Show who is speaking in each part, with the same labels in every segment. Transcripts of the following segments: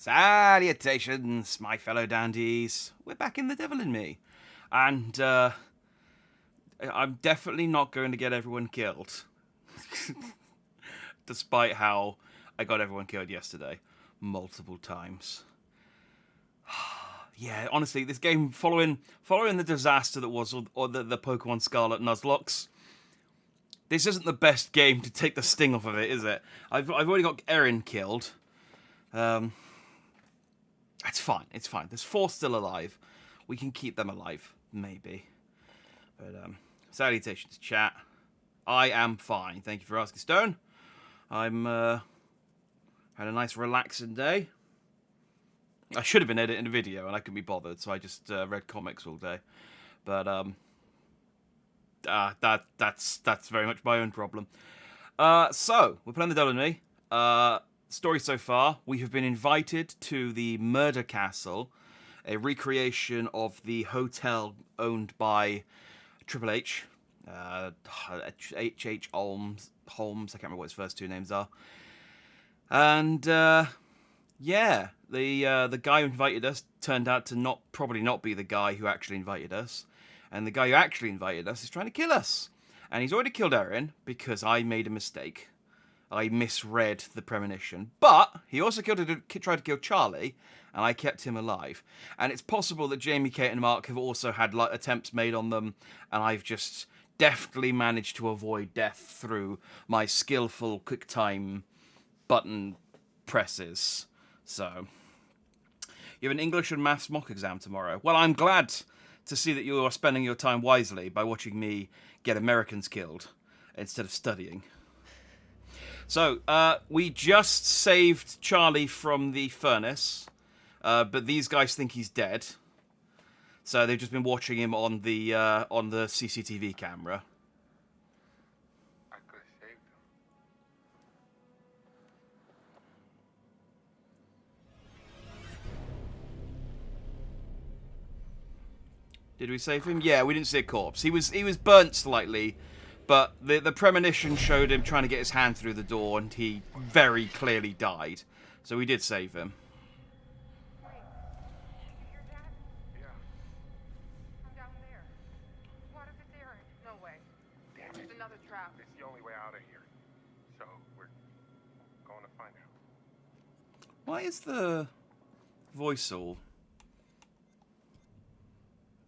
Speaker 1: Salutations, my fellow dandies. We're back in The Devil in Me. And I'm definitely not going to get everyone killed. Despite how I got everyone killed yesterday. Multiple times. Yeah, honestly, this game, following the disaster that was, or the Pokemon Scarlet Nuzlocke, this isn't the best game to take the sting off of it, is it? I've already got Erin killed. It's fine. It's fine. There's 4 still alive. We can keep them alive, maybe. But salutations, chat. I am fine. Thank you for asking, Stone. I'm had a nice relaxing day. I should have been editing a video, and I couldn't be bothered, so I just read comics all day. But that's very much my own problem. So we're playing The Devil in Me. Story so far, we have been invited to the Murder Castle, a recreation of the hotel owned by Triple H, H. Holmes, I can't remember what his first 2 names are. And, yeah, the guy who invited us turned out to probably not be the guy who actually invited us. And the guy who actually invited us is trying to kill us. And he's already killed Erin because I made a mistake. I misread the premonition. But he also tried to kill Charlie, and I kept him alive. And it's possible that Jamie, Kate, and Mark have also had attempts made on them, and I've just deftly managed to avoid death through my skillful QuickTime button presses. So, you have an English and Maths mock exam tomorrow. Well, I'm glad to see that you are spending your time wisely by watching me get Americans killed instead of studying. So, we just saved Charlie from the furnace, but these guys think he's dead. So they've just been watching him on the CCTV camera.
Speaker 2: I could have saved him.
Speaker 1: Did we save him? Yeah, we didn't see a corpse. He was burnt slightly, but the premonition showed him trying to get his hand through the door, and he very clearly died. So we did save him.
Speaker 3: Wait, you hear that?
Speaker 2: Yeah.
Speaker 3: I'm down there. What if it's Aaron? No way.
Speaker 2: Damn
Speaker 3: It's
Speaker 2: it.
Speaker 3: another trap.
Speaker 2: It's the only way out of here. So we're going to find out.
Speaker 1: Why is the voice all...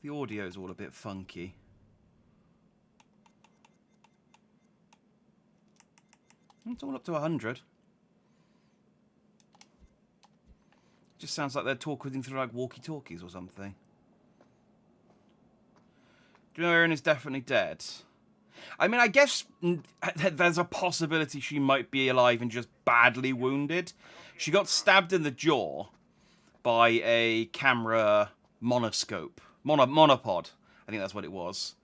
Speaker 1: The audio's all a bit funky. It's all up to 100. Just sounds like they're talking through like walkie-talkies or something. Do you know Erin is definitely dead? I mean, I guess there's a possibility she might be alive and just badly wounded. She got stabbed in the jaw by a camera monoscope. Monopod. I think that's what it was.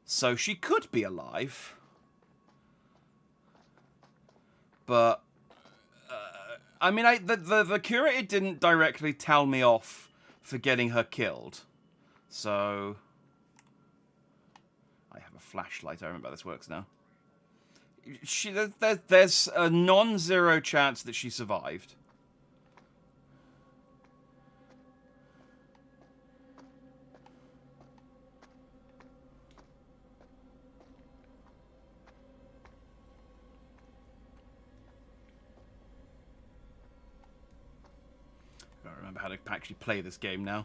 Speaker 1: So she could be alive. But I mean, the curator didn't directly tell me off for getting her killed. So I have a flashlight. I remember how this works now. There's a non-zero chance that she survived. I don't remember how to actually play this game now.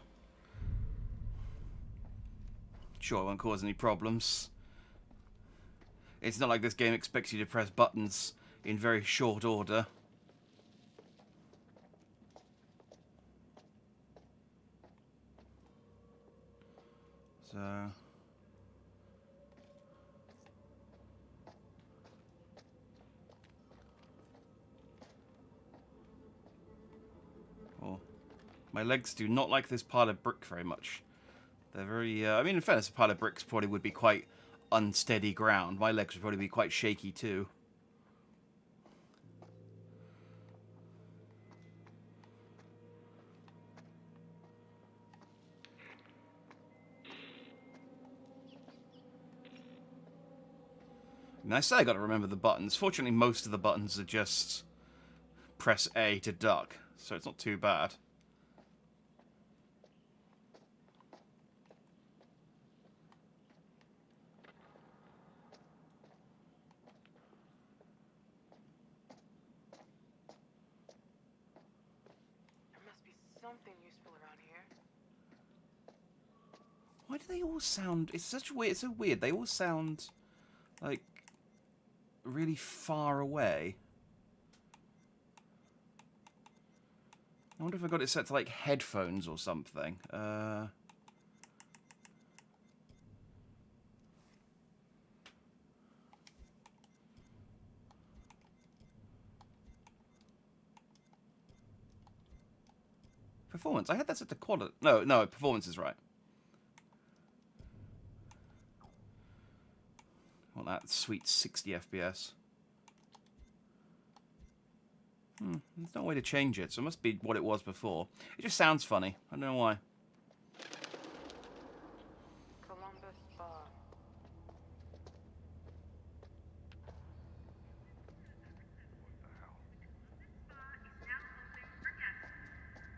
Speaker 1: Sure, it won't cause any problems. It's not like this game expects you to press buttons in very short order. So... Oh. My legs do not like this pile of brick very much. They're very... I mean, in fairness, a pile of bricks probably would be quite unsteady ground. My legs would probably be quite shaky too. I mean, I say I gotta remember the buttons. Fortunately, most of the buttons are just press A to duck, so it's not too bad.
Speaker 3: There must be something useful around here.
Speaker 1: Why do they all sound... It's such weird... It's so weird. They all sound, like, really far away. I wonder if I got it set to, like, headphones or something. Performance. I had that set to quality. No, performance is right. Well, that sweet 60 FPS. There's no way to change it, so it must be what it was before. It just sounds funny. I don't know why.
Speaker 3: Columbus Bar.
Speaker 2: What the hell?
Speaker 4: Spa is now open for guests.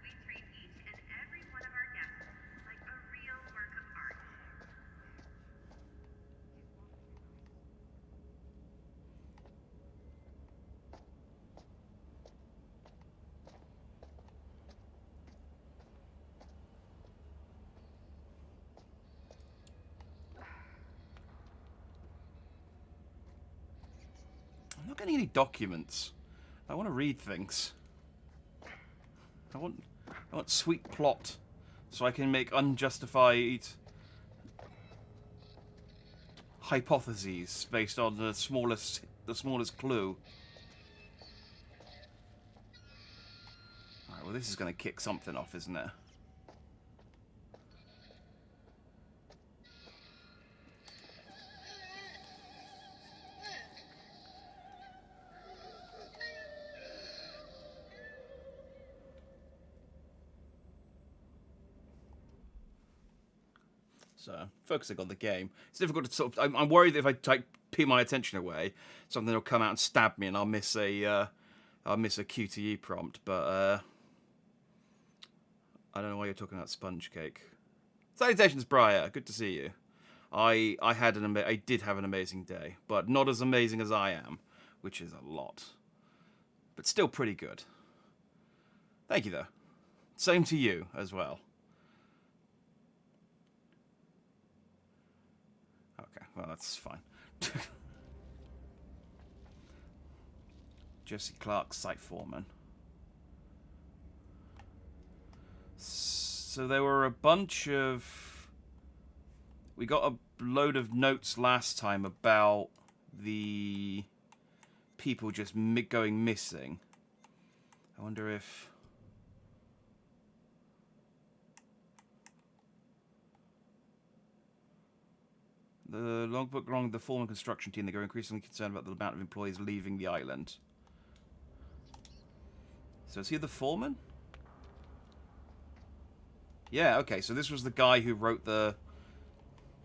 Speaker 4: We treat each and every one of our guests like a real work of art.
Speaker 1: I'm not getting any documents. I want to read things. I want sweet plot, so I can make unjustified hypotheses based on the smallest clue. Alright, well this is going to kick something off, isn't it? So, focusing on the game. It's difficult to sort of... I'm worried that if I pay my attention away, something will come out and stab me and I'll miss a QTE prompt, but I don't know why you're talking about sponge cake. Salutations, Briar. Good to see you. I did have an amazing day, but not as amazing as I am, which is a lot. But still pretty good. Thank you, though. Same to you as well. Okay, well, that's fine. Jesse Clark, site foreman. So there were a bunch of... We got a load of notes last time about the people just going missing. I wonder if... The logbook along the foreman construction team, they go increasingly concerned about the amount of employees leaving the island. So is he the foreman? Yeah, okay, so this was the guy who wrote that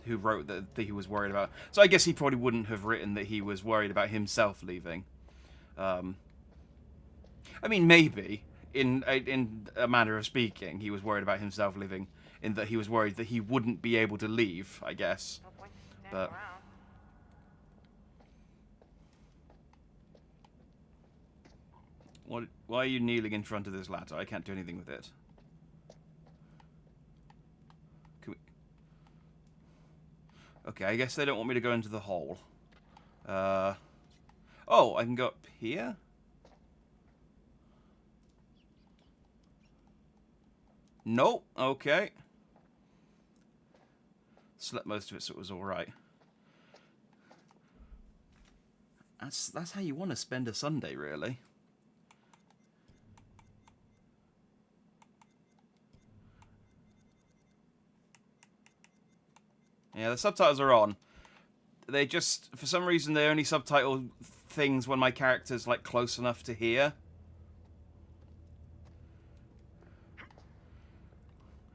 Speaker 1: he was worried about. So I guess he probably wouldn't have written that he was worried about himself leaving. I mean, maybe, in a manner of speaking, he was worried about himself leaving, in that he was worried that he wouldn't be able to leave, I guess.
Speaker 3: No point standing
Speaker 1: But...
Speaker 3: around.
Speaker 1: Why are you kneeling in front of this ladder? I can't do anything with it. Can we... Okay, I guess they don't want me to go into the hole. Oh, I can go up here? Nope, okay. Slept most of it, so it was alright. That's how you want to spend a Sunday, really. Yeah, the subtitles are on. They just, for some reason, they only subtitle things when my character's, like, close enough to hear.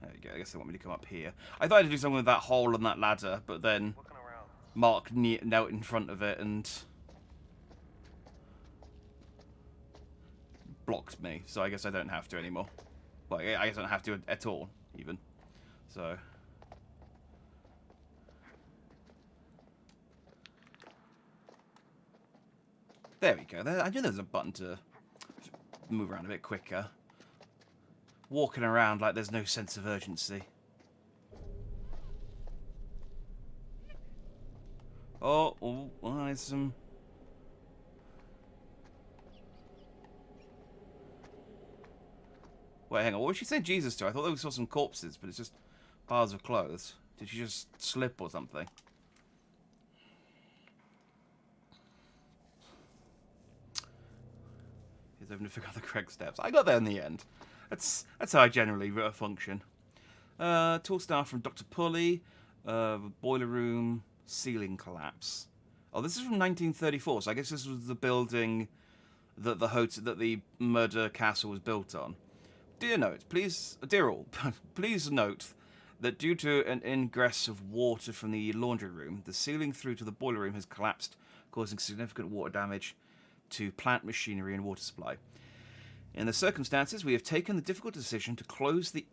Speaker 1: There we go, I guess they want me to come up here. I thought I'd do something with that hole on that ladder, but then
Speaker 2: Looking around.
Speaker 1: Mark knelt in front of it and blocked me, so I guess I don't have to anymore. Well, I guess I don't have to at all, even. So... There we go. I knew there was a button to move around a bit quicker. Walking around like there's no sense of urgency. Oh, there's some... Wait, hang on. What was she saying Jesus to? I thought we saw some corpses, but it's just piles of clothes. Did she just slip or something? He's having to figure out the correct steps. I got there in the end. That's how I generally function. Tool staff from Dr. Pulley. Boiler room. Ceiling collapse. Oh, this is from 1934, so I guess this was the building that the murder castle was built on. Dear all, please note that due to an ingress of water from the laundry room, the ceiling through to the boiler room has collapsed, causing significant water damage to plant machinery and water supply. In the circumstances, we have taken the difficult decision to close the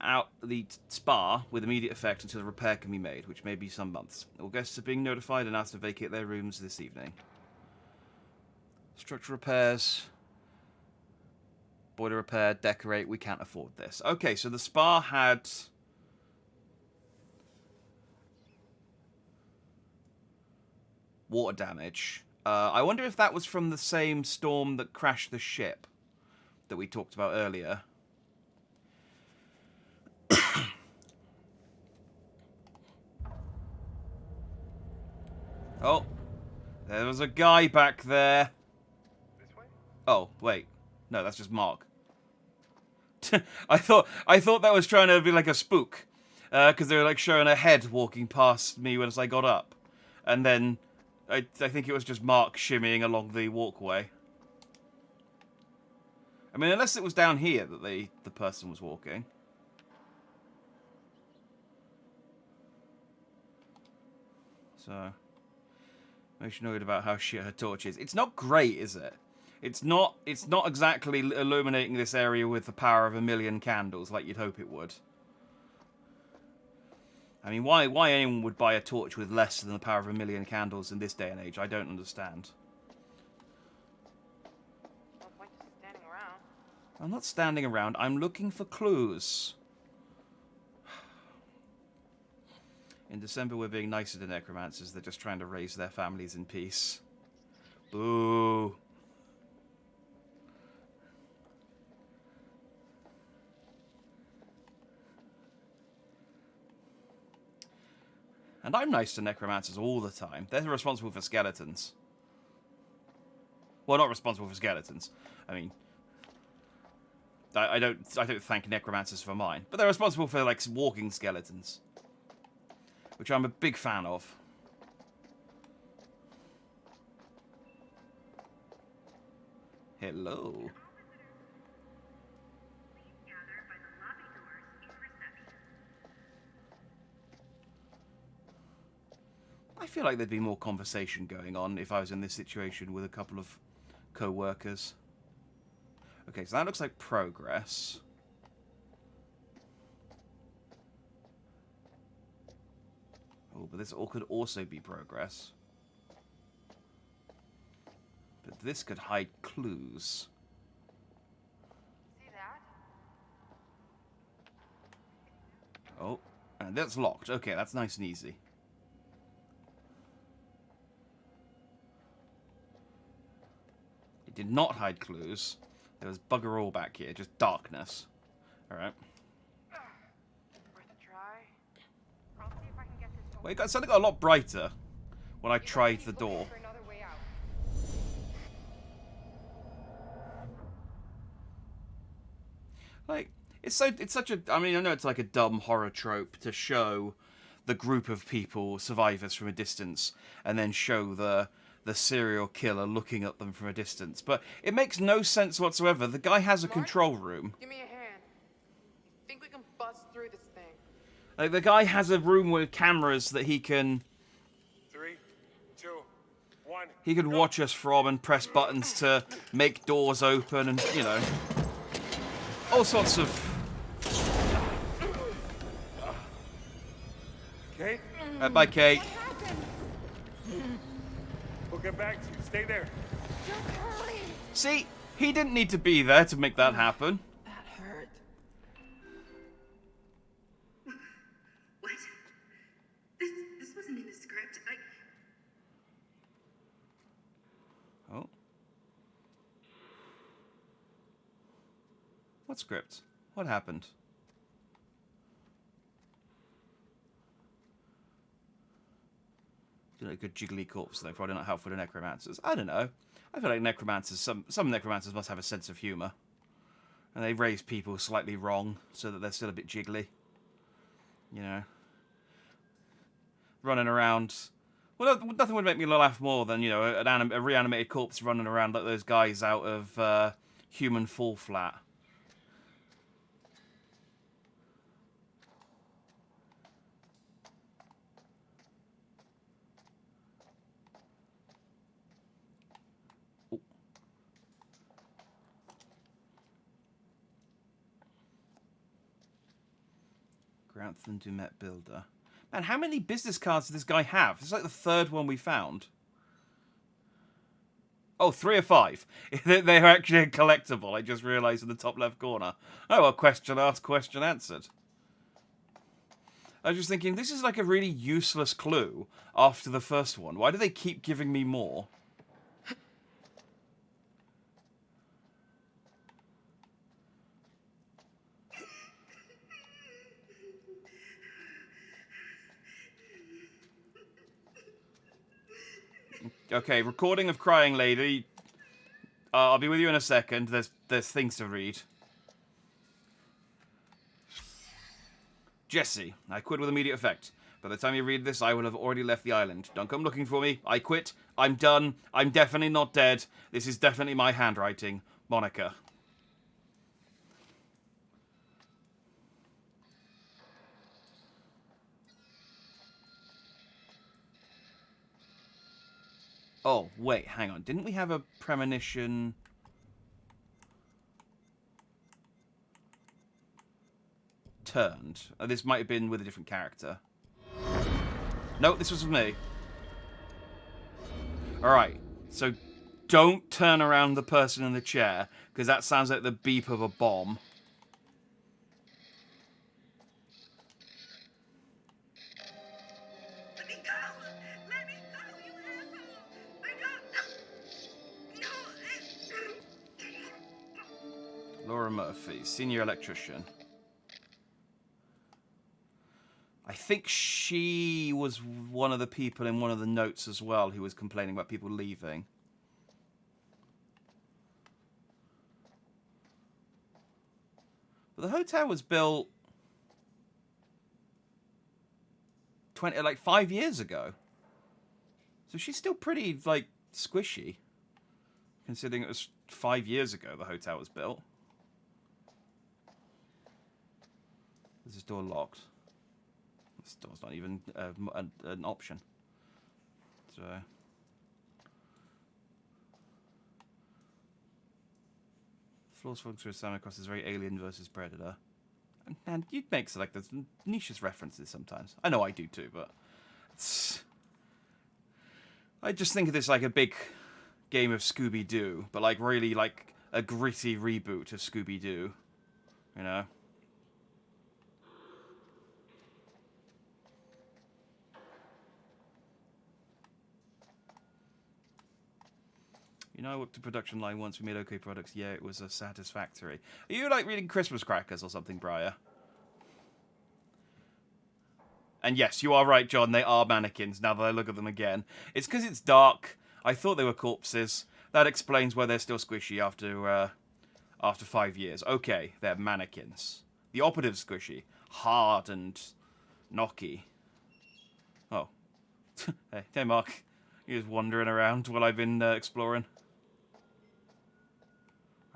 Speaker 1: spa with immediate effect until a repair can be made, which may be some months. All guests are being notified and asked to vacate their rooms this evening. Structural repairs. Boiler repair, decorate, we can't afford this. Okay, so the spa had... water damage. I wonder if that was from the same storm that crashed the ship that we talked about earlier. Oh, there was a guy back there.
Speaker 2: This way?
Speaker 1: Oh, wait. No, that's just Mark. I thought that was trying to be like a spook. Because they were like showing a head walking past me once I got up. And then I think it was just Mark shimmying along the walkway. I mean, unless it was down here that the person was walking. So, most annoyed about how shit her torch is. It's not great, is it? It's not exactly illuminating this area with the power of 1,000,000 candles like you'd hope it would. I mean, why anyone would buy a torch with less than the power of 1,000,000 candles in this day and age, I don't understand.
Speaker 3: No point just standing around.
Speaker 1: I'm not standing around, I'm looking for clues. In December, we're being nicer to necromancers. They're just trying to raise their families in peace. Boo. And I'm nice to necromancers all the time. They're responsible for skeletons. Well, not responsible for skeletons. I mean, I don't thank necromancers for mine, but they're responsible for like walking skeletons, which I'm a big fan of. Hello.
Speaker 4: Please gather by the lobby doors in reception.
Speaker 1: I feel like there'd be more conversation going on if I was in this situation with a couple of co-workers. Okay, so that looks like progress. Oh, but this all could also be progress. But this could hide clues.
Speaker 3: See that?
Speaker 1: Oh, and that's locked. Okay, that's nice and easy. It did not hide clues. There was bugger all back here, just darkness. Alright.
Speaker 3: Worth a try. I'll see if I can get this open.
Speaker 1: Well, it suddenly got a lot brighter when I
Speaker 3: You don't
Speaker 1: tried
Speaker 3: keep
Speaker 1: the
Speaker 3: looking
Speaker 1: door.
Speaker 3: for another way out.
Speaker 1: Like, it's such a... I mean, I know it's like a dumb horror trope to show the group of people, survivors, from a distance, and then show the serial killer looking at them from a distance. But it makes no sense whatsoever. The guy has a control room.
Speaker 3: Give me a hand. Think we can bust through this thing?
Speaker 1: Like, the guy has a room with cameras that he can
Speaker 2: 3, 2, 1.
Speaker 1: watch us from and press buttons to make doors open and, you know... all sorts of...
Speaker 2: Kate,
Speaker 1: Bye, Kate.
Speaker 3: What happened?
Speaker 2: we'll get back to you. Stay there.
Speaker 3: Just hurry.
Speaker 1: See, he didn't need to be there to make that happen.
Speaker 3: That hurt.
Speaker 4: What? This wasn't in the script.
Speaker 1: Oh. What script? What happened? Doing a good jiggly corpse, though. Probably not helpful to necromancers. I don't know. I feel like necromancers, some necromancers must have a sense of humour. And they raise people slightly wrong so that they're still a bit jiggly. You know. Running around. Well, nothing would make me laugh more than, you know, a reanimated corpse running around like those guys out of Human Fall Flat. Grantham Dumet Builder. Man, how many business cards does this guy have? It's like the third one we found. Oh, 3 or 5. They're actually a collectible. I just realised in the top left corner. Oh, well, question asked, question answered. I was just thinking, this is like a really useless clue after the first one. Why do they keep giving me more? Okay, recording of Crying Lady. I'll be with you in a second. There's things to read. Jesse, I quit with immediate effect. By the time you read this, I will have already left the island. Don't come looking for me. I quit. I'm done. I'm definitely not dead. This is definitely my handwriting. Monica. Oh, wait, hang on. Didn't we have a premonition? Turned. This might have been with a different character. No, this was with me. Alright, so don't turn around the person in the chair, because that sounds like the beep of a bomb.
Speaker 4: Let me go! Let me go, you asshole! I don't... No!
Speaker 1: Laura Murphy, senior electrician. I think she was one of the people in one of the notes as well who was complaining about people leaving. But the hotel was built 5 years ago. So she's still pretty, like, squishy. Considering it was 5 years ago the hotel was built. Is this door locked? This door's not even an option. So... Floors falling through a salmon across is very Alien versus Predator. And you'd make selectors niche's references sometimes. I know I do too, but... I just think of this like a big game of Scooby-Doo, but like really like a gritty reboot of Scooby-Doo. You know? You know, I worked a production line once. We made okay products. Yeah, it was satisfactory. Are you, like, reading Christmas Crackers or something, Briar? And yes, you are right, John. They are mannequins, now that I look at them again. It's because it's dark. I thought they were corpses. That explains why they're still squishy after 5 years. Okay, they're mannequins. The operative squishy. Hard and knocky. Oh. Hey, Mark. You're just wandering around while I've been exploring.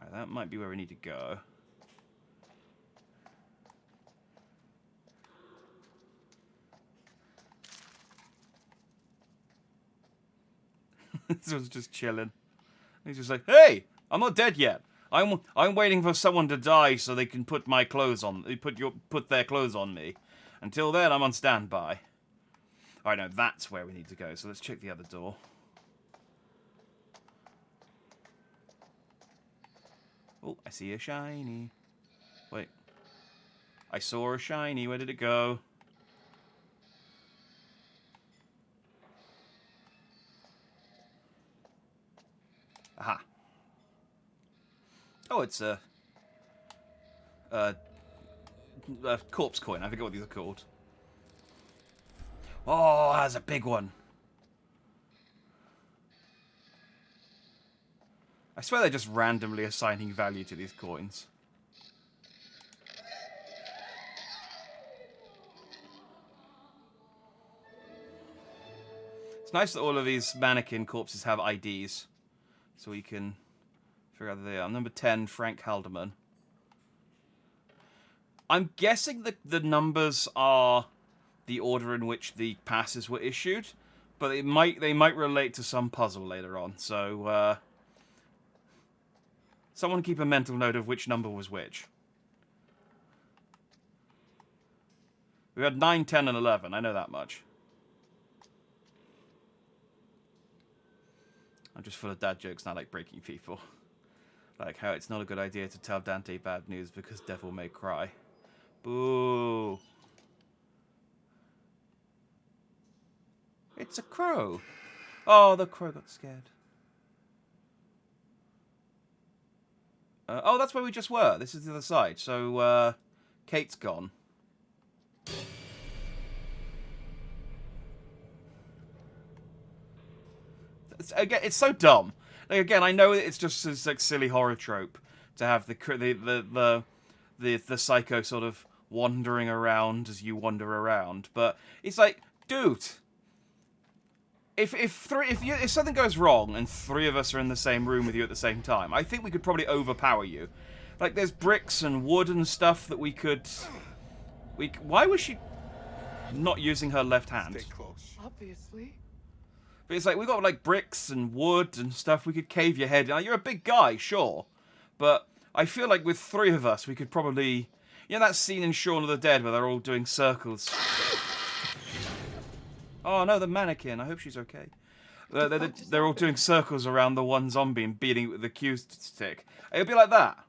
Speaker 1: Right, that might be where we need to go. This one's just chilling. He's just like, hey, I'm not dead yet. I'm waiting for someone to die so they can put my clothes on. Put their clothes on me. Until then, I'm on standby. All right, no, that's where we need to go. So let's check the other door. Oh, I see a shiny. Wait. I saw a shiny. Where did it go? Aha. Oh, it's a corpse coin. I forget what these are called. Oh, that's a big one. I swear they're just randomly assigning value to these coins. It's nice that all of these mannequin corpses have IDs. So we can figure out who they are. Number 10, Frank Haldeman. I'm guessing that the numbers are the order in which the passes were issued, but they might relate to some puzzle later on. So someone keep a mental note of which number was which. We had 9, 10, and 11. I know that much. I'm just full of dad jokes now, like breaking people. Like how it's not a good idea to tell Dante bad news because Devil may cry. Boo. It's a crow. Oh, the crow got scared. Oh, that's where we just were. This is the other side. So, Kate's gone. It's so dumb. Like, again, I know it's just this like silly horror trope to have the psycho sort of wandering around as you wander around, but it's like, dude, if something goes wrong and 3 of us are in the same room with you at the same time, I think we could probably overpower you. Like, there's bricks and wood and stuff that we could. Why was she not using her left hand?
Speaker 2: Stay close.
Speaker 3: Obviously.
Speaker 1: But it's like, we got like bricks and wood and stuff. We could cave your head. Now, you're a big guy, sure. But I feel like with 3 of us, we could probably. You know that scene in Shaun of the Dead where they're all doing circles? Oh no, the mannequin. I hope she's okay. They're all doing circles around the one zombie and beating it with the cue stick. It'll be like that.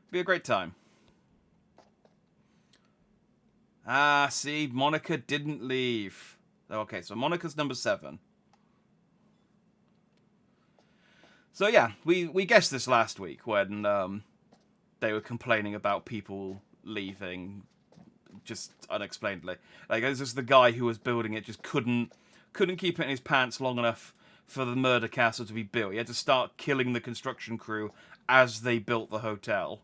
Speaker 1: It'll be a great time. Ah, see, Monica didn't leave. Okay, so Monica's number 7. So yeah, we guessed this last week when they were complaining about people leaving just unexplainedly. Like, it was just the guy who was building it just couldn't keep it in his pants long enough for the murder castle to be built. He had to start killing the construction crew as they built the hotel.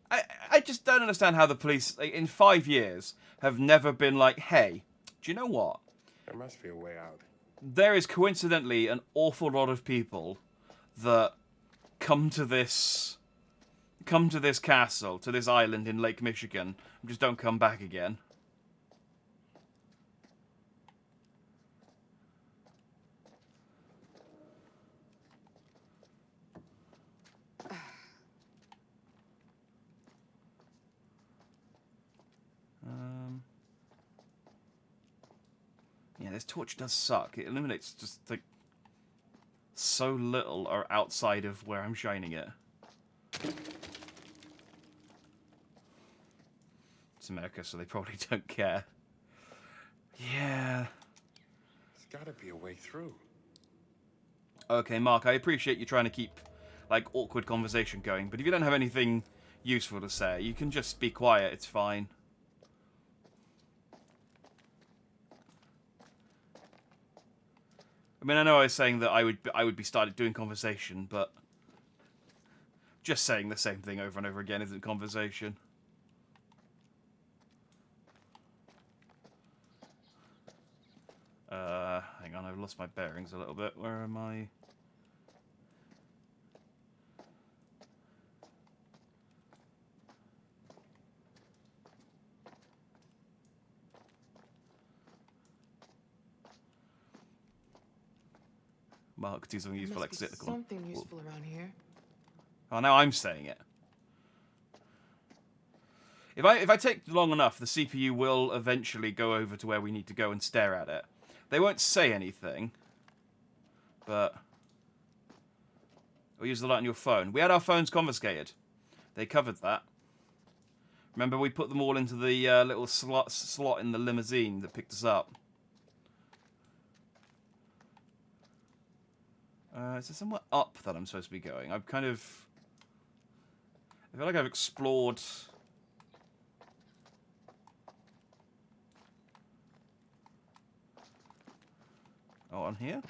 Speaker 1: I just don't understand how the police, like, in 5 years, have never been like, hey, do you know what?
Speaker 2: There must be a way out.
Speaker 1: There is coincidentally an awful lot of people that come to this castle, to this island in Lake Michigan, and just don't come back again. Yeah, this torch does suck. It illuminates just like so little or outside of where I'm shining it. It's America, so they probably don't care. Yeah.
Speaker 2: There's gotta be a way through.
Speaker 1: Okay, Mark, I appreciate you trying to keep like awkward conversation going, but if you don't have anything useful to say, you can just be quiet. It's fine. I mean, I know I was saying that I would be started doing conversation, but just saying the same thing over and over again isn't conversation. Hang on, I've lost my bearings a little bit. Where am I? Mark, do something useful
Speaker 5: Must
Speaker 1: like
Speaker 5: be
Speaker 1: cyclical.
Speaker 5: something useful around here.
Speaker 1: Oh, now I'm saying it. If I take long enough, the CPU will eventually go over to where we need to go and stare at it. They won't say anything, but... Or use the light on your phone. We had our phones confiscated. They covered that. Remember, we put them all into the little slot in the limousine that picked us up. Is there somewhere up that I'm supposed to be going? I've kind of... I feel like I've explored... Oh, on here?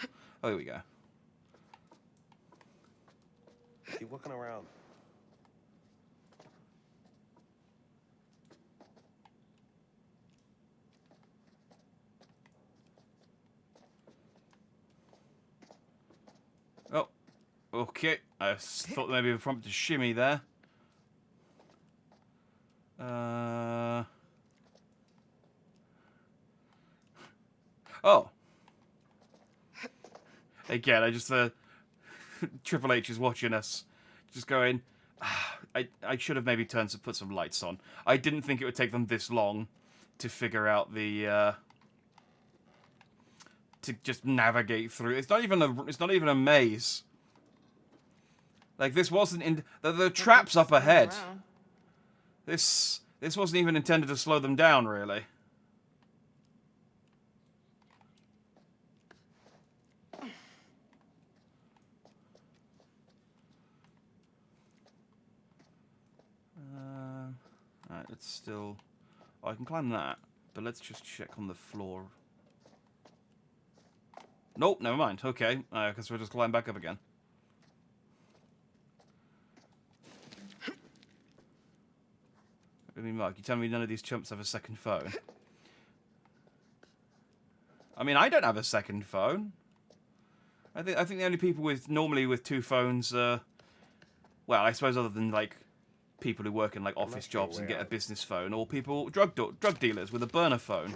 Speaker 1: Oh, here we go.
Speaker 2: Keep looking around.
Speaker 1: Oh, okay. I thought maybe a prompt to shimmy there. Oh. Again, I just Triple H is watching us, just going. I should have maybe put some lights on. I didn't think it would take them this long to figure out the to just navigate through. It's not even a maze. Like this wasn't in the traps up ahead. This wasn't even intended to slow them down, really. Alright, let's still... Oh, I can climb that, but let's just check on the floor. Nope, never mind. Okay, I guess we'll just climb back up again. I mean, Mark, you tell me none of these chumps have a second phone? I mean, I don't have a second phone. I think the only people normally with two phones, well, I suppose other than like people who work in like office jobs and get a business phone, or people drug dealers with a burner phone.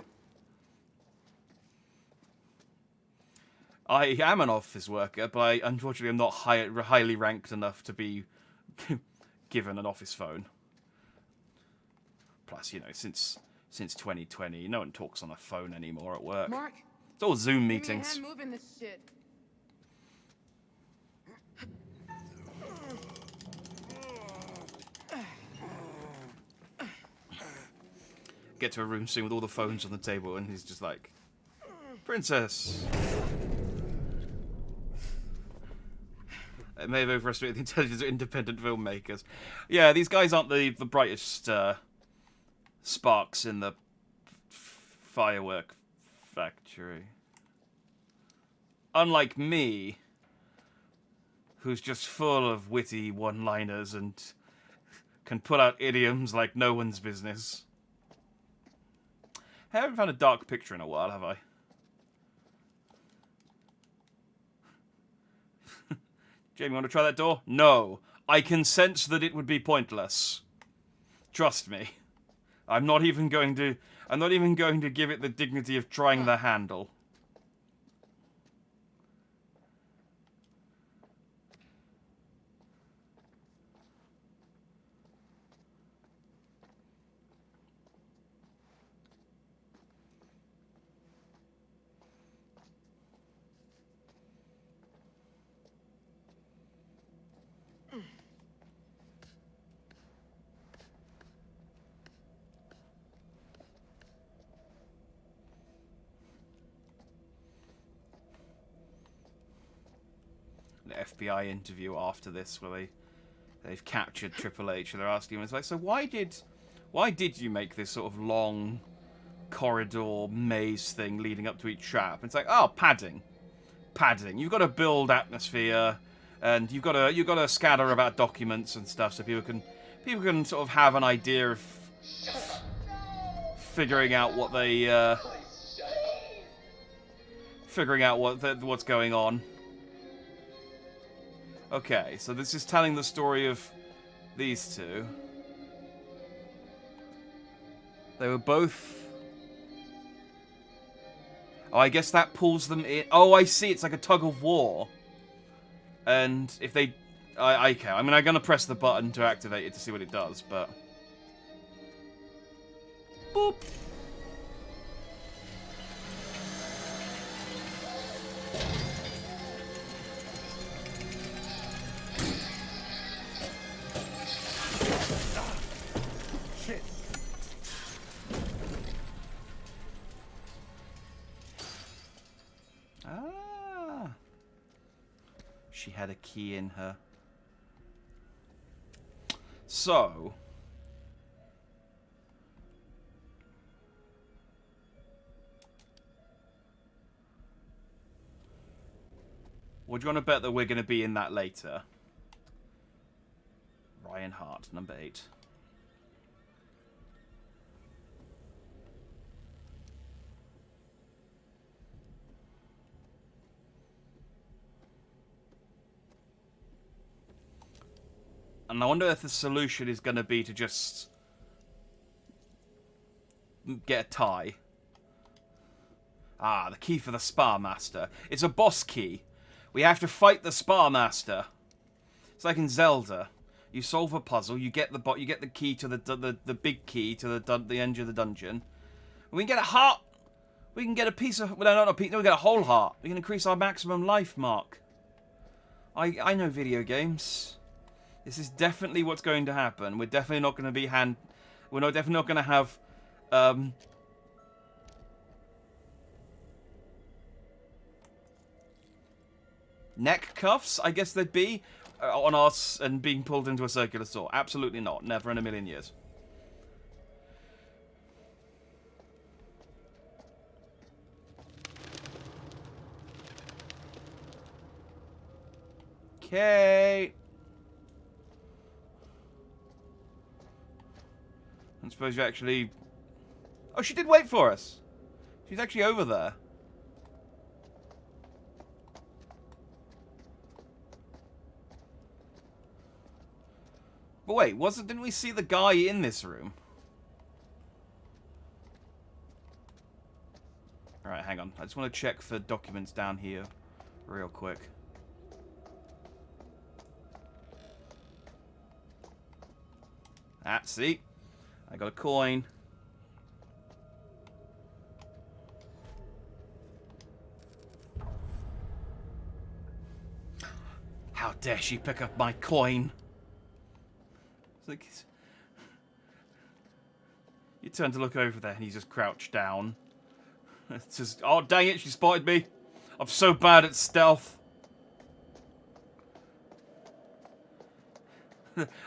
Speaker 1: I am an office worker, but unfortunately I'm not highly ranked enough to be given an office phone. Plus, you know, since 2020, no one talks on a phone anymore at work.
Speaker 5: Mark,
Speaker 1: It's all Zoom
Speaker 5: give me a
Speaker 1: meetings.
Speaker 5: hand moving this shit.
Speaker 1: Get to a room soon with all the phones on the table, and he's just like, Princess. It may have overestimated the intelligence of independent filmmakers. Yeah, these guys aren't the brightest sparks in the firework factory. Unlike me, who's just full of witty one-liners and can put out idioms like no one's business. I haven't found a dark picture in a while, have I? Jamie, want to try that door? No. I can sense that it would be pointless. Trust me. I'm not even going to give it the dignity of trying the handle. The FBI interview after this, where they've captured Triple H, and they're asking him, it's like, so why did you make this sort of long corridor maze thing leading up to each trap? And it's like, oh, padding. You've got to build atmosphere, and you've got to scatter about documents and stuff, so people can sort of have an idea of figuring out what they what's going on. Okay, so this is telling the story of these two. They were both... Oh, I guess that pulls them in. Oh, I see. It's like a tug of war. And if they... okay, I mean, I'm going to press the button to activate it to see what it does, but... Boop.
Speaker 2: Shit.
Speaker 1: Ah. She had a key in her. So... What do you want to bet that we're going to be in that later? Ryan Hart, number 8. And I wonder if the solution is going to be to just get a tie. Ah, the key for the Spa Master. It's a boss key. We have to fight the Spa Master. It's like in Zelda. You solve a puzzle, you get the key to the big key to the end of the dungeon. We can get a heart. We can get a piece of... Well, not a piece. No, we get a whole heart. We can increase our maximum life mark. I know video games. This is definitely what's going to happen. We're definitely not going to be We're definitely not going to have... neck cuffs, I guess they'd be, on us and being pulled into a circular saw. Absolutely not. Never in a million years. Okay. I suppose you actually... Oh, she did wait for us. She's actually over there. But wait, didn't we see the guy in this room? Alright, hang on. I just want to check for documents down here real quick. Ah, see? I got a coin. How dare she pick up my coin? Like, you turn to look over there and he's just crouched down. It's just, oh dang it, she spotted me. I'm so bad at stealth.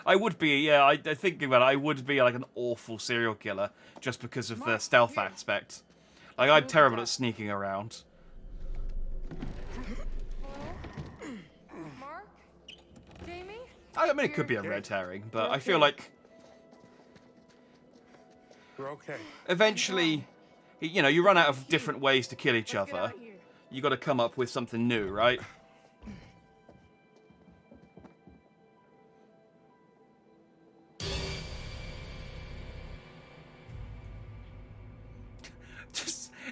Speaker 1: I would be, yeah, I think about it, I would be like an awful serial killer just because of the stealth aspect. Like, I'm terrible at sneaking around.
Speaker 3: Mark? Jamie?
Speaker 1: I mean, it could be a red herring, but I feel like
Speaker 2: We're okay.
Speaker 1: eventually, you know, you run out of different ways to kill each other. You got to come up with something new, right?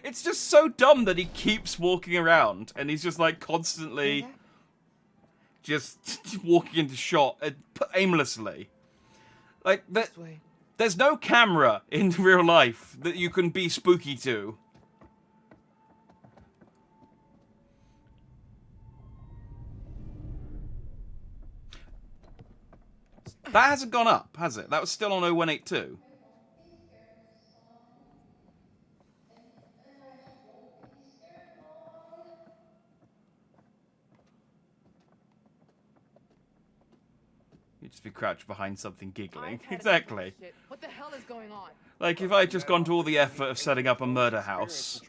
Speaker 1: It's just so dumb that he keeps walking around and he's just like constantly just walking into shot aimlessly. Like, there's no camera in real life that you can be spooky to. That hasn't gone up, has it? That was still on 0182. You'd just be crouched behind something giggling. Exactly.
Speaker 5: What the hell is going on?
Speaker 1: Like, if I had just gone to all the effort of setting up a murder house,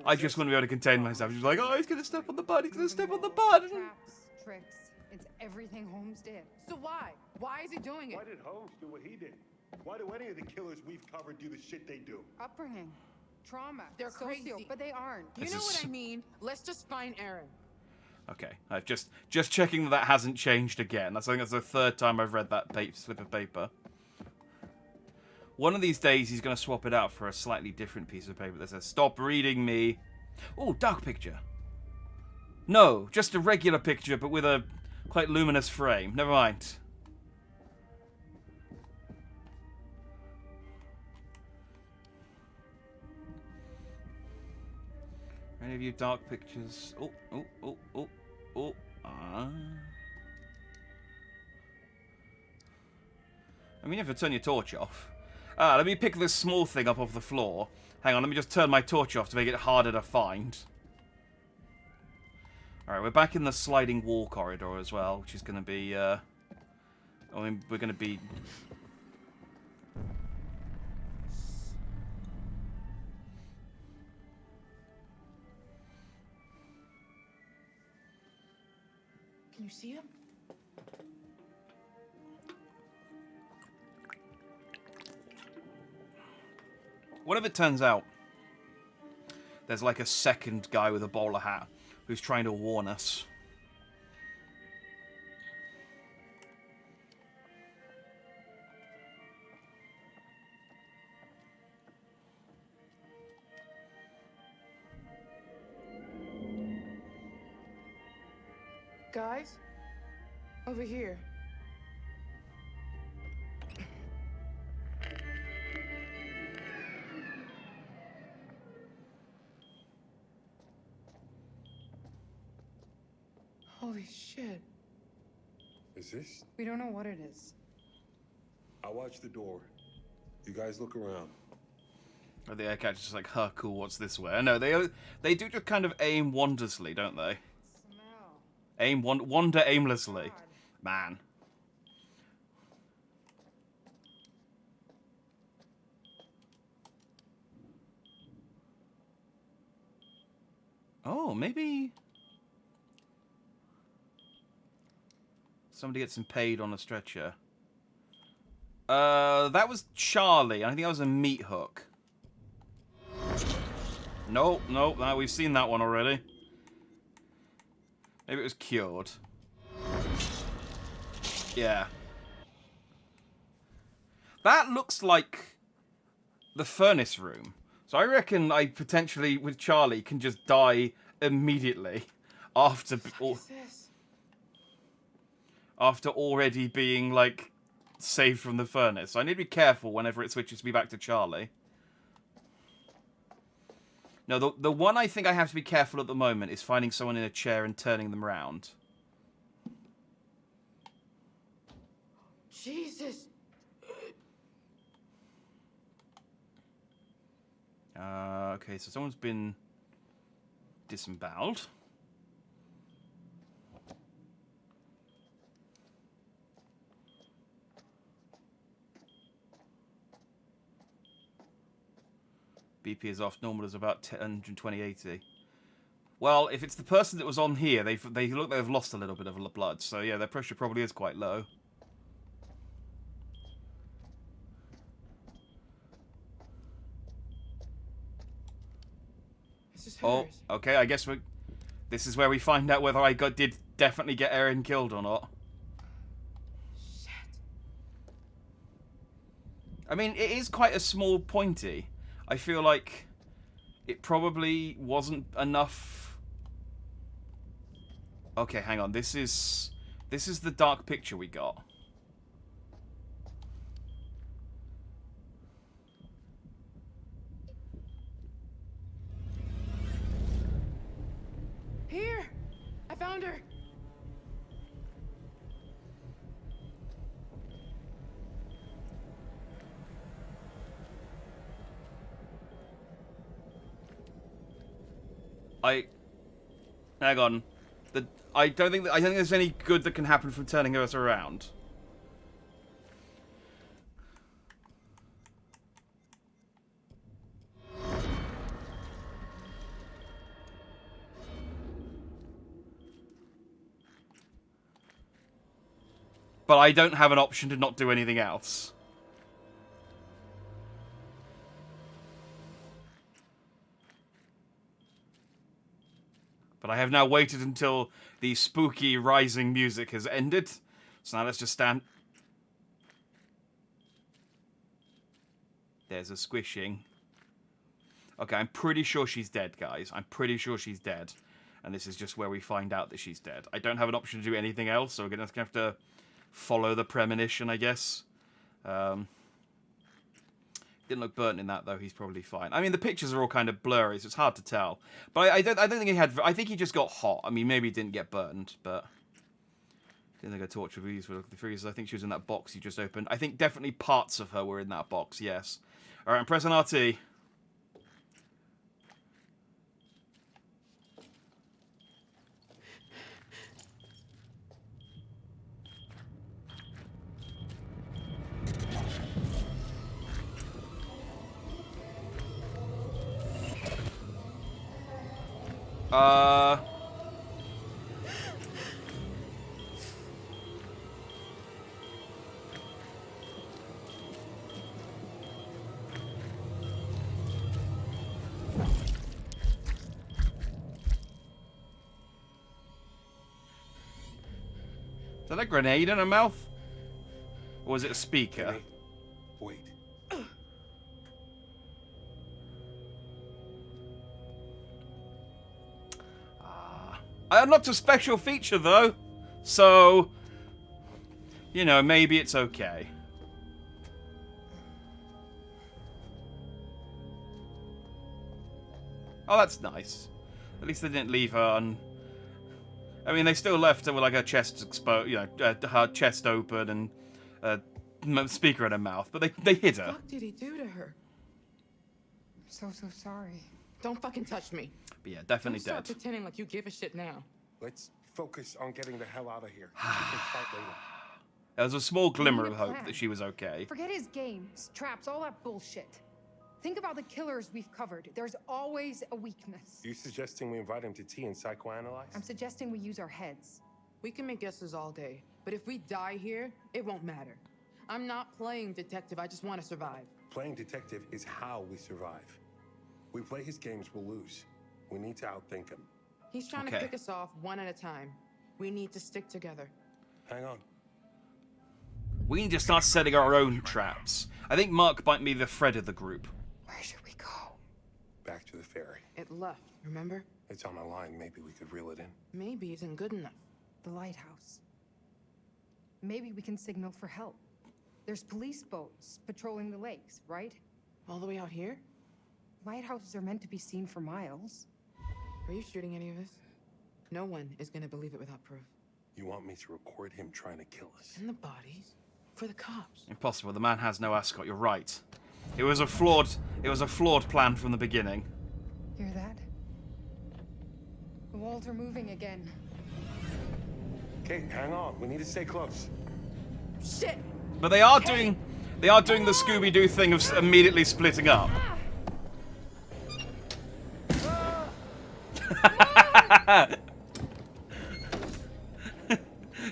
Speaker 1: I just wouldn't be able to contain myself. Just like, oh, he's gonna step on the bud, he's gonna step on the bud.
Speaker 3: Traps, tricks. It's everything Holmes did.
Speaker 5: So why? Why is he doing it?
Speaker 6: Why did Holmes do what he did? Why do any of the killers we've covered do the shit they do?
Speaker 3: Upbringing. Trauma.
Speaker 5: They're crazy.
Speaker 3: But they aren't.
Speaker 5: You know what I mean? Let's just find Aaron.
Speaker 1: Okay, I've just checking that hasn't changed again. I think that's the third time I've read that slip of paper. One of these days he's going to swap it out for a slightly different piece of paper that says, "Stop reading me." Oh, dark picture. No, just a regular picture, but with a quite luminous frame. Never mind. Any of you dark pictures? Oh, oh, oh, oh, oh. Ah. I mean, if you turn your torch off. Let me pick this small thing up off the floor. Hang on, let me just turn my torch off to make it harder to find. Alright, we're back in the sliding wall corridor as well, which is going to be, I mean, we're going to be...
Speaker 5: Can you see him?
Speaker 1: What if it turns out there's like a second guy with a bowler hat who's trying to warn us?
Speaker 5: Guys? Over here. Holy shit.
Speaker 6: Is this?
Speaker 5: We don't know what it is.
Speaker 6: I'll watch the door. You guys look around.
Speaker 1: Or the air catcher's just like, huh, cool, what's this way? No, they do just kind of aim wondrously, don't they?
Speaker 5: Smell.
Speaker 1: Wander aimlessly.
Speaker 5: God.
Speaker 1: Man. Oh, maybe... somebody gets him paid on a stretcher. That was Charlie. I think that was a meat hook. Nope, nope, no, we've seen that one already. Maybe it was cured. Yeah. That looks like the furnace room. So I reckon I potentially, with Charlie, can just die immediately after...
Speaker 5: What is this?
Speaker 1: After already being, like, saved from the furnace. So I need to be careful whenever it switches me back to Charlie. No, the one I think I have to be careful at the moment is finding someone in a chair and turning them round.
Speaker 5: Jesus.
Speaker 1: Okay, so someone's been disemboweled. BP is off. Normal is about 120/80. Well, if it's the person that was on here, they look like they've lost a little bit of blood. So yeah, their pressure probably is quite low.
Speaker 5: This is
Speaker 1: Oh,
Speaker 5: hers.
Speaker 1: okay. I guess this is where we find out whether I did definitely get Erin killed or not.
Speaker 5: Shit.
Speaker 1: I mean, it is quite a small pointy. I feel like it probably wasn't enough. Okay, hang on. This is the dark picture we got.
Speaker 5: Here! I found her!
Speaker 1: Hang on. I don't think there's any good that can happen from turning us around. But I don't have an option to not do anything else. But I have now waited until the spooky rising music has ended. So now let's just stand. There's a squishing. Okay, I'm pretty sure she's dead, guys. I'm pretty sure she's dead. And this is just where we find out that she's dead. I don't have an option to do anything else, so we're going to have to follow the premonition, I guess. Didn't look burnt in that, though. He's probably fine. I mean, the pictures are all kind of blurry, so it's hard to tell. But I don't think he had... I think he just got hot. I mean, maybe he didn't get burned, but... Didn't think I torture these with the figures. I think she was in that box you just opened. I think definitely parts of her were in that box, yes. Alright, I'm pressing RT. Is that a grenade in her mouth? Or was it a speaker?
Speaker 6: Jimmy, wait.
Speaker 1: I unlocked a special feature, though. So, you know, maybe it's okay. Oh, that's nice. At least they didn't leave her on... I mean, they still left her with, like, her chest exposed, you know, her chest open and a speaker in her mouth, but they hid her.
Speaker 5: What did he do to her?
Speaker 3: I'm so sorry.
Speaker 5: Don't fucking touch me.
Speaker 1: But yeah, definitely
Speaker 5: Don't start
Speaker 1: dead.
Speaker 5: pretending like you give a shit now.
Speaker 6: Let's focus on getting the hell out of here. We can fight later.
Speaker 1: There was a small glimmer
Speaker 3: need a
Speaker 1: of hope
Speaker 3: plan.
Speaker 1: that she was okay.
Speaker 3: Forget his games, traps, all that bullshit. Think about the killers we've covered. There's always a weakness.
Speaker 6: You suggesting we invite him to tea and psychoanalyze?
Speaker 3: I'm suggesting we use our heads.
Speaker 5: We can make guesses all day, but if we die here, it won't matter. I'm not playing detective, I just want to survive.
Speaker 6: Playing detective is how we survive. We play his games, we'll lose. We need to outthink him.
Speaker 5: He's trying to
Speaker 1: Okay.
Speaker 5: pick us off one at a time. We need to stick together.
Speaker 6: Hang on.
Speaker 1: We need to start setting our own traps. I think Mark might be the thread of the group.
Speaker 3: Where should we go?
Speaker 6: Back to the ferry.
Speaker 5: It left, remember?
Speaker 6: It's on a line. Maybe we could reel it in.
Speaker 5: Maybe isn't good enough.
Speaker 3: The lighthouse. Maybe we can signal for help. There's police boats patrolling the lakes, right?
Speaker 5: All the way out here?
Speaker 3: Lighthouses are meant to be seen for miles.
Speaker 5: Are you shooting any of this? No one is gonna believe it without proof.
Speaker 6: You want me to record him trying to kill us?
Speaker 5: And the bodies? For the cops.
Speaker 1: Impossible. The man has no ascot. You're right. It was a flawed plan from the beginning.
Speaker 3: Hear that? The walls are moving again.
Speaker 6: Okay, hang on. We need to stay close.
Speaker 5: Shit!
Speaker 1: But they are doing the Scooby-Doo thing of immediately splitting up.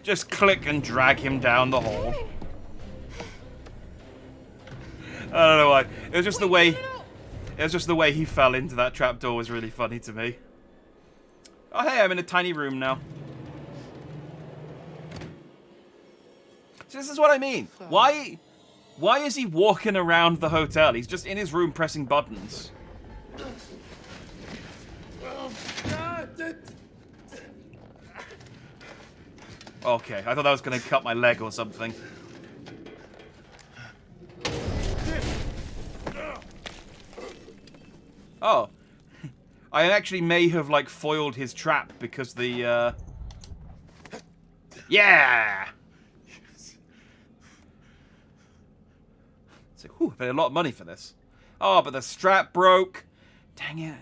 Speaker 1: Just click and drag him down the hole. I don't know why. It was just the way. It was just the way he fell into that trapdoor was really funny to me. Oh hey, I'm in a tiny room now. So this is what I mean. Why is he walking around the hotel? He's just in his room pressing buttons. Okay, I thought that was going to cut my leg or something. Oh. I actually may have, like, foiled his trap because the, Yeah! It's like, whew, I paid a lot of money for this. Oh, but the strap broke. Dang it.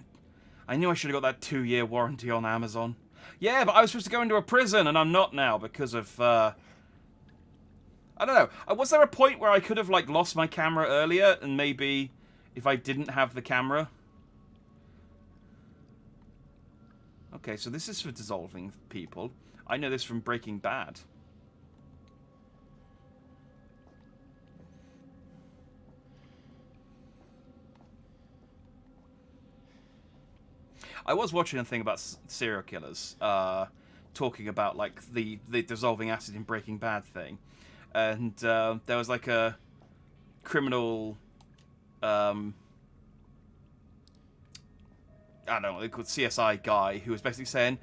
Speaker 1: I knew I should have got that 2-year warranty on Amazon. Yeah, but I was supposed to go into a prison, and I'm not now because of, I don't know. Was there a point where I could have, like, lost my camera earlier, and maybe if I didn't have the camera? Okay, so this is for dissolving people. I know this from Breaking Bad. I was watching a thing about serial killers, talking about like the dissolving acid in Breaking Bad thing, and there was like a criminal I don't know, they called CSI guy, who was basically saying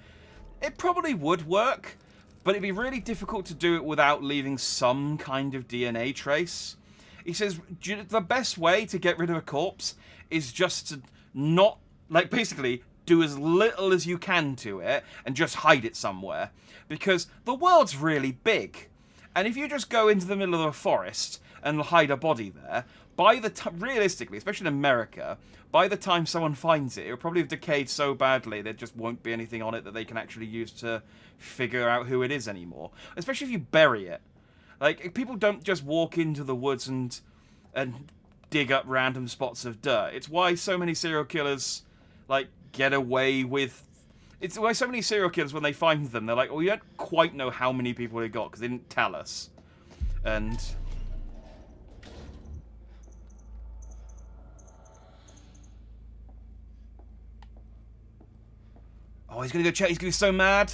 Speaker 1: it probably would work, but it'd be really difficult to do it without leaving some kind of DNA trace. He says the best way to get rid of a corpse is just to not, like, basically do as little as you can to it and just hide it somewhere. Because the world's really big. And if you just go into the middle of a forest and hide a body there, by the time, realistically, especially in America, by the time someone finds it, it'll probably have decayed so badly there just won't be anything on it that they can actually use to figure out who it is anymore. Especially if you bury it. Like, people don't just walk into the woods and dig up random spots of dirt. It's why so many serial killers, like, get away with... It's why so many serial killers, when they find them, they're like, well, we don't quite know how many people they got, because they didn't tell us. And... oh, he's gonna go check. He's gonna be so mad.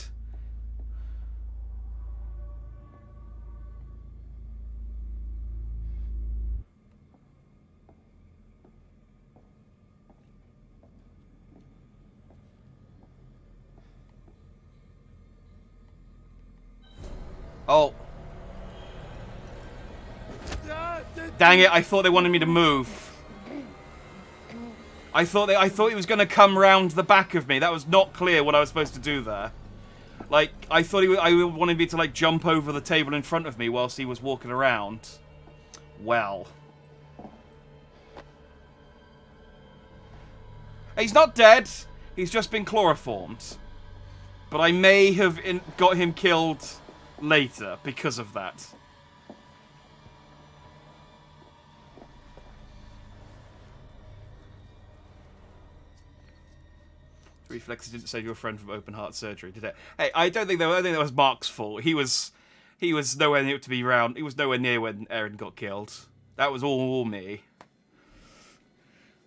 Speaker 1: Oh. Dang it, I thought they wanted me to move. I thought he was going to come round the back of me. That was not clear what I was supposed to do there. Like, I thought I wanted me to, like, jump over the table in front of me whilst he was walking around. Well. He's not dead. He's just been chloroformed. But I may have got him killed later because of that. Reflexes didn't save your friend from open heart surgery, did it? Hey, I think that was Mark's fault. He was nowhere near to be around. He was nowhere near when Erin got killed. That was all me.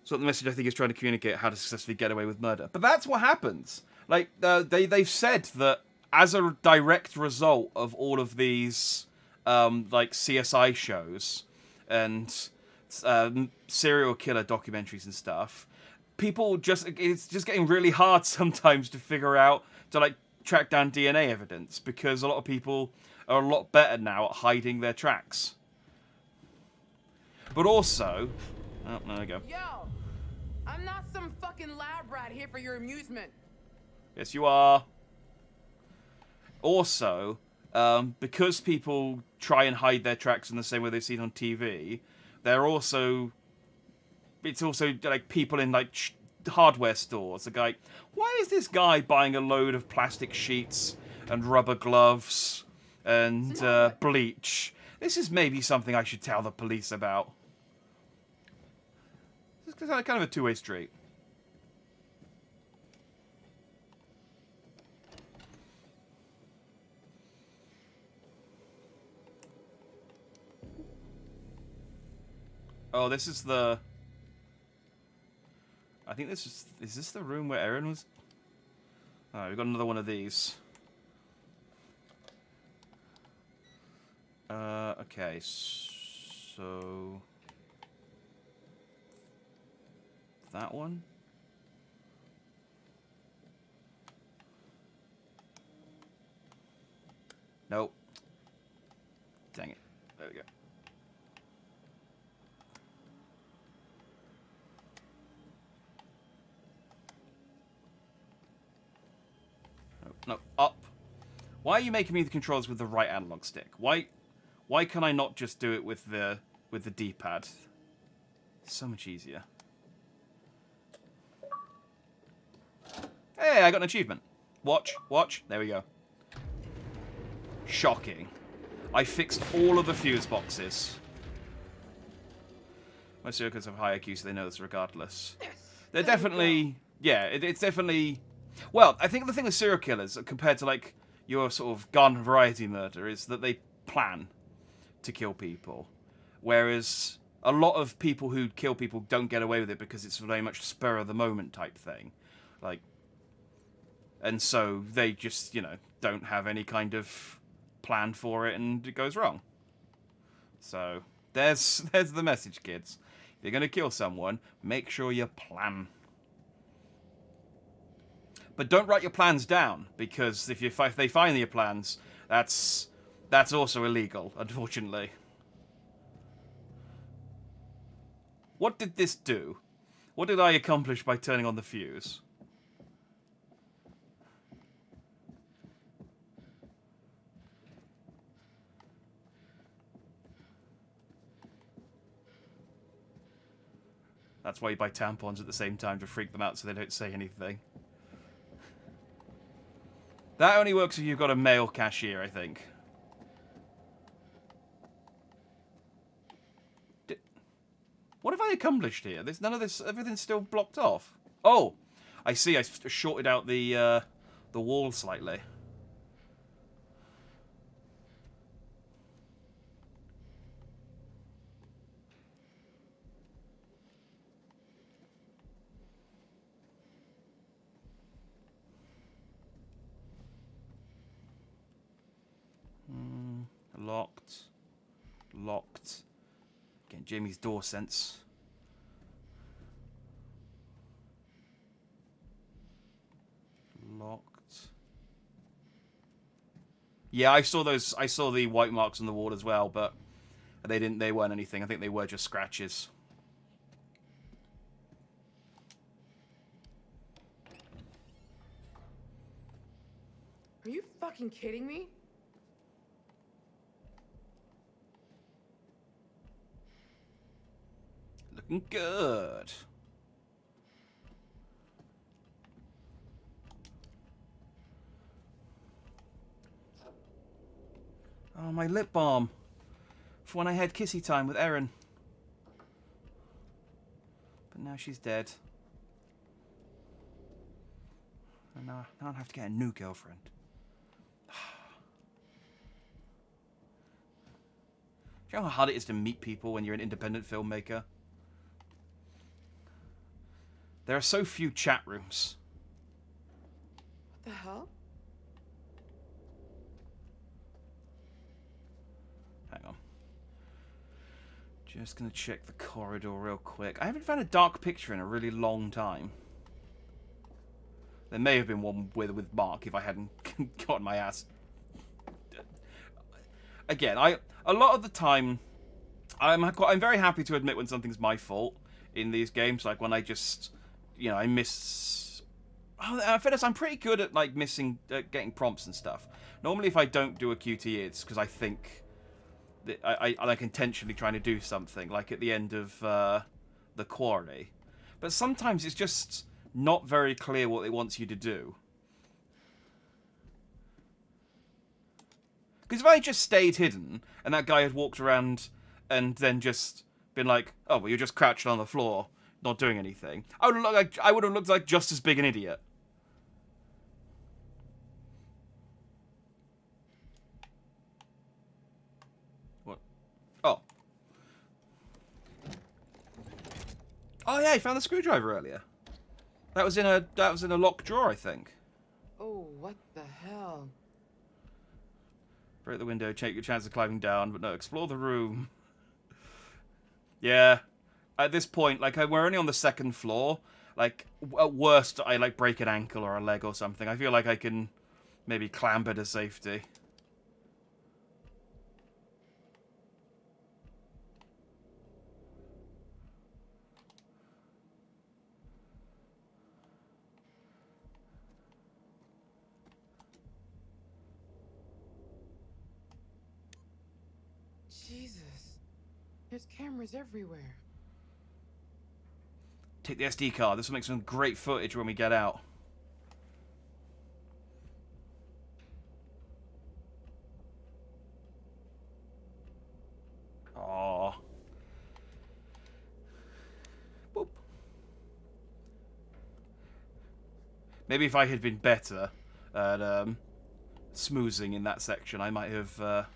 Speaker 1: So the message I think is trying to communicate how to successfully get away with murder. But that's what happens. Like they've said that as a direct result of all of these like CSI shows and serial killer documentaries and stuff, it's just getting really hard sometimes to figure out, to like track down DNA evidence, because a lot of people are a lot better now at hiding their tracks. But also, oh, there we go.
Speaker 5: Yo, I'm not some fucking lab rat here for your amusement.
Speaker 1: Yes, you are. Also, because people try and hide their tracks in the same way they've seen on TV, it's also like people in like hardware stores. The guy, why is this guy buying a load of plastic sheets and rubber gloves and bleach? This is maybe something I should tell the police about. It's kind of a two-way street. Oh, this is the... I think this is this the room where Erin was? Oh, we've got another one of these. Okay, so... that one? Nope. Dang it. There we go. No, up. Why are you making me the controls with the right analog stick? Why can I not just do it with the D-pad? So much easier. Hey, I got an achievement. Watch. There we go. Shocking. I fixed all of the fuse boxes. Most serial killers have high IQ, so they know this regardless. They're definitely... yeah, it's definitely... well, I think the thing with serial killers, compared to, like, your sort of garden variety murder, is that they plan to kill people. Whereas a lot of people who kill people don't get away with it because it's very much spur-of-the-moment type thing. Like, and so they just, you know, don't have any kind of plan for it, and it goes wrong. So, there's the message, kids. If you're going to kill someone, make sure you plan. But don't write your plans down, because if they find your plans, that's also illegal, unfortunately. What did this do? What did I accomplish by turning on the fuse? That's why you buy tampons at the same time, to freak them out so they don't say anything. That only works if you've got a male cashier, I think. What have I accomplished here? There's none of this. Everything's still blocked off. Oh, I see. I shorted out the wall slightly. Locked. Locked. Getting Jamie's door sense. Locked. Yeah, I saw those. I saw the white marks on the wall as well, but they weren't anything. I think they were just scratches.
Speaker 5: Are you fucking kidding me?
Speaker 1: Looking good. Oh, my lip balm. For when I had kissy time with Erin. But now she's dead. And now I have to get a new girlfriend. Do you know how hard it is to meet people when you're an independent filmmaker? There are so few chat rooms.
Speaker 5: What the hell?
Speaker 1: Hang on. Just gonna check the corridor real quick. I haven't found a dark picture in a really long time. There may have been one with Mark if I hadn't gotten my ass. Again, a lot of the time, I'm very happy to admit when something's my fault in these games. Like when I just, I miss. Oh, fairness, I'm pretty good at like getting prompts and stuff. Normally, if I don't do a QT, it's because I think that I like intentionally trying to do something. Like at the end of the Quarry, but sometimes it's just not very clear what it wants you to do. Because if I just stayed hidden and that guy had walked around and then just been like, "Oh, well, you're just crouched on the floor, not doing anything," I would have looked like just as big an idiot. What? Oh. Oh yeah, I found the screwdriver earlier. That was in a locked drawer, I think.
Speaker 5: Oh, what the hell?
Speaker 1: Break the window, check your chance of climbing down, but no, explore the room. Yeah. At this point, like, we're only on the second floor. Like, at worst, I, like, break an ankle or a leg or something. I feel like I can maybe clamber to safety.
Speaker 5: Jesus. There's cameras everywhere.
Speaker 1: Take the SD card. This will make some great footage when we get out. Aww. Boop. Maybe if I had been better at smoozing in that section, I might have...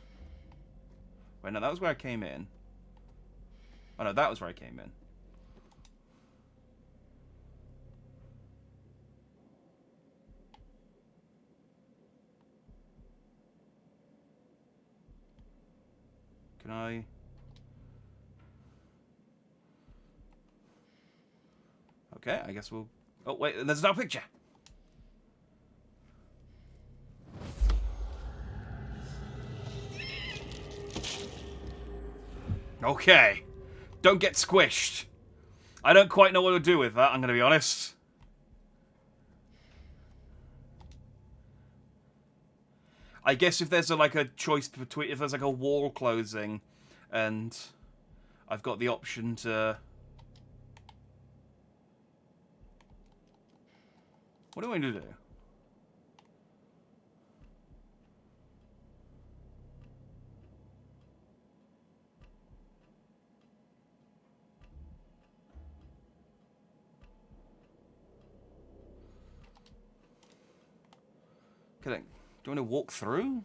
Speaker 1: Wait, no, that was where I came in. Oh, no, that was where I came in. Can I... Okay, I guess we'll... Oh, wait, there's no picture! Okay. Don't get squished. I don't quite know what to do with that, I'm going to be honest. I guess if there's like a choice between... If there's like a wall closing and I've got the option to... What do I need to do? Do I want to walk through?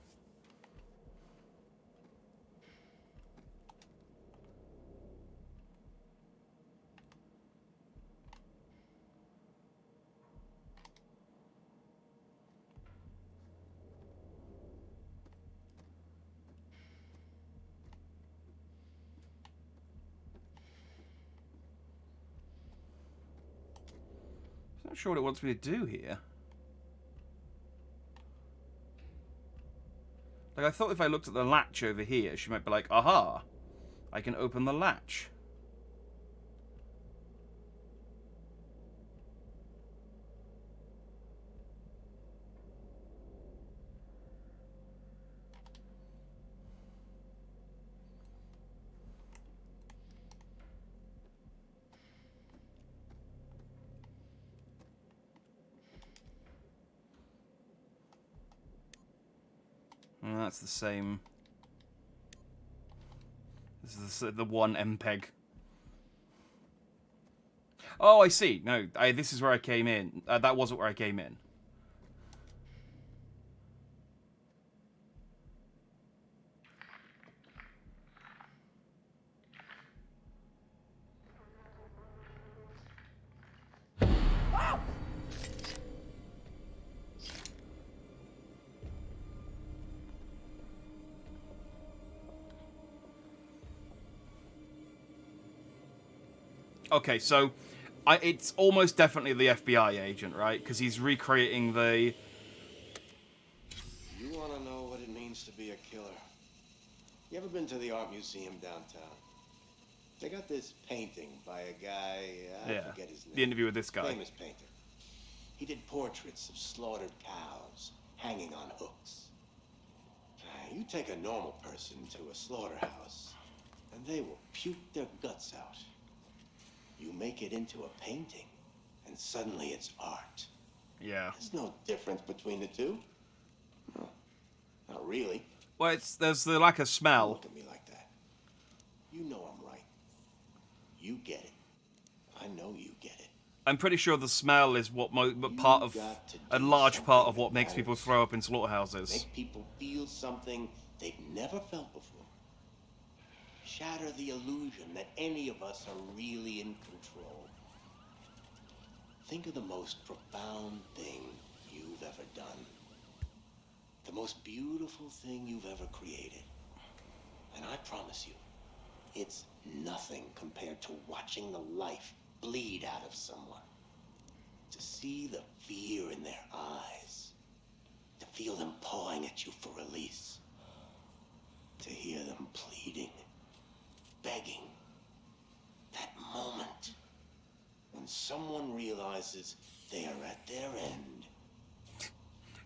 Speaker 1: I'm not sure what it wants me to do here. Like, I thought if I looked at the latch over here, she might be like, aha, I can open the latch. And that's the same. This is the one MPEG. Oh, I see. No, this is where I came in. That wasn't where I came in. Okay, so it's almost definitely the FBI agent, right? Because he's recreating the...
Speaker 7: You want to know what it means to be a killer? You ever been to the art museum downtown? They got this painting by a guy, I forget his name.
Speaker 1: The interview with this guy.
Speaker 7: Famous painter. He did portraits of slaughtered cows hanging on hooks. You take a normal person to a slaughterhouse, and they will puke their guts out. You make it into a painting, and suddenly it's art.
Speaker 1: Yeah.
Speaker 7: There's no difference between the two. No, not really.
Speaker 1: Well, there's the lack of
Speaker 7: Don't
Speaker 1: smell.
Speaker 7: look at me like that. You know I'm right. You get it. I know you get it.
Speaker 1: I'm pretty sure the smell is what part of a large part of what makes people throw up in slaughterhouses.
Speaker 7: Make people feel something they've never felt before. Shatter the illusion that any of us are really in control. Think of the most profound thing you've ever done. The most beautiful thing you've ever created. And I promise you, it's nothing compared to watching the life bleed out of someone. To see the fear in their eyes. To feel them pawing at you for release. To hear them pleading. Begging. That moment when someone realizes they are at their end.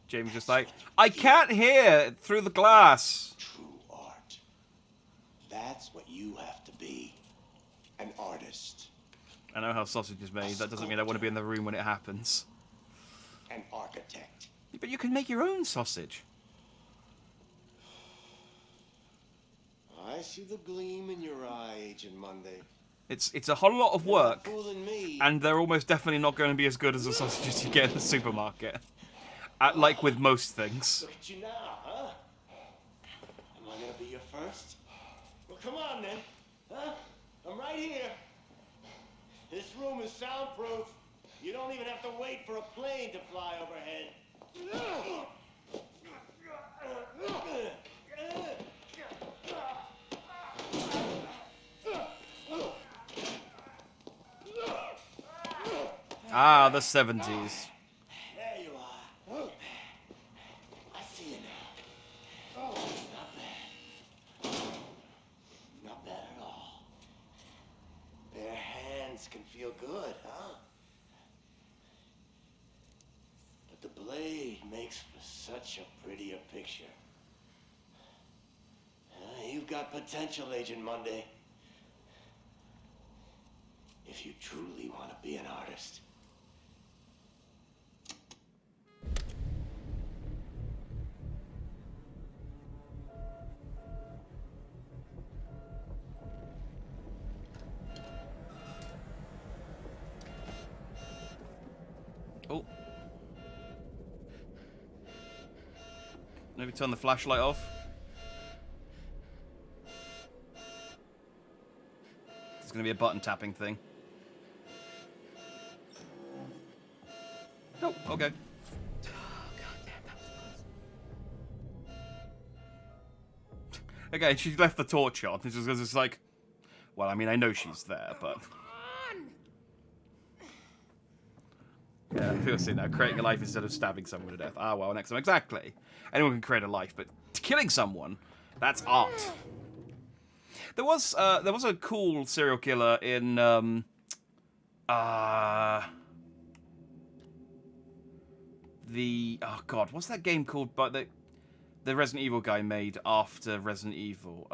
Speaker 1: James just like, I can't hear through the glass.
Speaker 7: True art. That's what you have to be. An artist.
Speaker 1: I know how sausage is made. That doesn't mean I want to be in the room when it happens.
Speaker 7: An architect.
Speaker 1: But you can make your own sausage.
Speaker 7: I see the gleam in your eye, Agent Monday.
Speaker 1: It's a whole lot of work,
Speaker 7: Fooling me.
Speaker 1: and they're almost definitely not going to be as good as the sausages you get in the supermarket. Like with most things.
Speaker 7: Look at you now, huh? Am I gonna be your first? Well, come on then, huh? I'm right here. This room is soundproof. You don't even have to wait for a plane to fly overhead.
Speaker 1: Ah, the 70s.
Speaker 7: There you are. I see you now. Not bad. Not bad at all. good, huh? But the blade makes for such a prettier picture. You've got potential, Agent Monday. If you truly want to be an artist.
Speaker 1: Oh. Maybe turn the flashlight off. There's going to be a button tapping thing. Oh, okay. Okay, she left the torch on. It's just like, well, I mean, I know she's there, but... Yeah, I feel see now. Creating a life instead of stabbing someone to death. Ah, well, next time. Exactly. Anyone can create a life, but killing someone, that's art. There was a cool serial killer in, oh god, what's that game called? But the Resident Evil guy made after Resident Evil.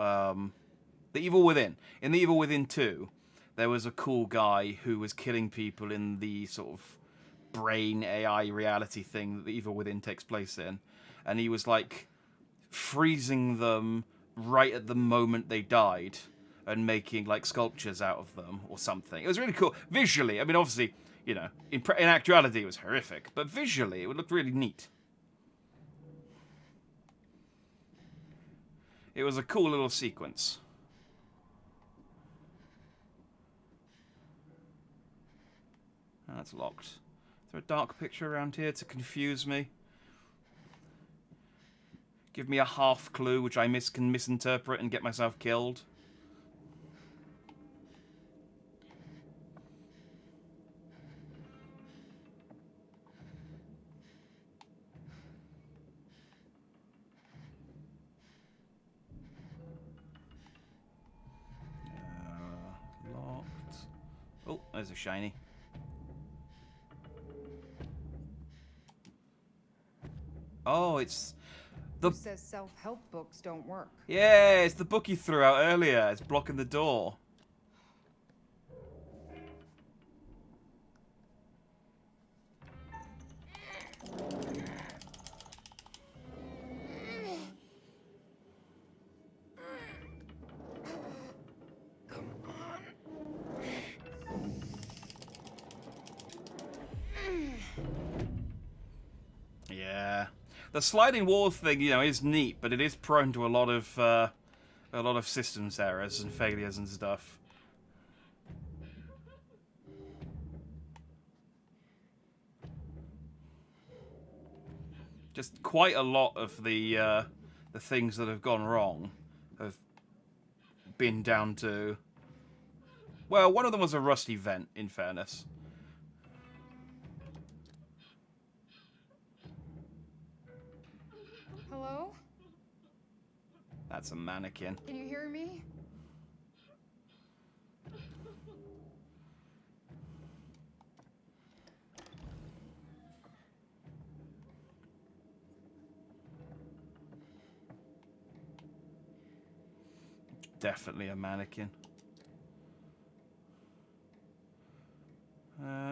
Speaker 1: The Evil Within. In The Evil Within 2, there was a cool guy who was killing people in the sort of brain AI reality thing that The Evil Within takes place in. And he was like freezing them right at the moment they died and making like sculptures out of them or something. It was really cool. Visually, I mean, obviously, you know, in actuality it was horrific, but visually it would look really neat. It was a cool little sequence. Oh, that's locked. Is there a dark picture around here to confuse me? Give me a half clue which I can misinterpret and get myself killed. Locked. Oh, there's a shiny. Oh, it's the...
Speaker 3: Who says self-help books don't work?
Speaker 1: Yeah, it's the book you threw out earlier. It's blocking the door. Yeah. The sliding wall thing, you know, is neat, but it is prone to a lot of systems errors and failures and stuff. Just quite a lot of the things that have gone wrong have been down to... Well, one of them was a rusty vent, in fairness.
Speaker 3: Hello?
Speaker 1: That's a mannequin.
Speaker 3: Can you hear me?
Speaker 1: Definitely a mannequin.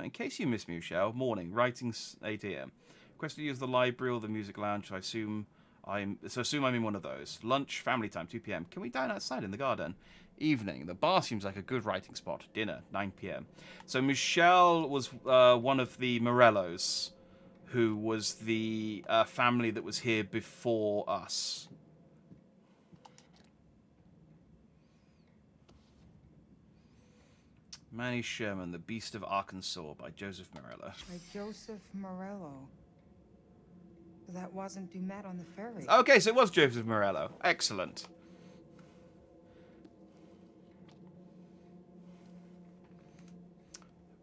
Speaker 1: In case you missed me, Michelle, morning, writing 8 AM. Request to use the library or the music lounge. I assume I'm in one of those. Lunch, family time, 2 PM. Can we dine outside in the garden? Evening. The bar seems like a good writing spot. Dinner, 9 PM. So Michelle was one of the Morellos, who was the family that was here before us. Manny Sherman, The Beast of Arkansas by Joseph Morello.
Speaker 3: By Joseph Morello. That wasn't Dumet on the ferry.
Speaker 1: Okay, so it was Joseph Morello. Excellent.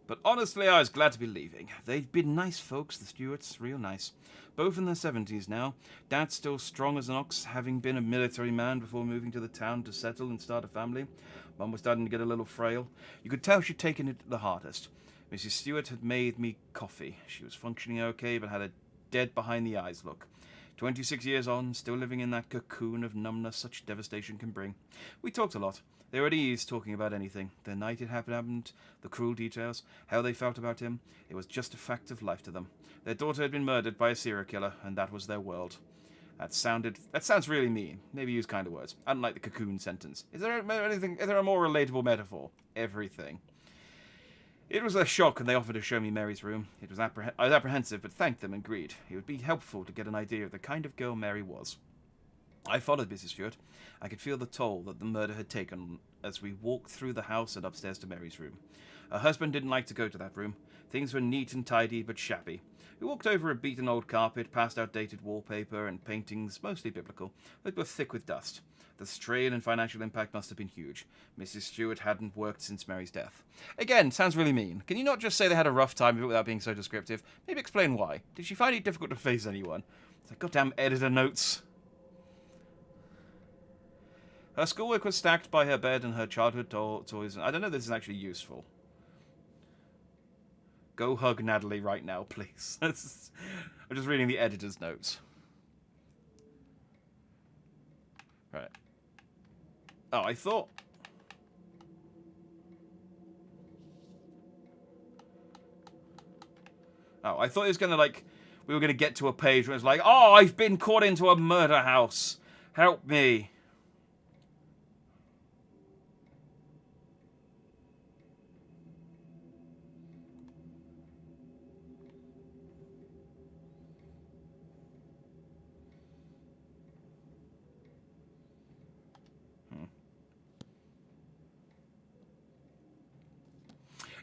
Speaker 1: But honestly, I was glad to be leaving. They've been nice folks, the Stewarts, real nice. Both in their 70s now. Dad's still strong as an ox, having been a military man before moving to the town to settle and start a family. Mum was starting to get a little frail. You could tell she'd taken it the hardest. Mrs. Stewart had made me coffee. She was functioning okay, but had a dead behind the eyes look. 26 years on, still living in that cocoon of numbness such devastation can bring. We talked a lot. They were at ease talking about anything. The night it happened, the cruel details, how they felt about him. It was just a fact of life to them. Their daughter had been murdered by a serial killer, and that was their world. That sounds really mean. Maybe use kinder words. I don't like the cocoon sentence. Is there a more relatable metaphor? Everything. It was a shock when they offered to show me Mary's room. I was apprehensive, but thanked them and agreed. It would be helpful to get an idea of the kind of girl Mary was. I followed Mrs. Stewart. I could feel the toll that the murder had taken as we walked through the house and upstairs to Mary's room. Her husband didn't like to go to that room. Things were neat and tidy, but shabby. We walked over a beaten old carpet, past outdated wallpaper and paintings, mostly biblical, that were thick with dust. The strain and financial impact must have been huge. Mrs. Stewart hadn't worked since Mary's death. Again, sounds really mean. Can you not just say they had a rough time of it without being so descriptive? Maybe explain why. Did she find it difficult to face anyone? It's like goddamn editor notes. Her schoolwork was stacked by her bed and her childhood toys. I don't know if this is actually useful. Go hug Natalie right now, please. I'm just reading the editor's notes. Right. Oh, I thought... Oh, I thought it was going to, like... We were going to get to a page where it's like, oh, I've been caught into a murder house. Help me.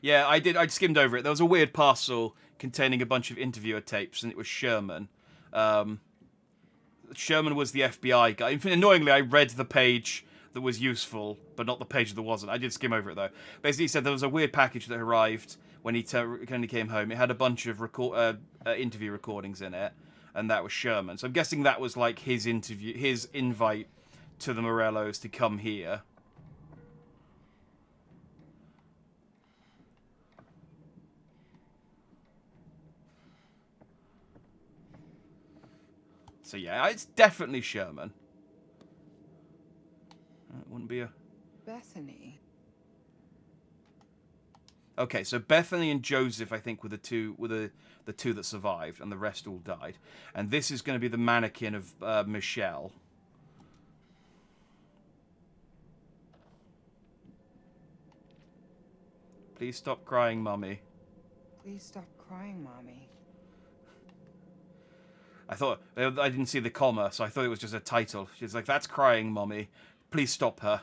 Speaker 1: Yeah, I skimmed over it. There was a weird parcel containing a bunch of interviewer tapes, and it was Sherman. Sherman was the FBI guy. Annoyingly, I read the page that was useful, but not the page that wasn't. I did skim over it, though. Basically, he said there was a weird package that arrived when he came home. It had a bunch of interview recordings in it, and that was Sherman. So I'm guessing that was like his invite to the Morellos to come here. So yeah, it's definitely Sherman. It wouldn't be a...
Speaker 3: Bethany.
Speaker 1: Okay, so Bethany and Joseph, I think, were the two that survived, and the rest all died. And this is going to be the mannequin of Michelle. Please stop crying, Mummy.
Speaker 3: Please stop crying, Mommy.
Speaker 1: I didn't see the comma, so I thought it was just a title. She's like, that's crying, Mommy. Please stop her.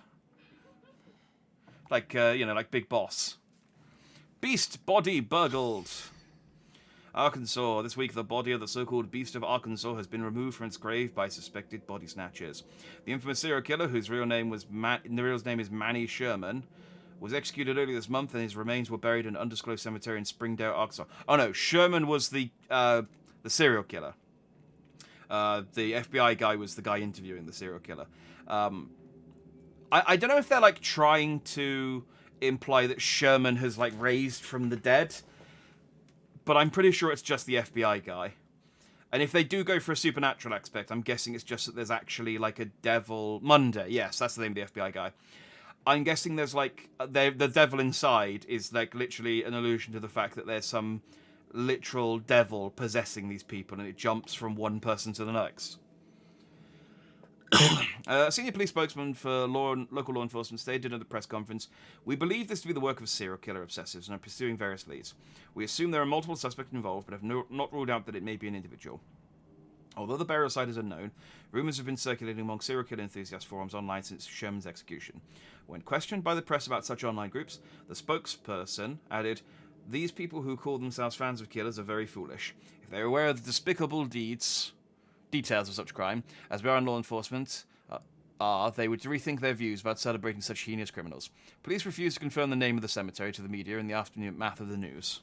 Speaker 1: Like, like Big Boss. Beast body burgled. Arkansas. This week, the body of the so-called Beast of Arkansas has been removed from its grave by suspected body snatchers. The infamous serial killer, whose real name is Manny Sherman, was executed earlier this month, and his remains were buried in an undisclosed cemetery in Springdale, Arkansas. Oh no, Sherman was the serial killer. The FBI guy was the guy interviewing the serial killer. I don't know if they're like trying to imply that Sherman has like raised from the dead, but I'm pretty sure it's just the FBI guy. And if they do go for a supernatural aspect, I'm guessing it's just that there's actually like a devil... Monday, yes, that's the name of the FBI guy. I'm guessing there's like... the devil inside is like literally an allusion to the fact that there's some literal devil possessing these people, and it jumps from one person to the next. A senior police spokesman for local law enforcement stated at the press conference, "We believe this to be the work of serial killer obsessives and are pursuing various leads. We assume there are multiple suspects involved, but have not ruled out that it may be an individual. Although the burial site is unknown, rumors have been circulating among serial killer enthusiast forums online since Sherman's execution. When questioned by the press about such online groups, the spokesperson added, 'These people who call themselves fans of killers are very foolish. If they are aware of the despicable details of such crime, as we are in law enforcement, they would rethink their views about celebrating such heinous criminals. Police refused to confirm the name of the cemetery to the media in the aftermath of the news.'"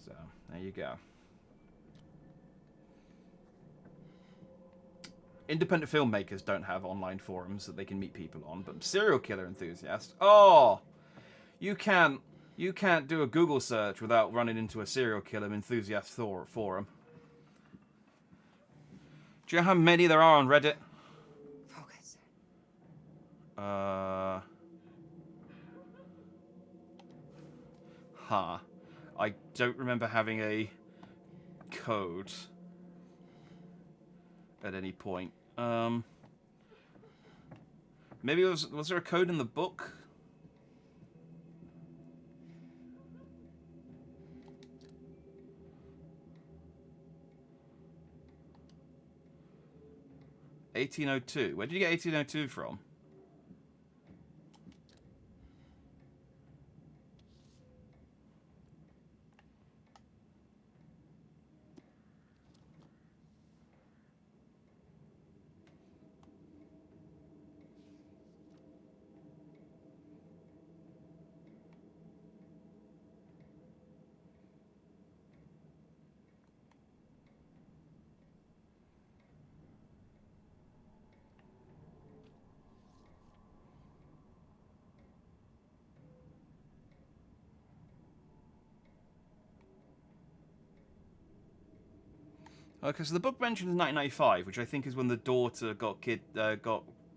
Speaker 1: So, there you go. Independent filmmakers don't have online forums that they can meet people on, but serial killer enthusiasts, oh, you can't You can't do a Google search without running into a serial killer enthusiast forum. Do you know how many there are on Reddit?
Speaker 3: Focus.
Speaker 1: I don't remember having a code at any point. Maybe was there a code in the book? $1802. Where did you get 1802 from? Okay, so the book mentions 1995, which I think is when the daughter got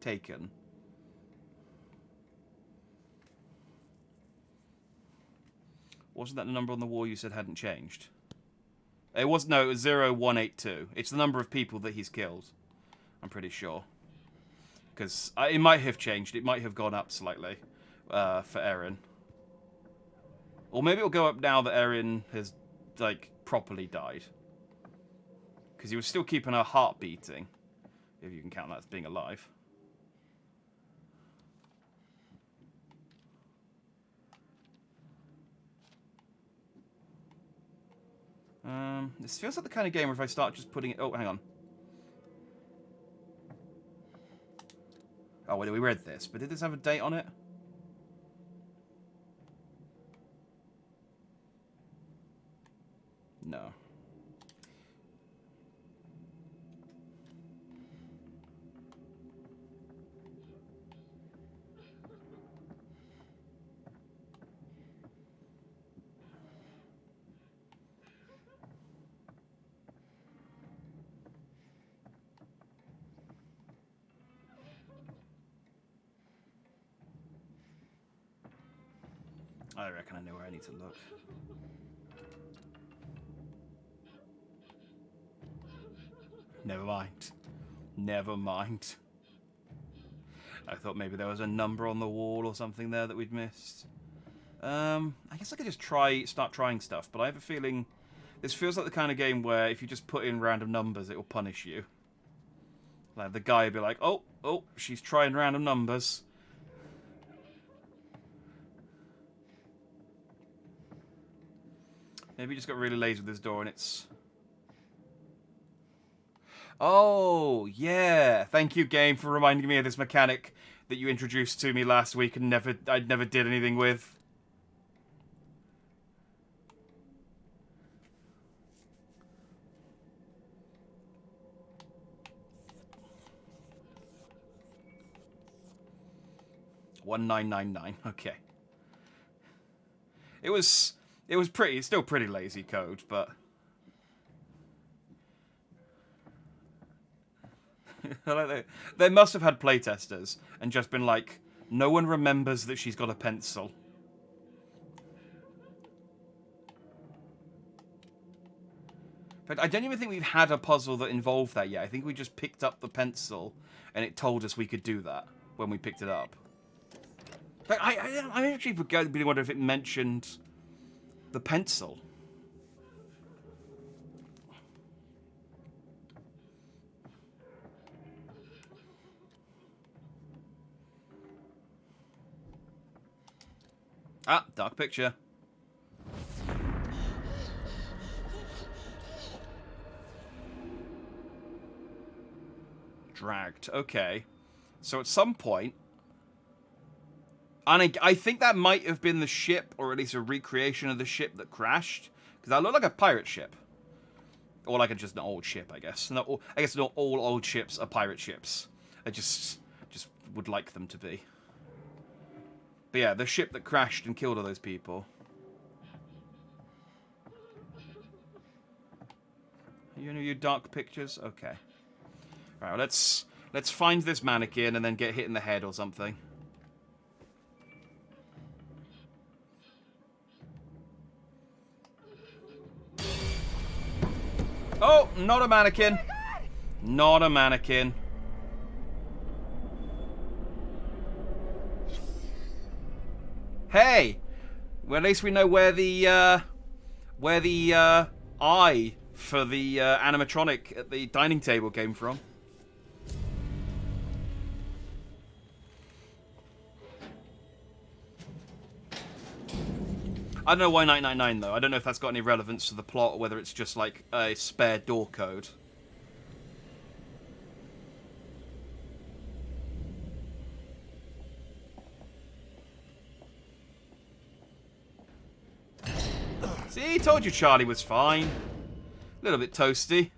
Speaker 1: taken. Wasn't that the number on the wall you said hadn't changed? It was no, it was 0182. It's the number of people that he's killed. I'm pretty sure. Because it might have changed. It might have gone up slightly for Erin. Or maybe it'll go up now that Erin has, like, properly died. Because he was still keeping her heart beating. If you can count that as being alive. This feels like the kind of game where if I start just putting it... Oh, hang on. Oh, wait, we read this. But did this have a date on it? No. I reckon I know where I need to look. Never mind. Never mind. I thought maybe there was a number on the wall or something there that we'd missed. I guess I could just start trying stuff, but I have a feeling this feels like the kind of game where if you just put in random numbers, it will punish you. Like the guy would be like, oh, she's trying random numbers. Maybe he just got really lazy with this door and it's... Oh, yeah. Thank you, game, for reminding me of this mechanic that you introduced to me last week and I never did anything with. $1999. Okay. It's still pretty lazy code, but they must have had playtesters and just been like, no one remembers that she's got a pencil. In fact, I don't even think we've had a puzzle that involved that yet. I think we just picked up the pencil and it told us we could do that when we picked it up. Like, I actually really wonder if it mentioned the pencil. Ah, dark picture. Dragged. Okay. So at some point... And I think that might have been the ship, or at least a recreation of the ship that crashed. Because that looked like a pirate ship. Or like just an old ship, I guess. I guess not all old ships are pirate ships. I just would like them to be. But yeah, the ship that crashed and killed all those people. You gonna do dark pictures? Okay. Right, well, let's find this mannequin and then get hit in the head or something. Oh, not a mannequin. Not a mannequin. Hey! Well, at least we know where the eye for the animatronic at the dining table came from. I don't know why 999 though. I don't know if that's got any relevance to the plot or whether it's just like a spare door code. See, told you Charlie was fine. A little bit toasty.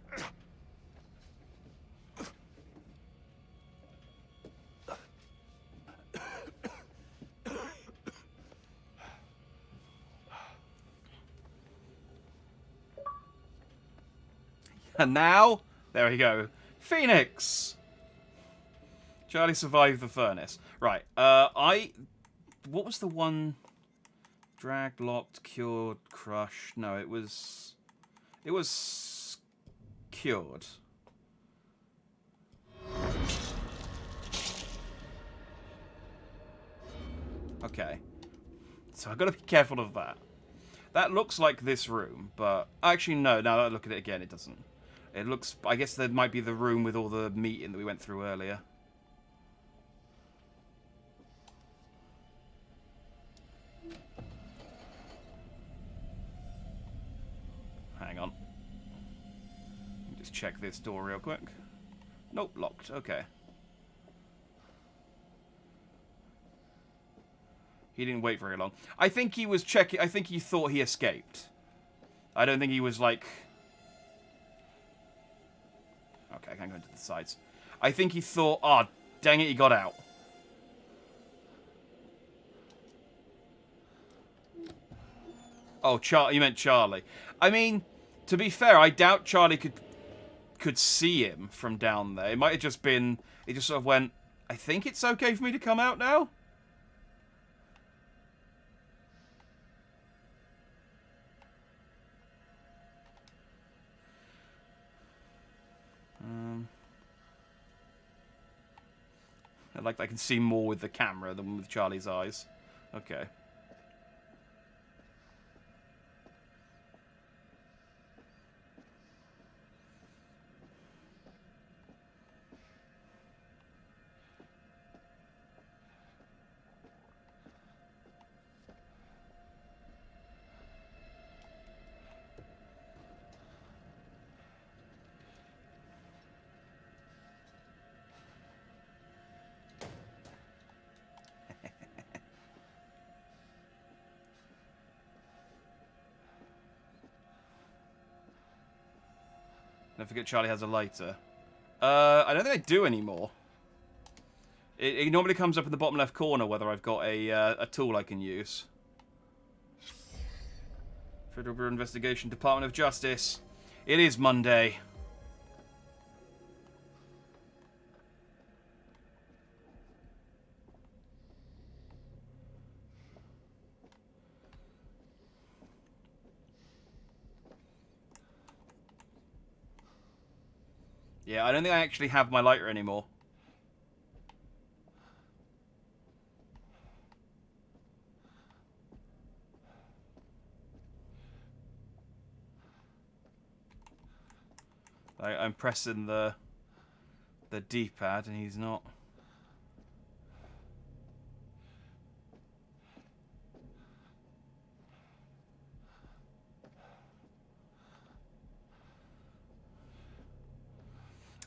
Speaker 1: And now, there we go. Phoenix! Charlie survived the furnace. Right, what was the one... Dragged, locked, cured, crushed. No, it was cured. Okay. So I've got to be careful of that. That looks like this room, but actually no, now that I look at it again, it doesn't. It looks, I guess that might be the room with all the meat in that we went through earlier. Hang on. Just check this door real quick. Nope, locked. Okay. He didn't wait very long. I think he was checking. I think he thought he escaped. I don't think he was like... Okay, I can't go into the sides. I think he thought, oh, dang it, he got out. Oh, you meant Charlie. I mean, to be fair, I doubt Charlie could see him from down there. It might have just been... He just sort of went, I think it's okay for me to come out now? I can see more with the camera than with Charlie's eyes. Okay. Don't forget Charlie has a lighter. I don't think I do anymore. It normally comes up in the bottom left corner whether I've got a tool I can use. Federal Bureau of Investigation, Department of Justice. It is Monday. Yeah, I don't think I actually have my lighter anymore. I'm pressing the D-pad and he's not.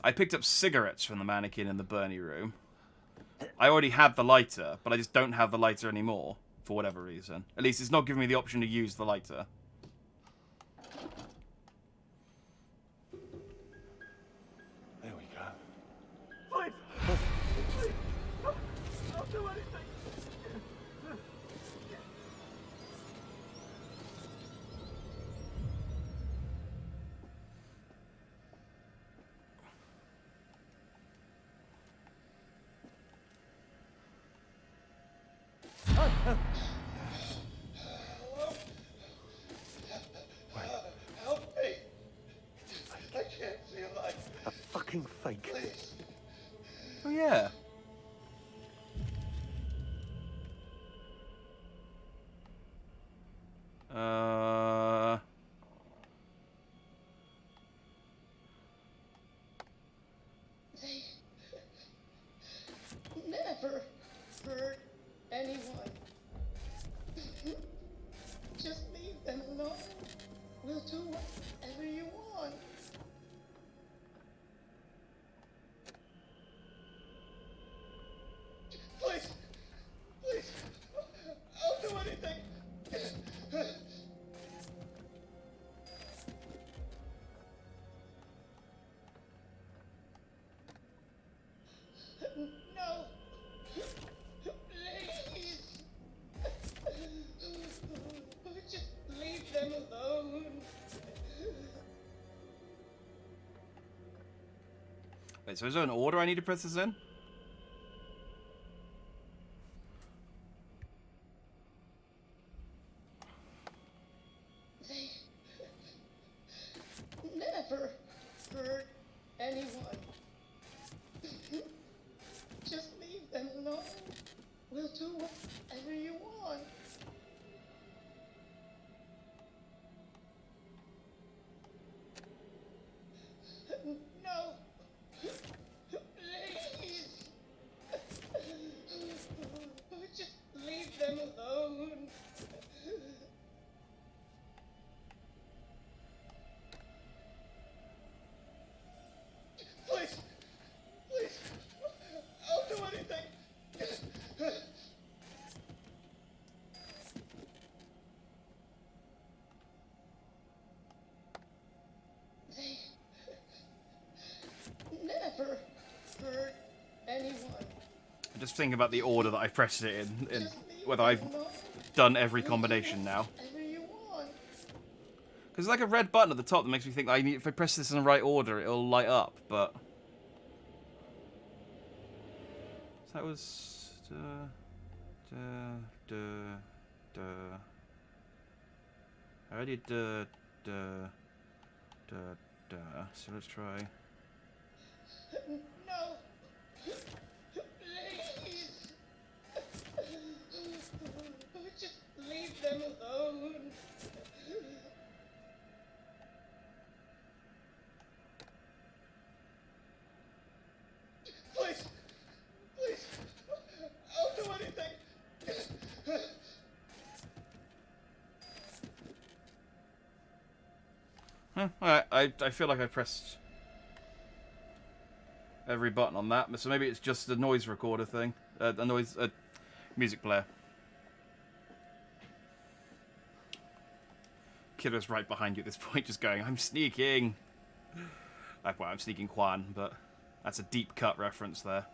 Speaker 1: I picked up cigarettes from the mannequin in the Bernie room. I already had the lighter, but I just don't have the lighter anymore, for whatever reason. At least it's not giving me the option to use the lighter.
Speaker 6: There we go.
Speaker 2: Please! Please! Don't do anything!
Speaker 8: alone. We'll do whatever you want. Please, please, I'll do anything. No, please. Just leave them alone.
Speaker 1: Wait, so is there an order I need to press this in?
Speaker 8: They never hurt anyone. Just leave them alone. We'll do whatever you want. No. Please. Just leave them alone. Please. Please. I'll do anything. They never hurt anyone.
Speaker 1: I'm just thinking about the order that I pressed it in
Speaker 8: Just leave
Speaker 1: whether I've
Speaker 8: them alone.
Speaker 1: done every
Speaker 8: We'll do
Speaker 1: combination now.
Speaker 8: whatever you want.
Speaker 1: Because there's like a red button at the top that makes me think that if I press this in the right order, it'll light up, but... So that was... I already so let's try...
Speaker 8: No. Please. Just leave them alone. Please. Please. I'll do anything.
Speaker 1: Huh, alright, I feel like I pressed every button on that, so maybe it's just a noise recorder thing. A music player. Kiddo's right behind you at this point, just going, I'm sneaking! Like, well, I'm sneaking Quan, but that's a deep cut reference there.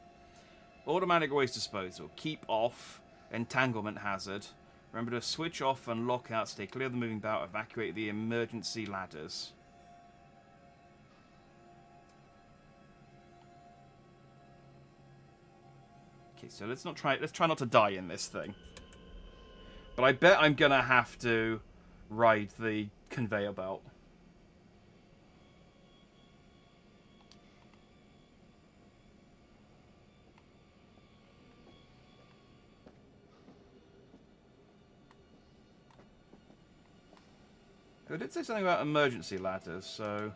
Speaker 1: Automatic waste disposal. Keep off. Entanglement hazard. Remember to switch off and lock out. Stay clear of the moving bout. Evacuate the emergency ladders. Okay, so let's try not to die in this thing. But I bet I'm gonna have to ride the conveyor belt. I did say something about emergency ladders, so...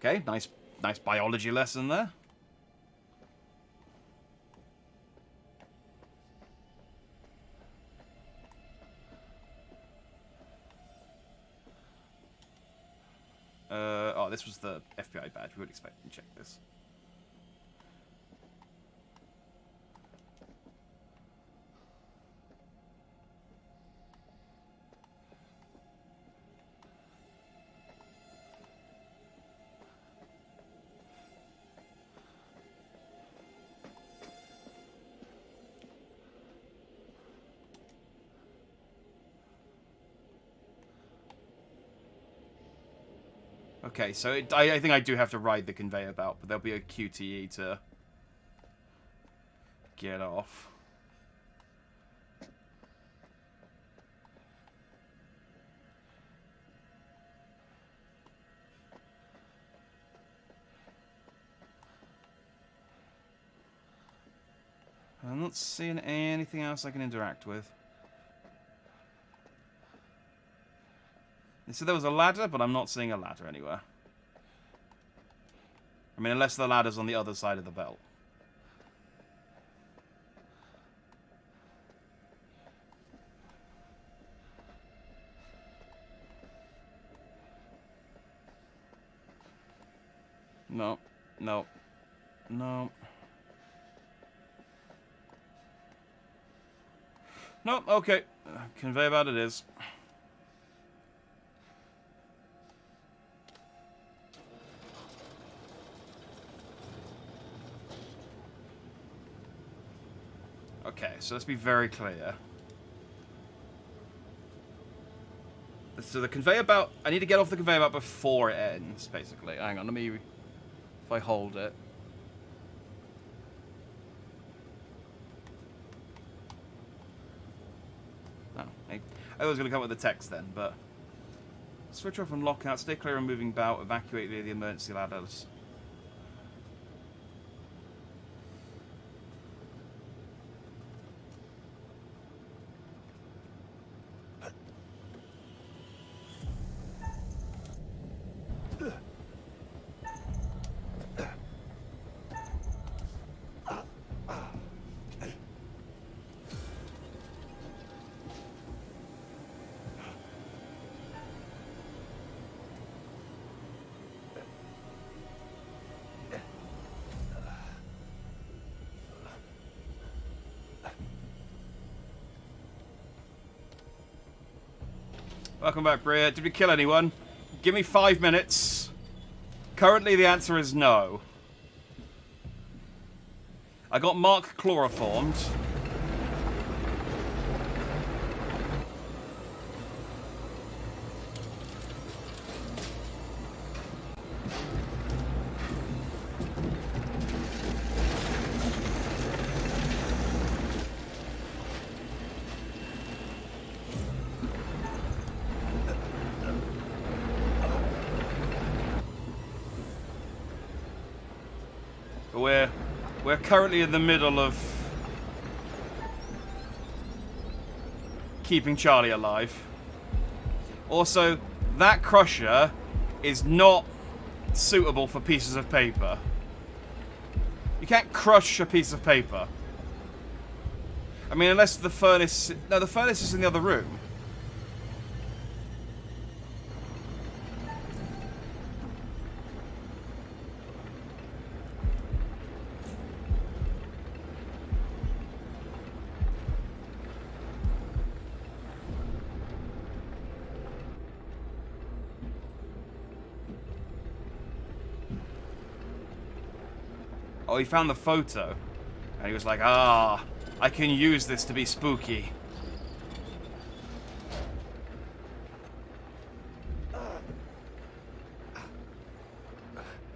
Speaker 1: Okay, nice biology lesson there. Oh, this was the FBI badge. We would expect to check this. Okay, so I think I do have to ride the conveyor belt, but there'll be a QTE to get off. I'm not seeing anything else I can interact with. They said there was a ladder, but I'm not seeing a ladder anywhere. I mean, unless the ladder's on the other side of the belt. No. No. No. No, okay. Conveyor belt it is. Okay, so let's be very clear. So the conveyor belt... I need to get off the conveyor belt before it ends, basically. Hang on, let me... If I hold it. Oh, I was going to come up with the text then, but... Switch off and lock out. Stay clear of moving belt. Evacuate via the emergency ladders. Welcome back, Bria. Did we kill anyone? Give me 5 minutes. Currently, the answer is no. I got Mark chloroformed. We're currently in the middle of keeping Charlie alive. Also, that crusher is not suitable for pieces of paper. You can't crush a piece of paper. I mean, unless the furnace... No, the furnace is in the other room. Oh, he found the photo. And he was like, ah, I can use this to be spooky.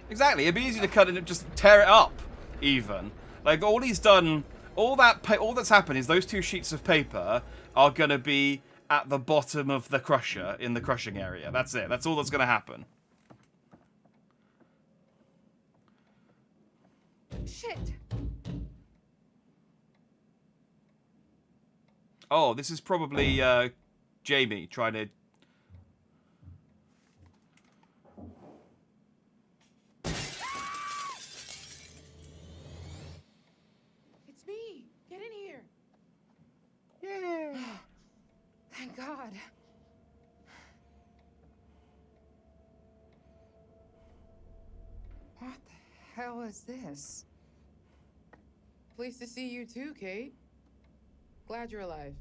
Speaker 1: Exactly, it'd be easy to cut it and just tear it up, even. Like, all he's done, all that's happened is those 2 sheets of paper are gonna be at the bottom of the crusher, in the crushing area. That's it, that's all that's gonna happen.
Speaker 3: Shit!
Speaker 1: Oh, this is probably Jamie trying to...
Speaker 5: It's me. Get in here.
Speaker 3: Yeah. Thank God. What the hell is this?
Speaker 5: Pleased to see you too, Kate. Glad you're alive.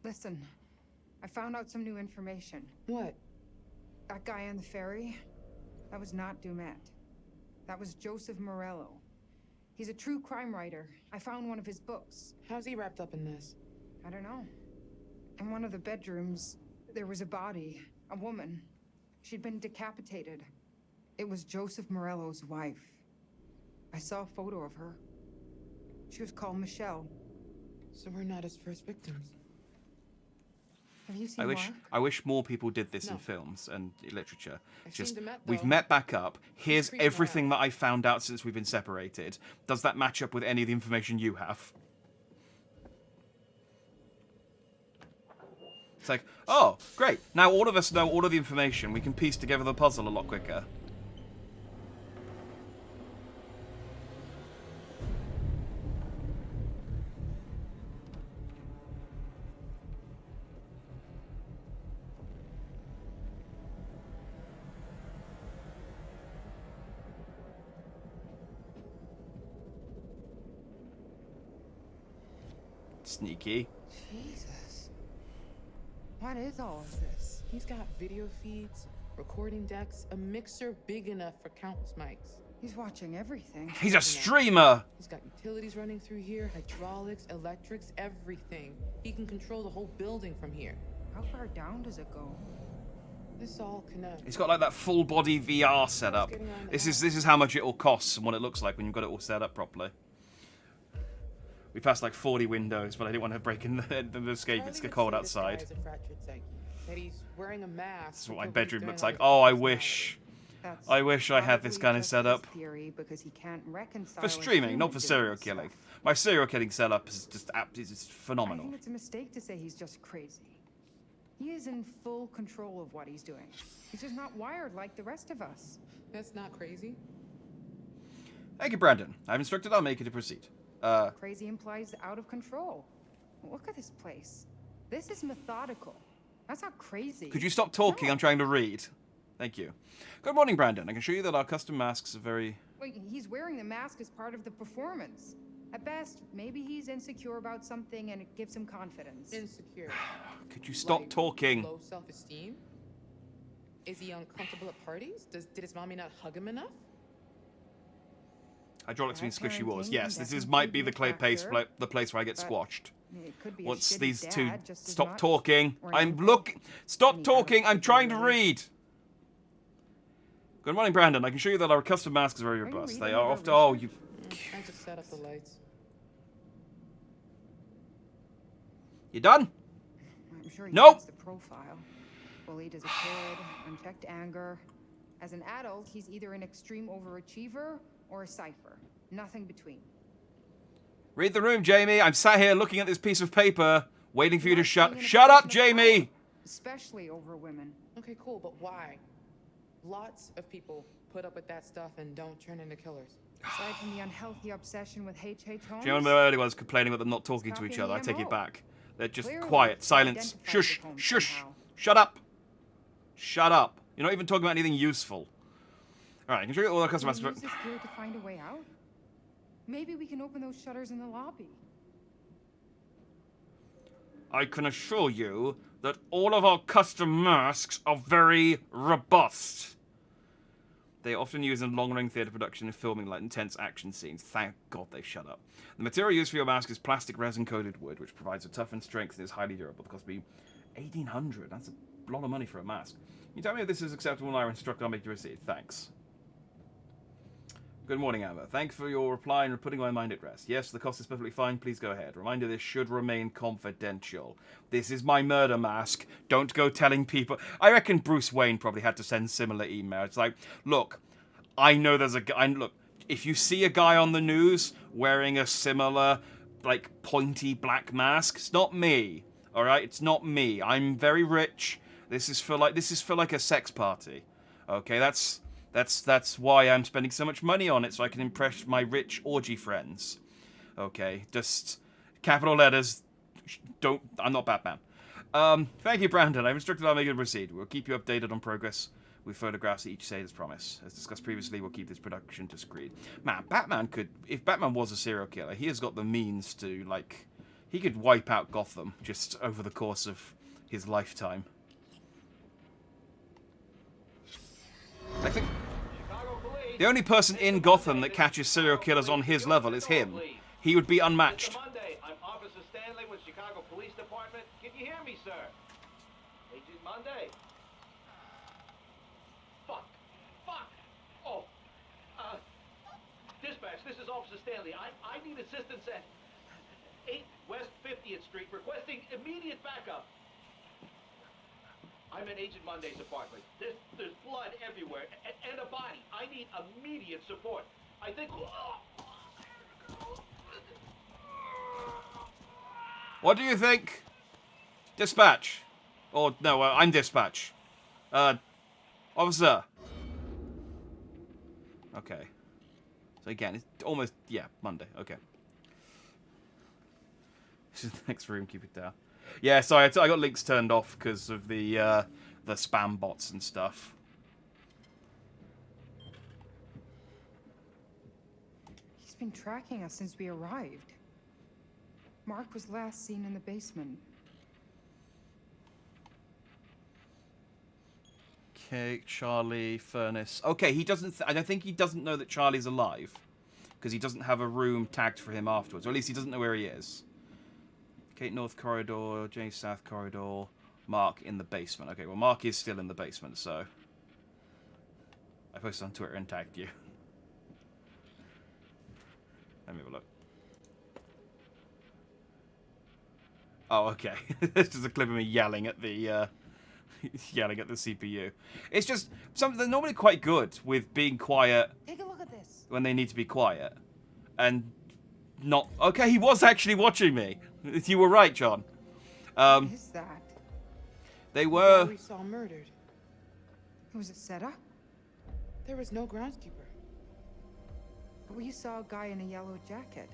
Speaker 3: Listen, I found out some new information.
Speaker 5: What?
Speaker 3: That guy on the ferry, that was not Dumet. That was Joseph Morello. He's a true crime writer. I found one of his books.
Speaker 5: How's he wrapped up in this?
Speaker 3: I don't know. In one of the bedrooms, there was a body, a woman. She'd been decapitated. It was Joseph Morello's wife. I saw a photo of her. She was called Michelle.
Speaker 5: So we're not his first victims.
Speaker 3: Have you seen Mark?
Speaker 1: I wish more people did this in
Speaker 5: No.
Speaker 1: films and literature.
Speaker 5: I've
Speaker 1: Just,
Speaker 5: seen Demet,
Speaker 1: we've
Speaker 5: though.
Speaker 1: met back up. Here's
Speaker 5: creeped me
Speaker 1: everything
Speaker 5: out.
Speaker 1: that I found out since we've been separated. Does that match up with any of the information you have? It's like, oh, great. Now all of us know all of the information. We can piece together the puzzle a lot quicker. Sneaky.
Speaker 3: Jesus. What is all of this?
Speaker 5: He's got video feeds, recording decks, a mixer big enough for countless mics.
Speaker 3: He's watching everything.
Speaker 1: He's a streamer!
Speaker 5: He's got utilities running through here, hydraulics, electrics, everything. He can control the whole building from here.
Speaker 3: How far down does it go?
Speaker 5: This all connects.
Speaker 1: He's got like that full body VR setup. This is how much it all costs and what it looks like when you've got it all set up properly. We passed like 40 windows, but I didn't want to break in the escape. It's cold outside.
Speaker 5: That he's wearing a mask.
Speaker 1: This is what my bedroom looks like. Oh, I wish I had this kind of setup.
Speaker 3: Theory because he can't reconcile
Speaker 1: For streaming, not
Speaker 3: human
Speaker 1: for
Speaker 3: doing
Speaker 1: serial
Speaker 3: this
Speaker 1: killing.
Speaker 3: stuff.
Speaker 1: My serial killing setup is just it's
Speaker 3: I
Speaker 1: phenomenal.
Speaker 3: think it's a mistake to say he's just crazy. He is in full control of what he's doing. He's just not wired like the rest of us.
Speaker 5: That's not crazy.
Speaker 1: Thank you, Brandon. I've instructed our maker to proceed.
Speaker 3: Crazy implies out of control. Look at this place. This is methodical. That's not crazy.
Speaker 1: Could you stop talking?
Speaker 3: No.
Speaker 1: I'm trying to read. Thank you. Good morning, Brandon. I can show you that our custom masks are very...
Speaker 3: Wait, he's wearing the mask as part of the performance. At best, maybe he's insecure about something and it gives him confidence.
Speaker 5: Insecure.
Speaker 1: Could you stop
Speaker 5: Like,
Speaker 1: talking?
Speaker 5: Low self-esteem? Is he uncomfortable at parties? Did his mommy not hug him enough?
Speaker 1: Hydraulics means squishy
Speaker 3: Parenting
Speaker 1: walls. Yes,
Speaker 3: can
Speaker 1: this
Speaker 3: definitely
Speaker 1: might be
Speaker 3: be
Speaker 1: the
Speaker 3: a factor,
Speaker 1: the place where I get
Speaker 3: but
Speaker 1: squashed.
Speaker 3: It could be
Speaker 1: Once
Speaker 3: a shitty
Speaker 1: these two
Speaker 3: dad just as
Speaker 1: stop
Speaker 3: much,
Speaker 1: talking.
Speaker 3: or an
Speaker 1: I'm
Speaker 3: uncle.
Speaker 1: looking. Stop
Speaker 3: Any
Speaker 1: talking.
Speaker 3: adult
Speaker 1: I'm
Speaker 3: could be
Speaker 1: trying to
Speaker 3: really-
Speaker 1: read. Good morning, Brandon. I can show you that our custom masks are very
Speaker 3: you
Speaker 1: robust.
Speaker 3: reading
Speaker 1: They are
Speaker 3: about
Speaker 1: often. Oh, you.
Speaker 5: I just set up the lights.
Speaker 1: You done?
Speaker 3: I'm sure he
Speaker 1: Nope.
Speaker 3: fits the profile. Bullied as a kid, unchecked anger. As an adult, he's either an extreme overachiever or a cipher. Nothing between.
Speaker 1: Read the room, Jamie. I'm sat here looking at this piece of paper, waiting for you to
Speaker 3: Likes
Speaker 1: shut.
Speaker 3: being in a
Speaker 1: Shut up,
Speaker 3: position of
Speaker 1: Jamie.
Speaker 3: power, especially over women.
Speaker 5: Okay, cool, but why? Lots of people put up with that stuff and don't turn into killers.
Speaker 3: Aside from the unhealthy obsession with H.H. Holmes,
Speaker 1: Do you remember the early ones complaining about them not talking to
Speaker 3: copying
Speaker 1: each other? I
Speaker 3: the
Speaker 1: take it
Speaker 3: MO.
Speaker 1: back. They're just
Speaker 3: Clearly,
Speaker 1: quiet,
Speaker 3: he
Speaker 1: silence.
Speaker 3: identifies
Speaker 1: Shush,
Speaker 3: with Holmes
Speaker 1: shush.
Speaker 3: somehow.
Speaker 1: Shut up. Shut up. You're not even talking about anything useful. All right, I can show you all our
Speaker 3: Can we
Speaker 1: customers.
Speaker 3: use this gear to find a way out? Maybe we can open those shutters in the lobby.
Speaker 1: I can assure you that all of our custom masks are very robust. They are often used in long-running theatre production and filming like intense action scenes. Thank God they shut up. The material used for your mask is plastic resin-coated wood, which provides a toughened strength and is highly durable. The cost will be $1,800. That's a lot of money for a mask. Can you tell me if this is acceptable and I will instruct our make to receive? Thanks. Good morning, Amber. Thanks for your reply and putting my mind at rest. Yes, the cost is perfectly fine. Please go ahead. Reminder, this should remain confidential. This is my murder mask. Don't go telling people. I reckon Bruce Wayne probably had to send similar emails. It's like, look, I know there's a guy. Look, if you see a guy on the news wearing a similar, like, pointy black mask, it's not me. All right, it's not me. I'm very rich. This is for like a sex party. Okay, that's why I'm spending so much money on it, so I can impress my rich orgy friends. Okay, just capital letters. Don't. I'm not Batman. Thank you, Brandon. I've instructed our maker to proceed. We'll keep you updated on progress with photographs each say as promised. As discussed previously, we'll keep this production discreet. Man, Batman could. If Batman was a serial killer, he has got the means to, like, he could wipe out Gotham just over the course of his lifetime. I think the only person in Gotham that catches serial killers on his level is him. He would be unmatched.
Speaker 9: Monday, I'm Officer Stanley with Chicago Police Department. Can you hear me, sir? Agent Monday. Fuck. Oh. Dispatch, this is Officer Stanley. I need assistance at 8 West 50th Street, requesting immediate backup. I'm in Agent Monday's apartment. There's blood everywhere and a body. I need immediate support. I think...
Speaker 1: What do you think? Dispatch. Or, no, I'm dispatch. Officer. Okay. So again, it's almost, yeah, Monday. Okay. This is the next room, keep it down. Yeah, sorry, I got links turned off because of the spam bots and stuff.
Speaker 3: He's been tracking us since we arrived. Mark was last seen in the basement.
Speaker 1: Okay, Charlie, Furnace. Okay, he doesn't... I don't think he doesn't know that Charlie's alive. Because he doesn't have a room tagged for him afterwards. Or at least he doesn't know where he is. Kate North Corridor, Jay South Corridor, Mark in the basement. Okay, well, Mark is still in the basement, so... I posted on Twitter and tagged you. Let me have a look. Oh, okay. It's just a clip of me yelling at the yelling at the CPU. It's just they're normally quite good with being quiet.
Speaker 5: Take a look at this.
Speaker 1: When they need to be quiet, and not. Okay, he was actually watching me. You were right, John.
Speaker 3: What is that?
Speaker 1: They were.
Speaker 5: We saw murdered.
Speaker 3: It was a setup?
Speaker 5: There was no groundskeeper.
Speaker 3: But we saw a guy in a yellow jacket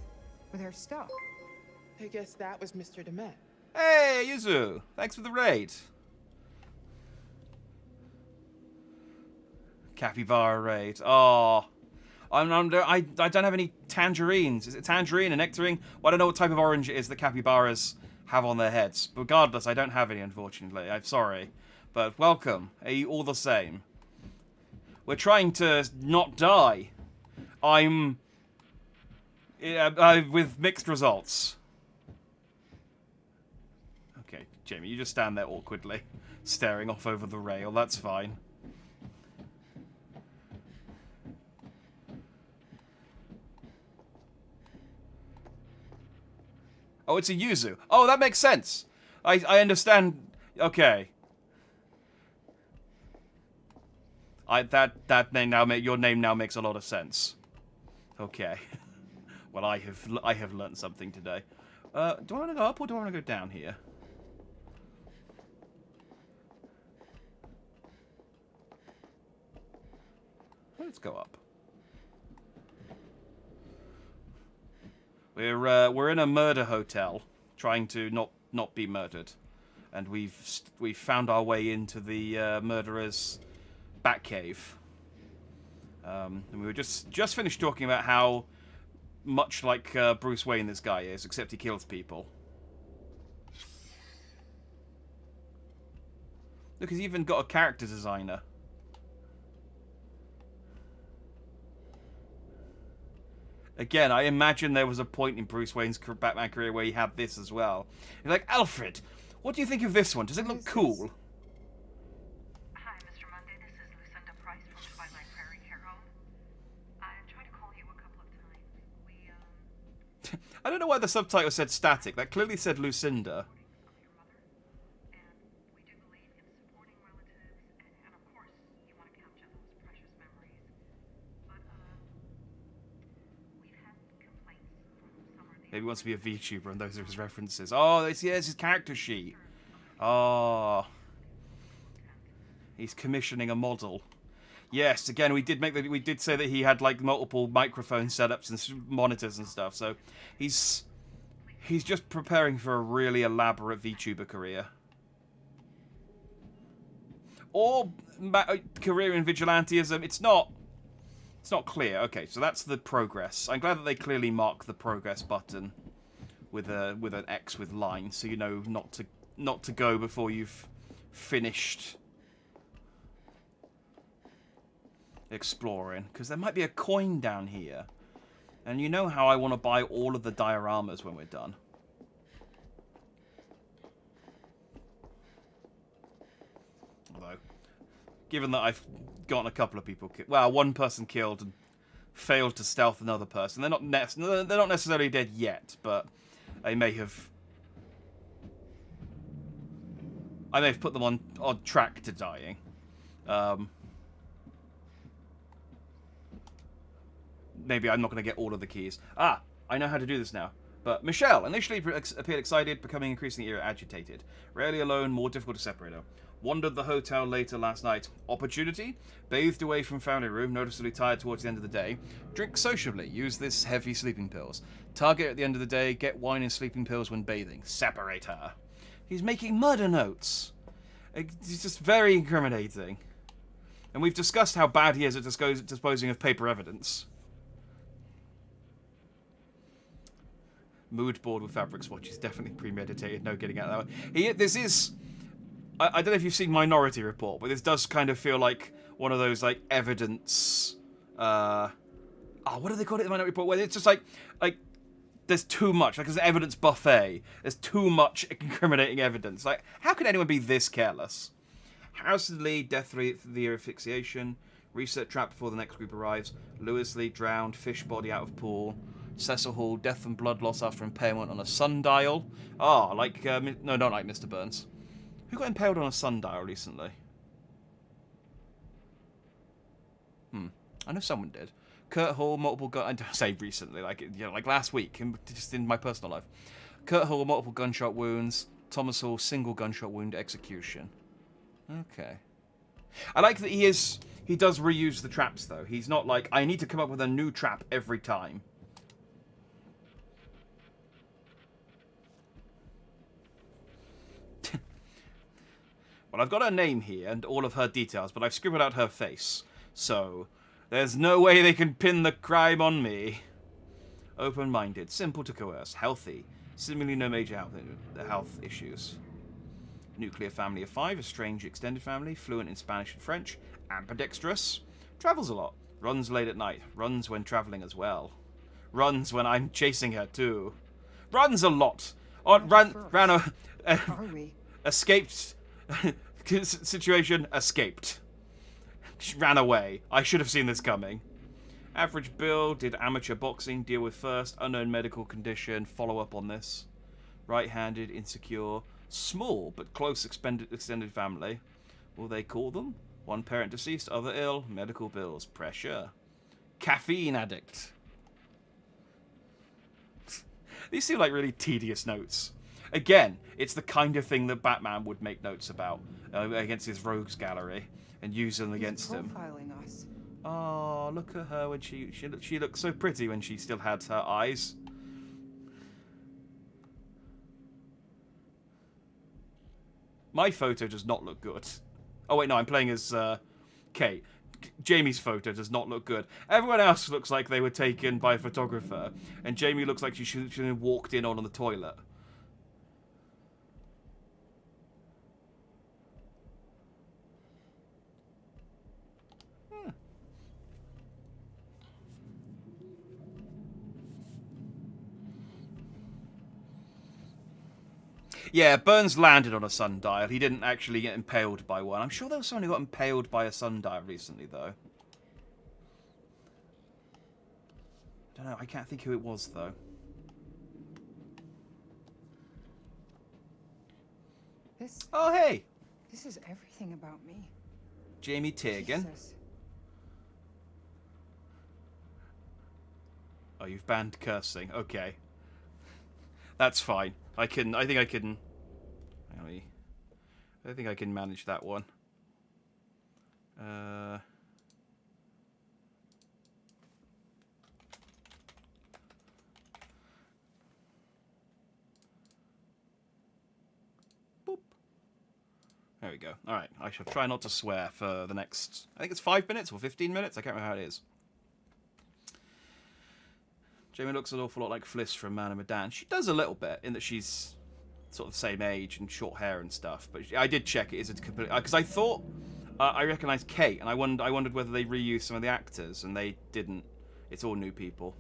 Speaker 3: with her stuff.
Speaker 5: I guess that was Mr. Demet.
Speaker 1: Hey, Yuzu! Thanks for the raid. Capybara raid. Oh, I don't have any tangerines. Is it tangerine and nectarine? Well, I don't know what type of orange it is that capybaras have on their heads. But regardless, I don't have any, unfortunately. I'm sorry. But welcome. All the same. We're trying to not die. I'm... with mixed results. Okay, Jamie, you just stand there awkwardly, staring off over the rail. That's fine. Oh, it's a yuzu. Oh, that makes sense. I understand. Okay. That name now your name now makes a lot of sense. Okay. Well, I have learned something today. Do I want to go up or do I want to go down here? Let's go up. We're in a murder hotel, trying to not be murdered, and we've found our way into the murderer's Batcave. And we were just finished talking about how much like Bruce Wayne this guy is, except he kills people. Look, he's even got a character designer. Again, I imagine there was a point in Bruce Wayne's Batman career where he had this as well. He's like, Alfred, what do you think of this one? Does it look cool?
Speaker 4: Hi, Mr. Monday. This is Lucinda Price from Twilight Prairie Care Home. I tried to call you a couple of times.
Speaker 1: I don't know why the subtitle said static. That clearly said Lucinda. Maybe he wants to be a VTuber, and those are his references. Oh, it's his character sheet. Oh, he's commissioning a model. Yes, again, we did say that he had like multiple microphone setups and monitors and stuff. So he's just preparing for a really elaborate VTuber career, or career in vigilantism. It's not clear. Okay, so that's the progress. I'm glad that they clearly mark the progress button with an X with lines, so you know not to go before you've finished exploring. Because there might be a coin down here, and you know how I want to buy all of the dioramas when we're done. Although, given that I've gotten a couple of people killed, well, one person killed and failed to stealth another person. They're not necessarily dead yet, but I may have put them on track to dying. Maybe I'm not going to get all of the keys. Ah, I know how to do this now. But Michelle initially appeared excited, becoming increasingly agitated. Rarely alone, more difficult to separate her. Wandered the hotel later last night. Opportunity? Bathed away from family room, noticeably tired towards the end of the day. Drink sociably. Use this heavy sleeping pills. Target at the end of the day. Get wine and sleeping pills when bathing. Separate her. He's making murder notes. It's just very incriminating. And we've discussed how bad he is at disposing of paper evidence. Mood board with fabric swatches, definitely premeditated. No getting out that way. This is. I don't know if you've seen Minority Report, but this does kind of feel like one of those like evidence. What do they call it in Minority Report? Where it's just like there's too much. Like there's an evidence buffet. There's too much incriminating evidence. Like how could anyone be this careless? Harrison Lee, death via asphyxiation. Reset trap before the next group arrives. Lewis Lee drowned. Fish body out of pool. Cecil Hall, death and blood loss after impalement on a sundial. No, not like Mr. Burns. Who got impaled on a sundial recently? I know someone did. Kurt Hall, multiple gun. I don't say recently, like last week, just in my personal life. Kurt Hall, multiple gunshot wounds. Thomas Hall, single gunshot wound execution. Okay. I like that he does reuse the traps though. He's not like I need to come up with a new trap every time. Well, I've got her name here and all of her details, but I've scribbled out her face. So, there's no way they can pin the crime on me. Open-minded, simple to coerce, healthy, seemingly no major health issues. Nuclear family of 5, estranged extended family, fluent in Spanish and French, ambidextrous. Travels a lot, runs late at night, runs when traveling as well. Runs when I'm chasing her too. Runs a lot. Escaped... situation, escaped. She ran away. I should have seen this coming. Average build, did amateur boxing, deal with first, unknown medical condition, follow up on this. Right-handed, insecure, small but close extended family. Will they call them? One parent deceased, other ill, medical bills, pressure. Caffeine addict. These seem like really tedious notes. Again, it's the kind of thing that Batman would make notes about against his rogues gallery and use them against him.
Speaker 3: Profiling us.
Speaker 1: Oh, look at her when she looked so pretty when she still had her eyes. My photo does not look good. Oh wait, no, I'm playing as Kate. Jamie's photo does not look good. Everyone else looks like they were taken by a photographer, and Jamie looks like she should have walked in on the toilet. Yeah, Burns landed on a sundial. He didn't actually get impaled by one. I'm sure there was someone who got impaled by a sundial recently, though. I don't know. I can't think who it was, though. Oh, hey!
Speaker 3: This is everything about me.
Speaker 1: Jamie Tegan.
Speaker 3: Jesus.
Speaker 1: Oh, you've banned cursing. Okay. That's fine. I think I can manage that one. Boop. There we go. Alright, I shall try not to swear for the next, I think it's 5 minutes or 15 minutes? I can't remember how it is. Jamie looks an awful lot like Fliss from Man of Medan. She does a little bit, in that she's sort of the same age and short hair and stuff. But I did check it is a complete... Because I thought... I recognised Kate, and I wondered whether they reused some of the actors, and they didn't. It's all new people.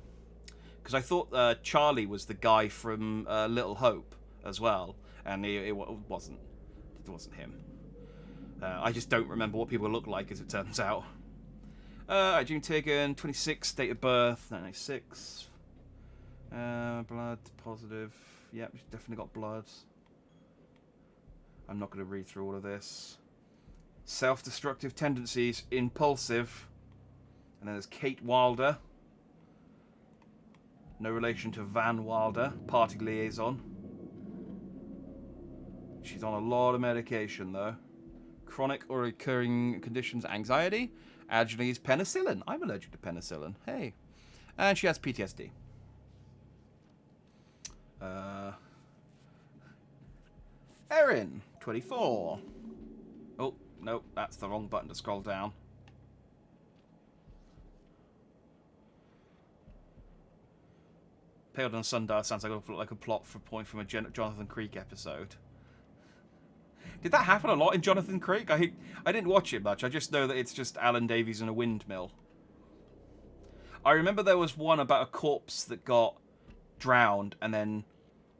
Speaker 1: Because I thought Charlie was the guy from Little Hope as well, and it wasn't. It wasn't him. I just don't remember what people look like, as it turns out. June Tigan, 26, date of birth, 1996. Blood, positive. Yep, she's definitely got blood. I'm not going to read through all of this. Self-destructive tendencies, impulsive. And then there's Kate Wilder. No relation to Van Wilder, party liaison. She's on a lot of medication, though. Chronic or recurring conditions, anxiety. Allergies, penicillin. I'm allergic to penicillin. Hey. And she has PTSD. Erin, 24. Oh, no, that's the wrong button to scroll down. Paled on a Sundial sounds like a plot for point from a Jonathan Creek episode. Did that happen a lot in Jonathan Creek? I didn't watch it much. I just know that it's just Alan Davies and a windmill. I remember there was one about a corpse that got drowned and then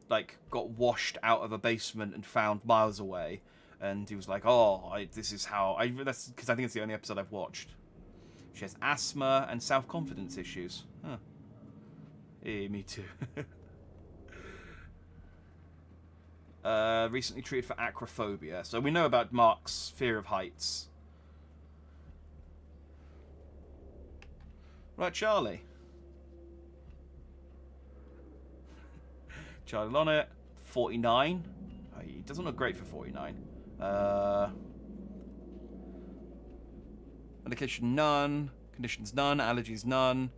Speaker 1: like got washed out of a basement and found miles away, and he was like, "Oh, this is how I." That's because I think it's the only episode I've watched. She has asthma and self-confidence issues. Huh. Hey, me too. Recently treated for acrophobia. So we know about Mark's fear of heights. Right, Charlie. Charlie on it. 49. Oh, he doesn't look great for 49. Medication none. Conditions none. Allergies none.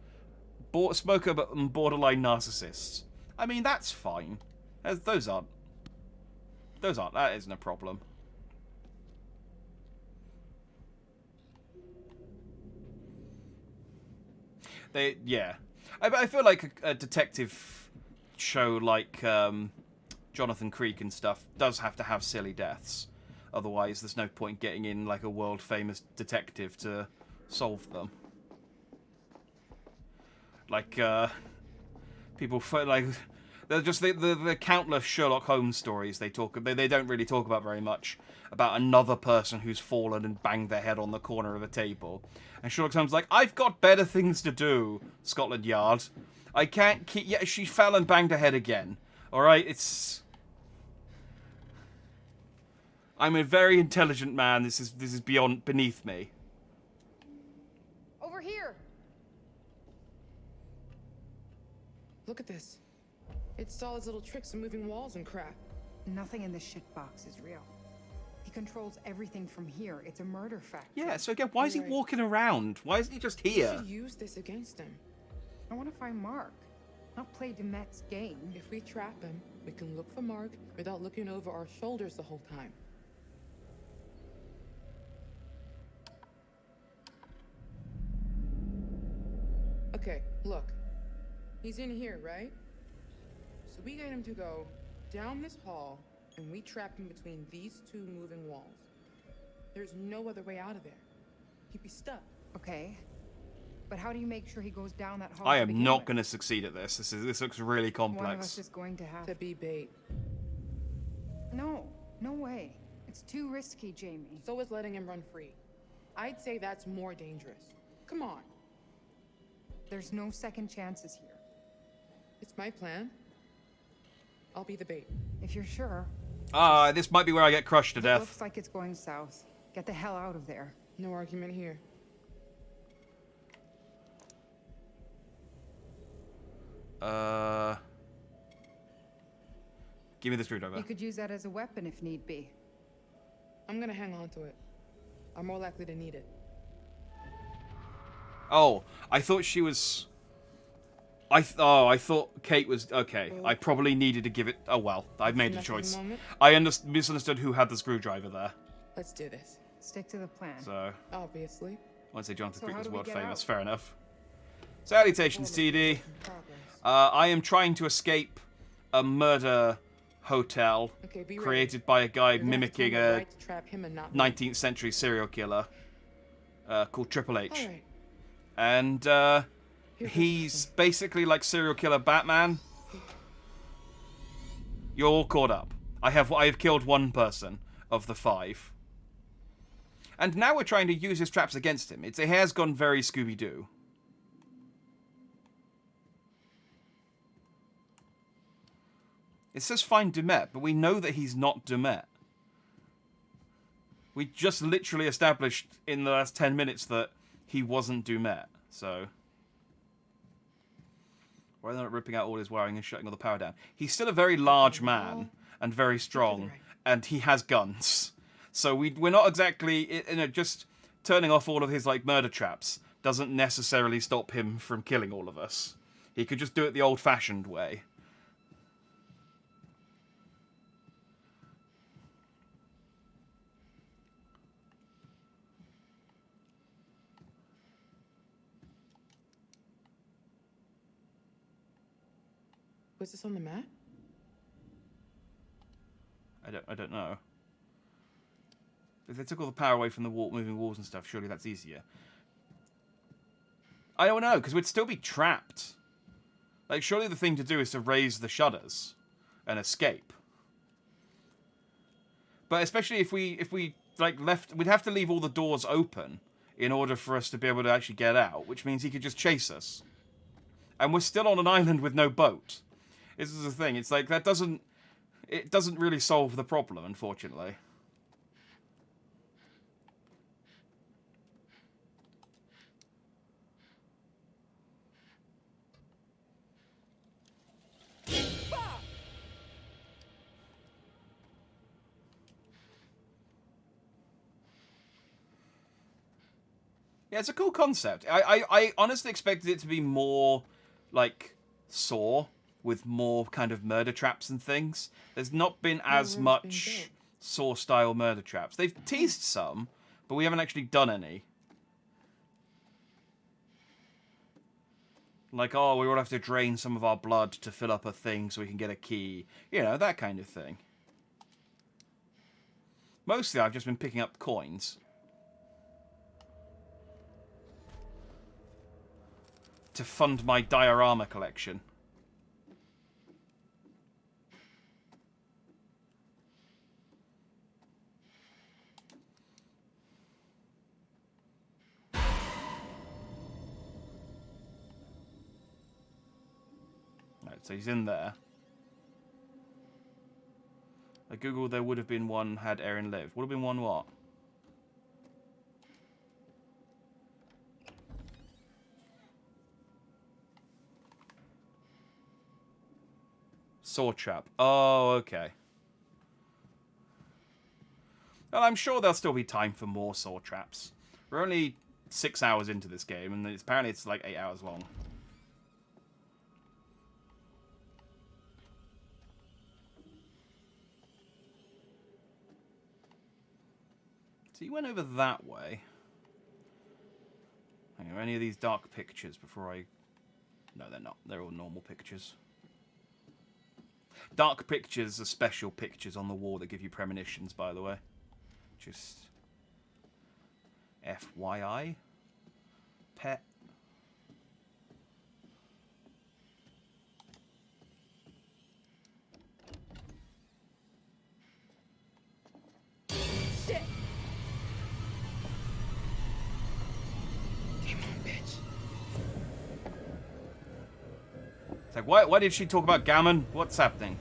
Speaker 1: Smoker but borderline narcissist. I mean, that's fine. Those aren't. That isn't a problem. Yeah. I feel like a detective show like Jonathan Creek and stuff does have to have silly deaths. Otherwise, there's no point getting in like a world-famous detective to solve them. Like, people like they're just the countless Sherlock Holmes stories they don't really talk about very much about another person who's fallen and banged their head on the corner of a table. And Sherlock Holmes is like, I've got better things to do, Scotland Yard. I can't keep. Yeah, she fell and banged her head again. All right, it's. I'm a very intelligent man. This is beneath me.
Speaker 3: Over here.
Speaker 5: Look at this. It's all his little tricks of moving walls and crap.
Speaker 3: Nothing in this shit box is real. He controls everything from here. It's a murder factory.
Speaker 1: Yeah, so again, why is he walking around? Why isn't he just here?
Speaker 5: We should use this against him.
Speaker 3: I want to find Mark, not play Demet's game.
Speaker 5: If we trap him, we can look for Mark without looking over our shoulders the whole time. Okay, look. He's in here, right? So we get him to go down this hall, and we trap him between these two moving walls. There's no other way out of there. He'd be stuck.
Speaker 3: Okay. But how do you make sure he goes down that hall?
Speaker 1: I am not going to succeed at this. This looks really complex.
Speaker 3: One of us is going to have
Speaker 5: to be bait.
Speaker 3: No way. It's too risky, Jamie.
Speaker 5: So is letting him run free. I'd say that's more dangerous. Come on.
Speaker 3: There's no second chances here.
Speaker 5: It's my plan. I'll be the bait.
Speaker 3: If you're sure.
Speaker 1: This might be where I get crushed to death.
Speaker 3: Looks like it's going south. Get the hell out of there.
Speaker 5: No argument here.
Speaker 1: Give me the screwdriver.
Speaker 3: You could use that as a weapon if need be.
Speaker 5: I'm gonna hang on to it. I'm more likely to need it.
Speaker 1: Oh, I thought she was. I thought Kate was okay. I probably needed to give it. Oh well, I've made a choice. I misunderstood who had the screwdriver there.
Speaker 5: Let's do this.
Speaker 3: Stick to the plan.
Speaker 1: So
Speaker 5: obviously.
Speaker 1: I want to say Jonathan Creek was
Speaker 3: do we
Speaker 1: world
Speaker 3: get
Speaker 1: famous.
Speaker 3: out?
Speaker 1: Fair enough. Salutations, TD. I am trying to escape a murder hotel created by a guy mimicking a 19th century serial killer called Triple H.
Speaker 5: All right.
Speaker 1: And he's basically like serial killer Batman. You're all caught up. I have killed one person of the 5. And now we're trying to use his traps against him. It has gone very Scooby-Doo. It says find Demet, but we know that he's not Demet. We just literally established in the last 10 minutes that he wasn't Demet, so... Why are they not ripping out all his wiring and shutting all the power down? He's still a very large man, and very strong, and he has guns. So we're not exactly... just turning off all of his, like, murder traps doesn't necessarily stop him from killing all of us. He could just do it the old-fashioned way.
Speaker 5: Was this on the map?
Speaker 1: I don't know. If they took all the power away from the moving walls and stuff, surely that's easier. I don't know, because we'd still be trapped. Like, surely the thing to do is to raise the shutters and escape. But especially if we like left, we'd have to leave all the doors open in order for us to be able to actually get out, which means he could just chase us. And we're still on an island with no boat. This is the thing. It's like it doesn't really solve the problem, unfortunately. Yeah, it's a cool concept. I honestly expected it to be more like Saw, with more kind of murder traps and things. There's not been as much Saw-style murder traps. They've teased some, but we haven't actually done any. Like, oh, we will have to drain some of our blood to fill up a thing so we can get a key. You know, that kind of thing. Mostly I've just been picking up coins. To fund my diorama collection. Right, so he's in there. I googled there would have been one had Aaron lived. Would have been one what? Saw trap. Oh, okay. Well, I'm sure there'll still be time for more saw traps. We're only 6 hours into this game, and apparently it's like 8 hours long. So you went over that way. Hang on, are any of these dark pictures before I... No, they're not. They're all normal pictures. Dark pictures are special pictures on the wall that give you premonitions, by the way. Just... FYI. Pet.
Speaker 5: Shit! Come on, bitch.
Speaker 1: It's like, why did she talk about gammon? What's happening?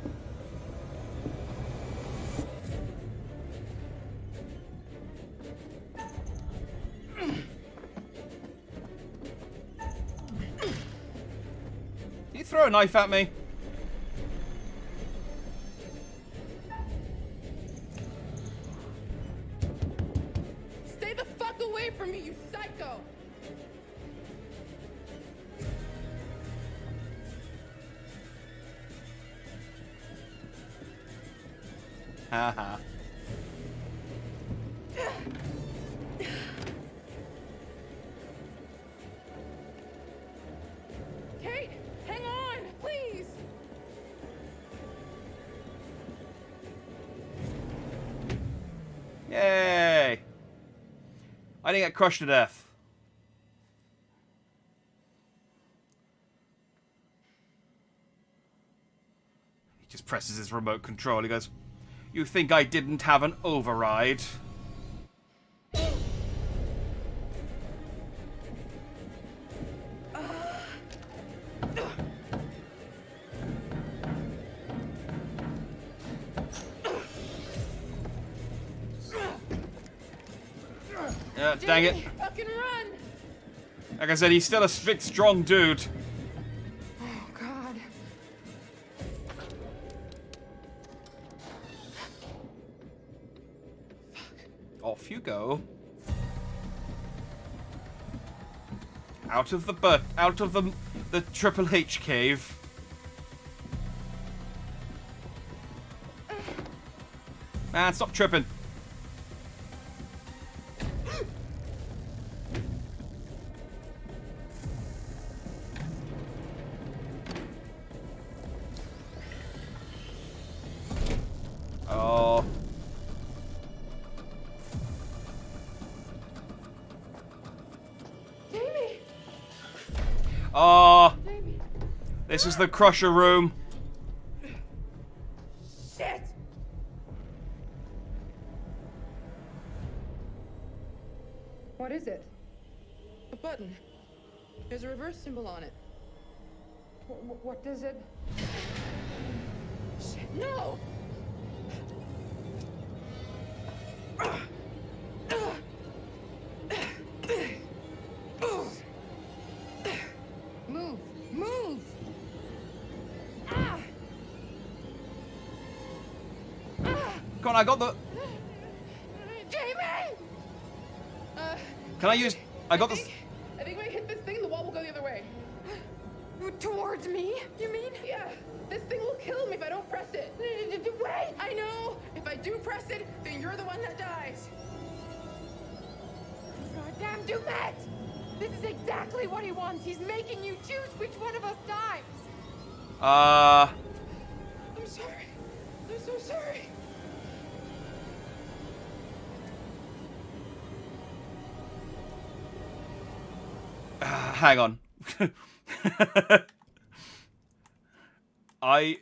Speaker 1: You throw a knife at me?
Speaker 5: Stay the fuck away from me, you psycho!
Speaker 1: Haha.
Speaker 5: Kate, hang on, please!
Speaker 1: Yay! I didn't get crushed to death. He just presses his remote control. He goes, "You think I didn't have an override?" Dang it.
Speaker 5: Fucking run!
Speaker 1: Like I said, he's still a big, strong dude.
Speaker 3: Oh, God.
Speaker 1: Off you go. Out of the Triple H cave. Man, stop tripping. This is the Crusher room.
Speaker 5: Shit!
Speaker 3: What is it?
Speaker 5: A button. There's a reverse symbol on it.
Speaker 3: What does it?
Speaker 5: Shit, no!
Speaker 3: Move! Move!
Speaker 1: Come on, I got the...
Speaker 5: Jamie!
Speaker 1: Can I use... I got the...
Speaker 5: I think when I hit this thing, the wall will go the other way.
Speaker 3: Towards me, you mean?
Speaker 5: Yeah, this thing will kill me if I don't press it. Wait! I know! If I do press it, then you're the one that dies.
Speaker 3: Goddamn Dumet! This is exactly what he wants. He's making you choose which one of us dies.
Speaker 5: I'm sorry. I'm so sorry.
Speaker 1: Hang on. I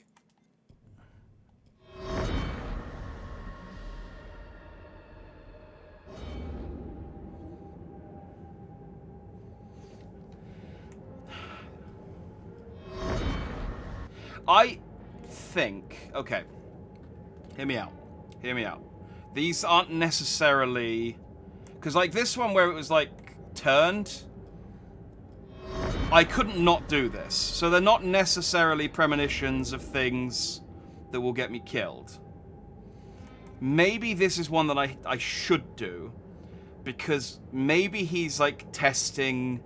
Speaker 1: think... Okay. Hear me out. Hear me out. These aren't necessarily... Because, like, this one where it was, like, turned... I couldn't not do this. So they're not necessarily premonitions of things that will get me killed. Maybe this is one that I should do. Because maybe he's, like, testing...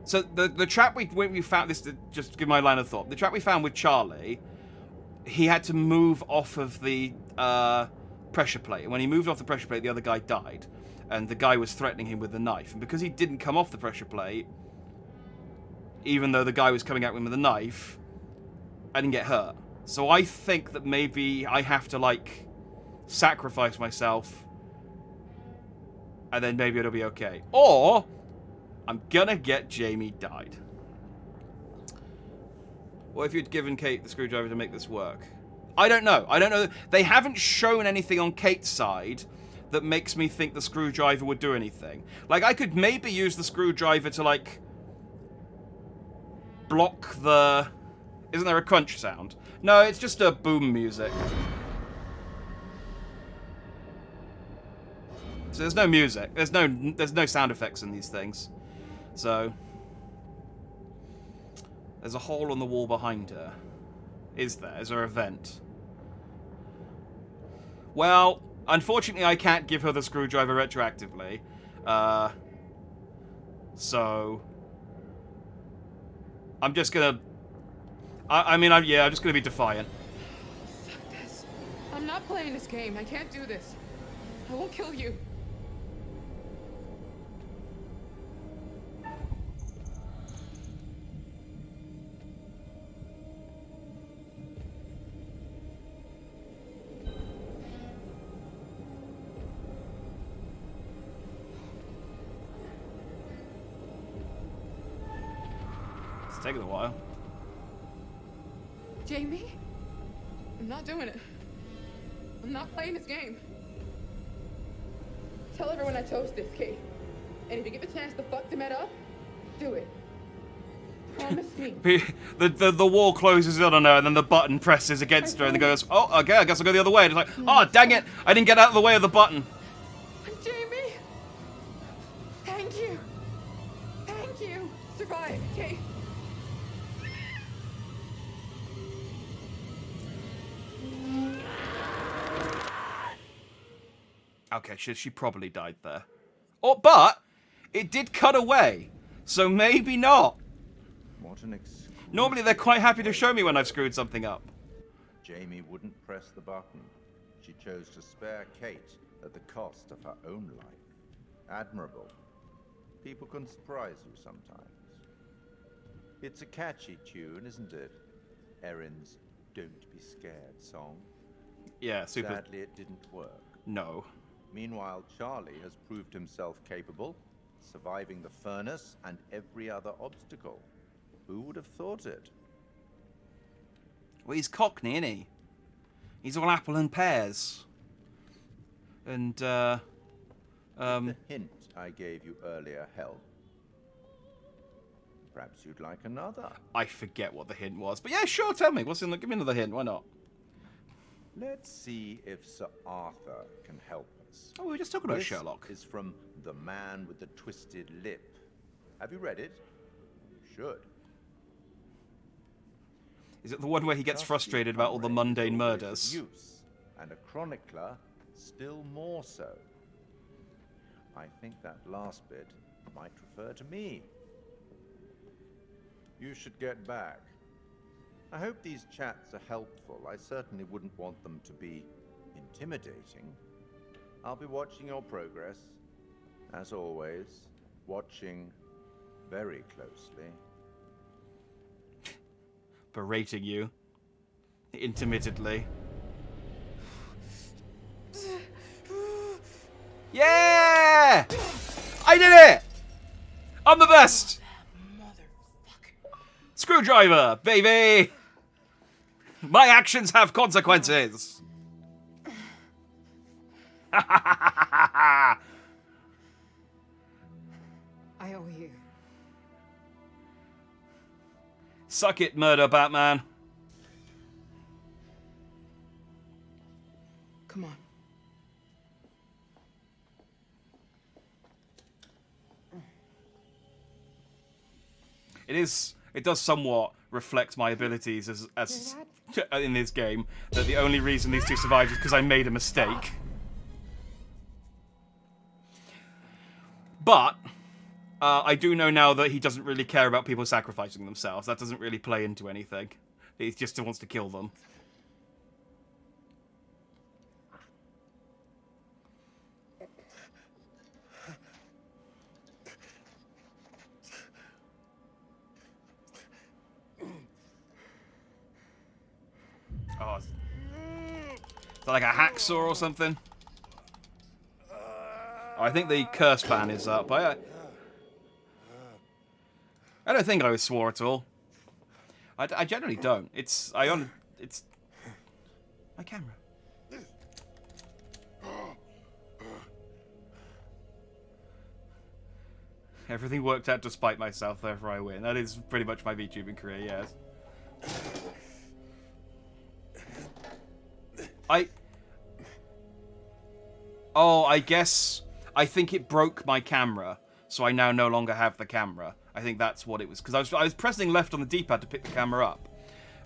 Speaker 1: So the trap we found... This, just to give my line of thought. The trap we found with Charlie, he had to move off of the pressure plate. And when he moved off the pressure plate, the other guy died. And the guy was threatening him with a knife. And because he didn't come off the pressure plate, even though the guy was coming at him with a knife, I didn't get hurt. So I think that maybe I have to, like, sacrifice myself. And then maybe it'll be okay. Or, I'm gonna get Jamie died. What if you'd given Kate the screwdriver to make this work? I don't know. I don't know. They haven't shown anything on Kate's side that makes me think the screwdriver would do anything. Like, I could maybe use the screwdriver to, like, block the... Isn't there a crunch sound? No, it's just a boom music. So there's no music. There's no sound effects in these things. So... There's a hole on the wall behind her. Is there? Is there a vent? Well... Unfortunately, I can't give her the screwdriver retroactively. So... I'm just gonna... I'm just gonna be defiant.
Speaker 5: Fuck this. I'm not playing this game. I can't do this. I won't kill you.
Speaker 1: It's taking a while.
Speaker 5: Jamie? I'm not doing it. I'm not playing this game. Tell everyone I chose this, Kate. And if you get the chance to fuck Demet up, do it. Promise me.
Speaker 1: The wall closes in on her, and then the button presses against her, and then goes, oh, okay, I guess I'll go the other way. And it's like, oh, dang it, I didn't get out of the way of the button.
Speaker 5: Jamie! Thank you. Thank you. Survive, Kate.
Speaker 1: Okay, she probably died there. Oh, but it did cut away, so maybe not.
Speaker 10: What an
Speaker 1: Normally they're quite happy to show me when I've screwed something up.
Speaker 10: Jamie wouldn't press the button. She chose to spare Kate at the cost of her own life. Admirable. People can surprise you sometimes. It's a catchy tune, isn't it? Erin's Don't Be Scared song.
Speaker 1: Yeah, super.
Speaker 10: Sadly, it didn't work.
Speaker 1: No.
Speaker 10: Meanwhile, Charlie has proved himself capable, surviving the furnace and every other obstacle. Who would have thought it?
Speaker 1: Well, he's Cockney, isn't he? He's all apple and pears. And,
Speaker 10: Did the hint I gave you earlier help? Perhaps you'd like another.
Speaker 1: I forget what the hint was. But yeah, sure, tell me. What's in the... Give me another hint. Why not?
Speaker 10: Let's see if Sir Arthur can help us.
Speaker 1: Oh, we were just talking about
Speaker 10: This
Speaker 1: Sherlock.
Speaker 10: is from The Man with the Twisted Lip. Have you read it? You should.
Speaker 1: Is it the one where he gets
Speaker 10: Trusty
Speaker 1: frustrated about all the
Speaker 10: comrade
Speaker 1: mundane
Speaker 10: is always of
Speaker 1: murders?
Speaker 10: Use, and a chronicler still more so. I think that last bit might refer to me. You should get back. I hope these chats are helpful. I certainly wouldn't want them to be intimidating. I'll be watching your progress. As always, watching very closely.
Speaker 1: Berating you. Intermittently. Yeah! I did it! I'm the best! Screwdriver, baby! My actions have consequences!
Speaker 3: I owe you.
Speaker 1: Suck it, murder Batman.
Speaker 5: Come on.
Speaker 1: It does somewhat reflect my abilities as in this game, that the only reason these two survived is because I made a mistake. But I do know now that he doesn't really care about people sacrificing themselves. That doesn't really play into anything. He just wants to kill them. Oh, is that like a hacksaw or something? Oh, I think the curse ban is up. I don't think I swore at all. I generally don't. It's my camera. Everything worked out despite myself, therefore I win. That is pretty much my VTubing career, yes. I guess... I think it broke my camera, so I now no longer have the camera. I think that's what it was. Because I was pressing left on the D-pad to pick the camera up.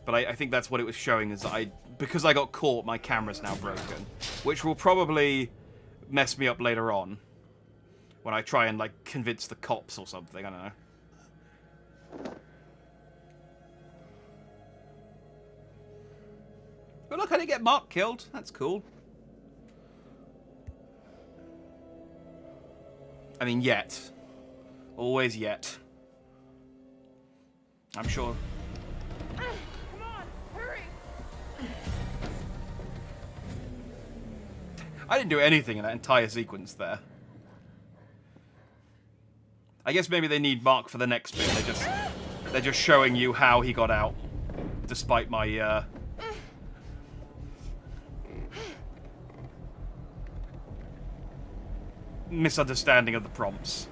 Speaker 1: But I think that's what it was showing, is that because I got caught, my camera's now broken. Which will probably mess me up later on. When I try and, like, convince the cops or something, I don't know. But look, I didn't get Mark killed. That's cool. I mean, yet. Always yet. I'm sure.
Speaker 5: Come on, hurry!
Speaker 1: I didn't do anything in that entire sequence there. I guess maybe they need Mark for the next bit. They're just showing you how he got out, despite my misunderstanding of the prompts.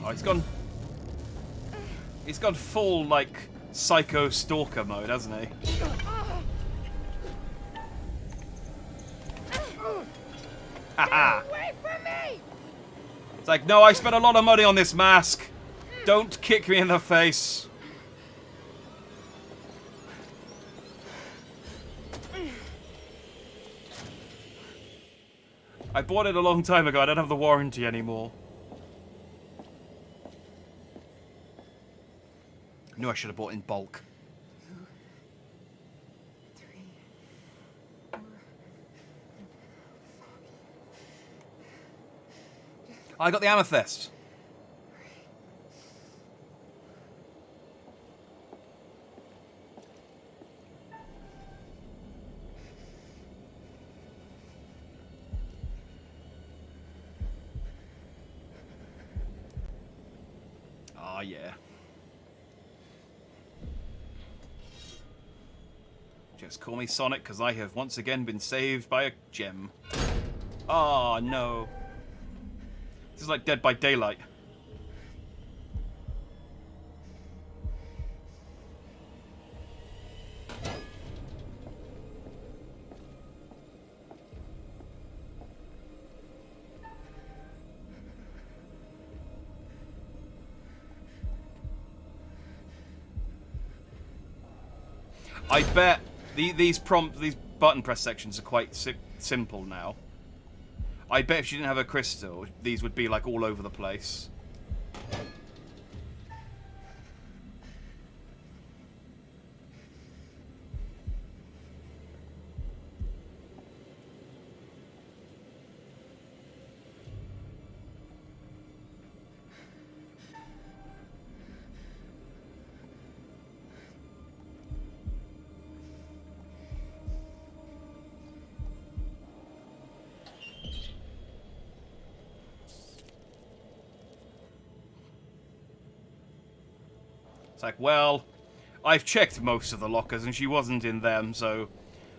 Speaker 1: Oh, he's gone full, like, psycho stalker mode, hasn't he? Haha!
Speaker 5: Away from me!
Speaker 1: It's like, no, I spent a lot of money on this mask. Don't kick me in the face. I bought it a long time ago. I don't have the warranty anymore. I knew I should have bought in bulk.
Speaker 3: 2, 3, 4.
Speaker 1: I got the amethyst. Ah, yeah. Just call me Sonic, because I have once again been saved by a gem. Ah, no. This is like Dead by Daylight. I bet these button press sections are quite simple now. I bet if she didn't have a crystal, these would be like all over the place. It's like, well, I've checked most of the lockers and she wasn't in them, so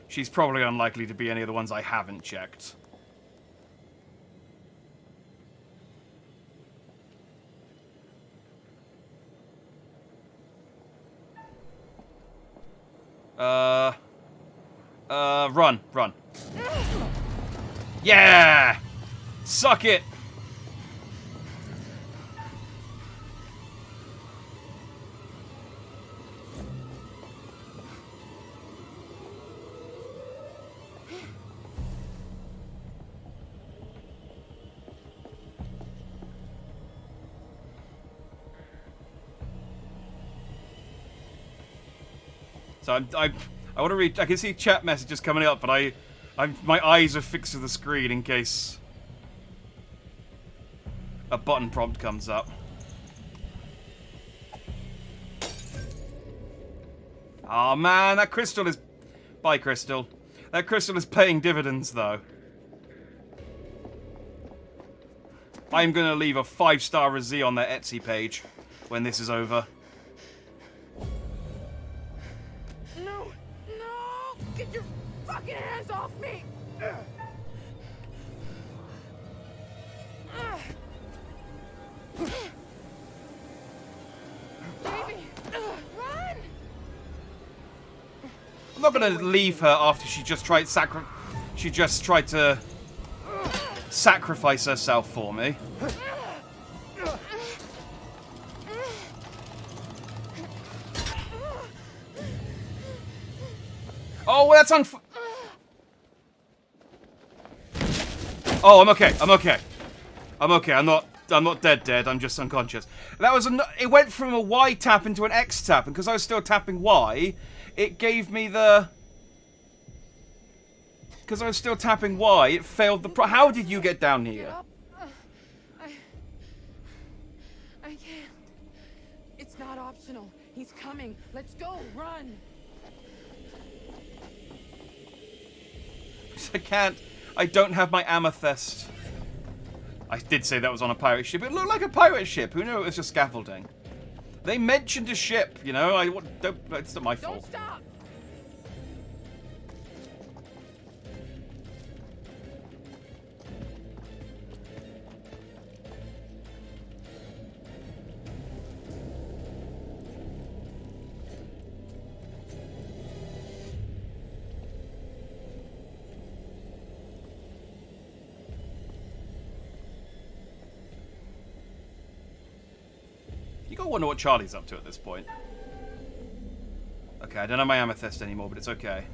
Speaker 1: she's probably unlikely to be any of the ones I haven't checked. Run. Yeah! Suck it! So I want to read. I can see chat messages coming up, but my eyes are fixed to the screen in case a button prompt comes up. Oh man, that crystal is... Bye, crystal. That crystal is paying dividends, though. I'm gonna leave a 5-star review on their Etsy page when this is over.
Speaker 5: No! Get your fucking hands off me! Baby! Run!
Speaker 1: I'm not gonna leave her after she just tried to sacrifice herself for me. Oh, well, that's Oh, I'm okay. I'm not dead. I'm just unconscious. That was it went from a Y tap into an X tap, and because I was still tapping Y, it gave me the... Because I was still tapping Y, it failed the How did you get down here?
Speaker 5: I can't. It's not optional. He's coming. Let's go. Run.
Speaker 1: I can't. I don't have my amethyst. I did say that was on a pirate ship. It looked like a pirate ship. Who knew it was just scaffolding? They mentioned a ship, you know. It's not my fault.
Speaker 5: Don't stop.
Speaker 1: You gotta wonder what Charlie's up to at this point. Okay, I don't have my amethyst anymore, but it's okay.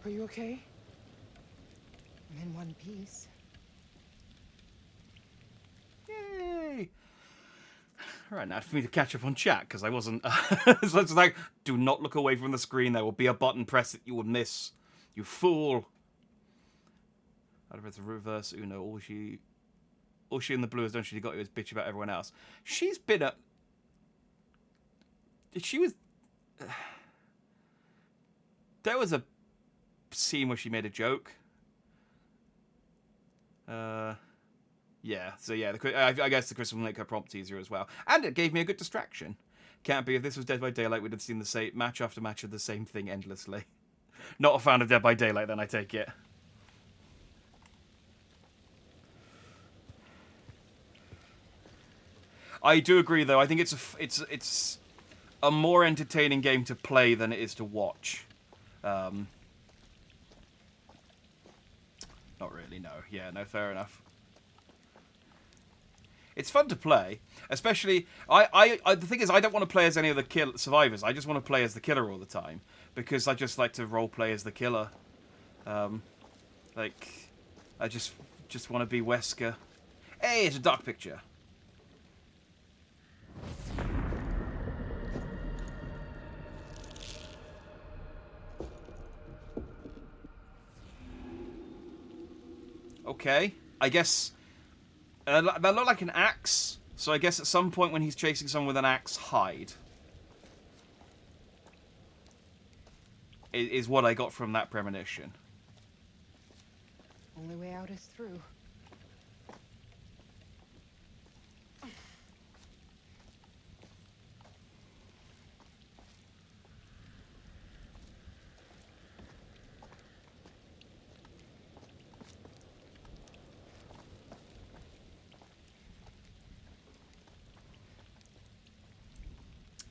Speaker 5: Are you okay?
Speaker 3: I'm in one piece.
Speaker 1: Yay! Right, now for me to catch up on chat, because I wasn't... so it's like, do not look away from the screen. There will be a button press that you will miss. You fool. Out of the reverse Uno, all she in the blue has done, she got you is bitch about everyone else. She's been a... She was... There was a scene where she made a joke. Yeah, so yeah, I guess the Crystal will make her prompt easier as well. And it gave me a good distraction. Can't be, if this was Dead by Daylight, we'd have seen the same match after match of the same thing endlessly. Not a fan of Dead by Daylight, then, I take it. I do agree, though. I think it's a more entertaining game to play than it is to watch. Not really, no. Yeah, no, fair enough. It's fun to play, especially... the thing is, I don't want to play as any of the survivors. I just want to play as the killer all the time, because I just like to roleplay as the killer. Like, I just want to be Wesker. Hey, it's a dark picture. Okay, I guess... that looked like an axe, so I guess at some point when he's chasing someone with an axe, hide. Is what I got from that premonition.
Speaker 3: Only way out is through.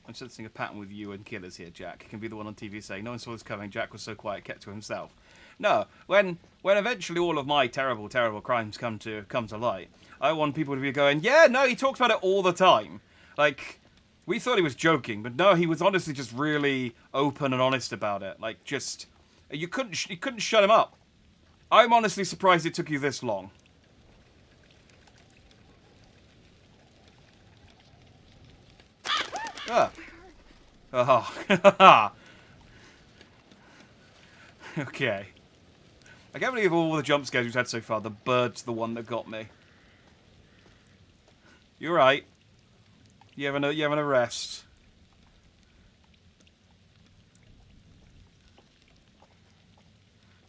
Speaker 1: I'm sensing a pattern with you and killers here, Jack. It can be the one on TV saying, no one saw this coming, Jack was so quiet, kept to himself. No, when eventually all of my terrible, terrible crimes come to light, I want people to be going, yeah, no, he talks about it all the time. Like, we thought he was joking, but no, he was honestly just really open and honest about it. Like, just, you couldn't shut him up. I'm honestly surprised it took you this long. Ah. Oh. Okay. I can't believe all the jump scares we've had so far, the bird's the one that got me. You're right. You having a rest.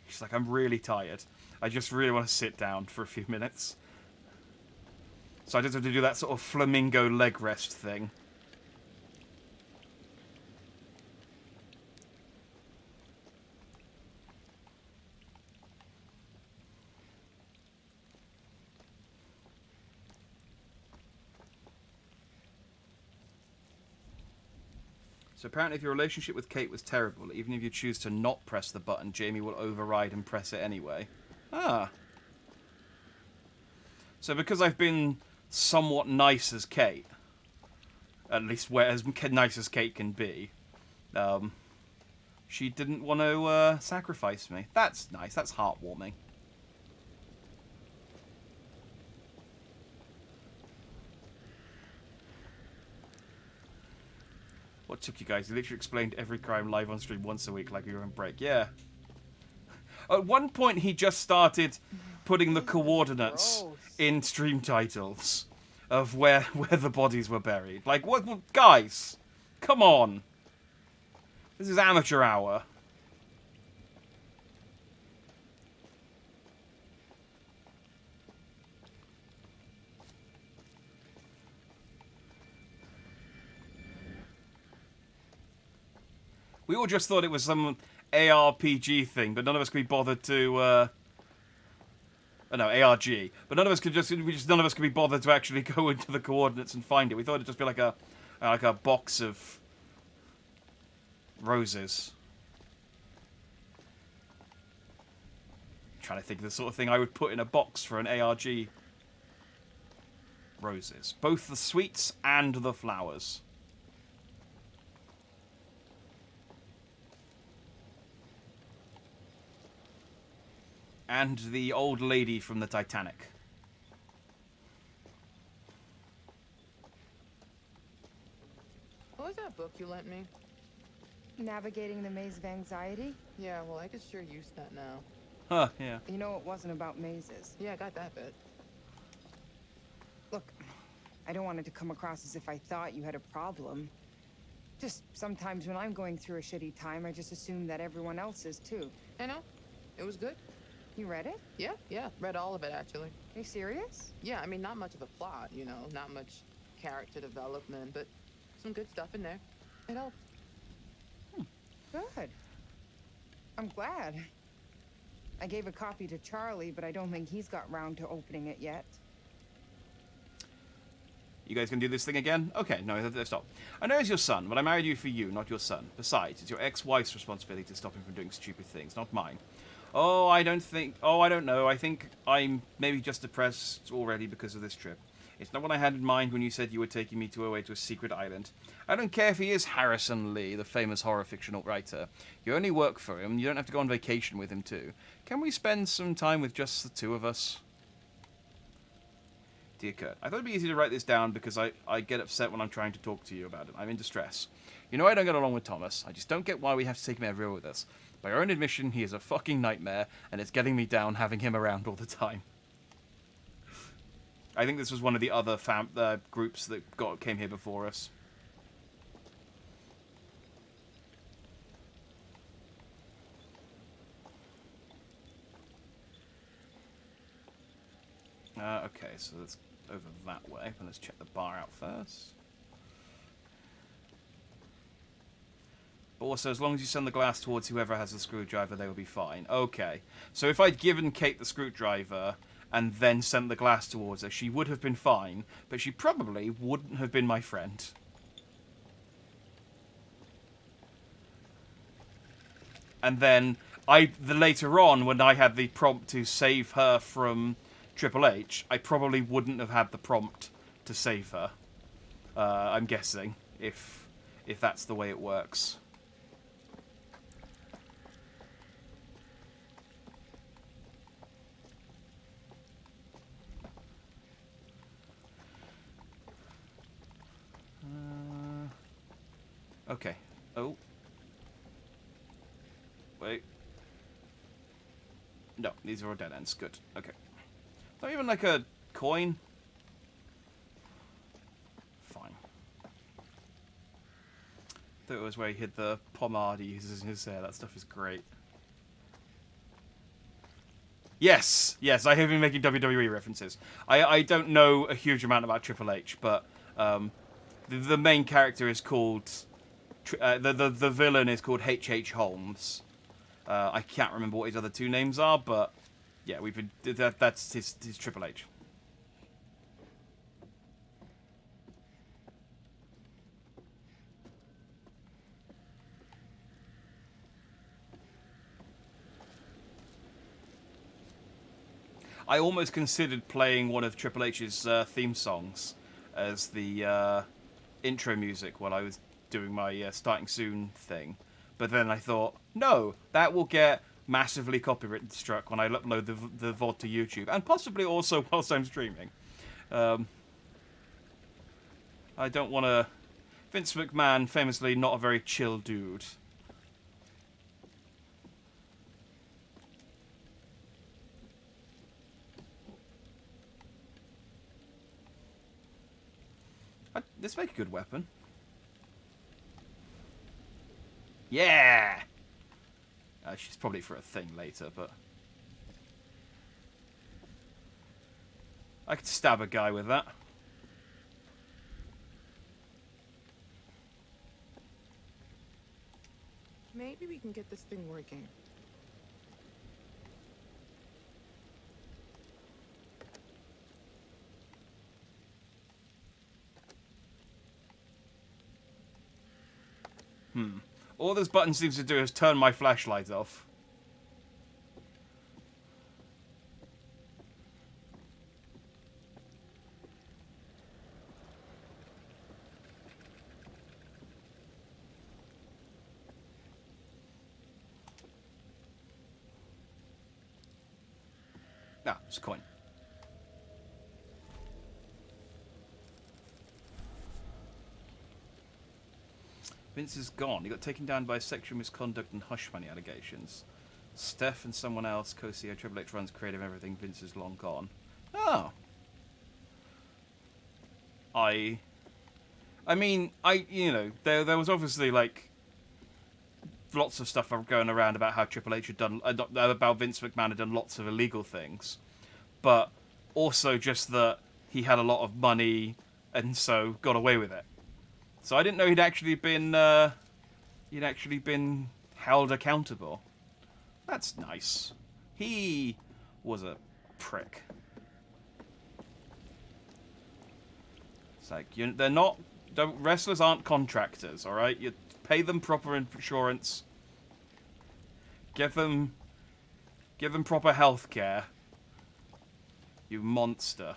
Speaker 1: She's like, I'm really tired. I just really want to sit down for a few minutes. So I just have to do that sort of flamingo leg rest thing. So apparently if your relationship with Kate was terrible, even if you choose to not press the button, Jamie will override and press it anyway. Ah. So because I've been somewhat nice as Kate, at least as nice as Kate can be, she didn't want to sacrifice me. That's nice. That's heartwarming. What took you guys? You literally explained every crime live on stream once a week like we were on break. Yeah. At one point, he just started putting the coordinates in stream titles of where the bodies were buried. Like, what guys? Come on. This is amateur hour. We all just thought it was some ARPG thing, but none of us could be bothered to. No, ARG. But none of us could none of us could be bothered to actually go into the coordinates and find it. We thought it'd just be like a box of roses. I'm trying to think of the sort of thing I would put in a box for an ARG. Roses, both the sweets and the flowers. And the old lady from the Titanic.
Speaker 5: that book you lent me?
Speaker 3: Navigating the Maze of Anxiety?
Speaker 5: Yeah, well, I could sure use that now.
Speaker 1: Huh, yeah.
Speaker 3: You know, it wasn't about mazes.
Speaker 5: Yeah, I got that bit.
Speaker 3: Look, I don't want it to come across as if I thought you had a problem. Just sometimes when I'm going through a shitty time, I just assume that everyone else is too.
Speaker 5: I know. It was good.
Speaker 3: You read it?
Speaker 5: Yeah. Read all of it, actually.
Speaker 3: Are you serious?
Speaker 5: Yeah, I mean, not much of a plot, you know, not much character development, but some good stuff in there. It helped.
Speaker 3: Good. I'm glad. I gave a copy to Charlie, but I don't think he's got round to opening it yet.
Speaker 1: You guys can do this thing again? Okay, no, stop. I know it's your son, but I married you for you, not your son. Besides, it's your ex-wife's responsibility to stop him from doing stupid things, not mine. Oh, I don't know. I think I'm maybe just depressed already because of this trip. It's not what I had in mind when you said you were taking me away to a secret island. I don't care if he is Harrison Lee, the famous horror fictional writer. You only work for him, you don't have to go on vacation with him too. Can we spend some time with just the two of us? Dear Kurt, I thought it'd be easy to write this down because I get upset when I'm trying to talk to you about it. I'm in distress. You know I don't get along with Thomas. I just don't get why we have to take him everywhere with us. By your own admission, he is a fucking nightmare, and it's getting me down having him around all the time. I think this was one of the other groups that came here before us. Okay, so let's over that way, but let's check the bar out first. But also, as long as you send the glass towards whoever has the screwdriver, they will be fine. Okay, so if I'd given Kate the screwdriver and then sent the glass towards her, she would have been fine, but she probably wouldn't have been my friend. And then, later on, when I had the prompt to save her from Triple H, I probably wouldn't have had the prompt to save her. I'm guessing, if that's the way it works. Okay. Oh. Wait. No, these are all dead ends. Good. Okay. Not even like a coin? Fine. Thought it was where he hid the pomade he uses in his hair. That stuff is great. Yes! Yes, I have been making WWE references. I don't know a huge amount about Triple H, but the main character is called... the villain is called H.H. Holmes. I can't remember what his other two names are, but yeah, that's his Triple H. I almost considered playing one of Triple H's theme songs as the intro music while I was doing my starting soon thing. But then I thought, no, that will get massively copyright struck when I upload the VOD to YouTube, and possibly also whilst I'm streaming. I don't want to... Vince McMahon, famously not a very chill dude. Let's make a good weapon. Yeah! She's probably for a thing later, but... I could stab a guy with that.
Speaker 5: Maybe we can get this thing working.
Speaker 1: All this button seems to do is turn my flashlight off. Ah, it's a coin. Vince is gone. He got taken down by sexual misconduct and hush money allegations. Steph and someone else, co-CEO Triple H runs creative everything. Vince is long gone. Oh. I mean, you know, there was obviously, like, lots of stuff going around about how Triple H had done, about Vince McMahon had done lots of illegal things. But also just that he had a lot of money and so got away with it. So I didn't know he'd actually been held accountable. That's nice. He was a prick. It's like, they're not... Wrestlers aren't contractors, alright? You pay them proper insurance. Give them proper health care. You monster.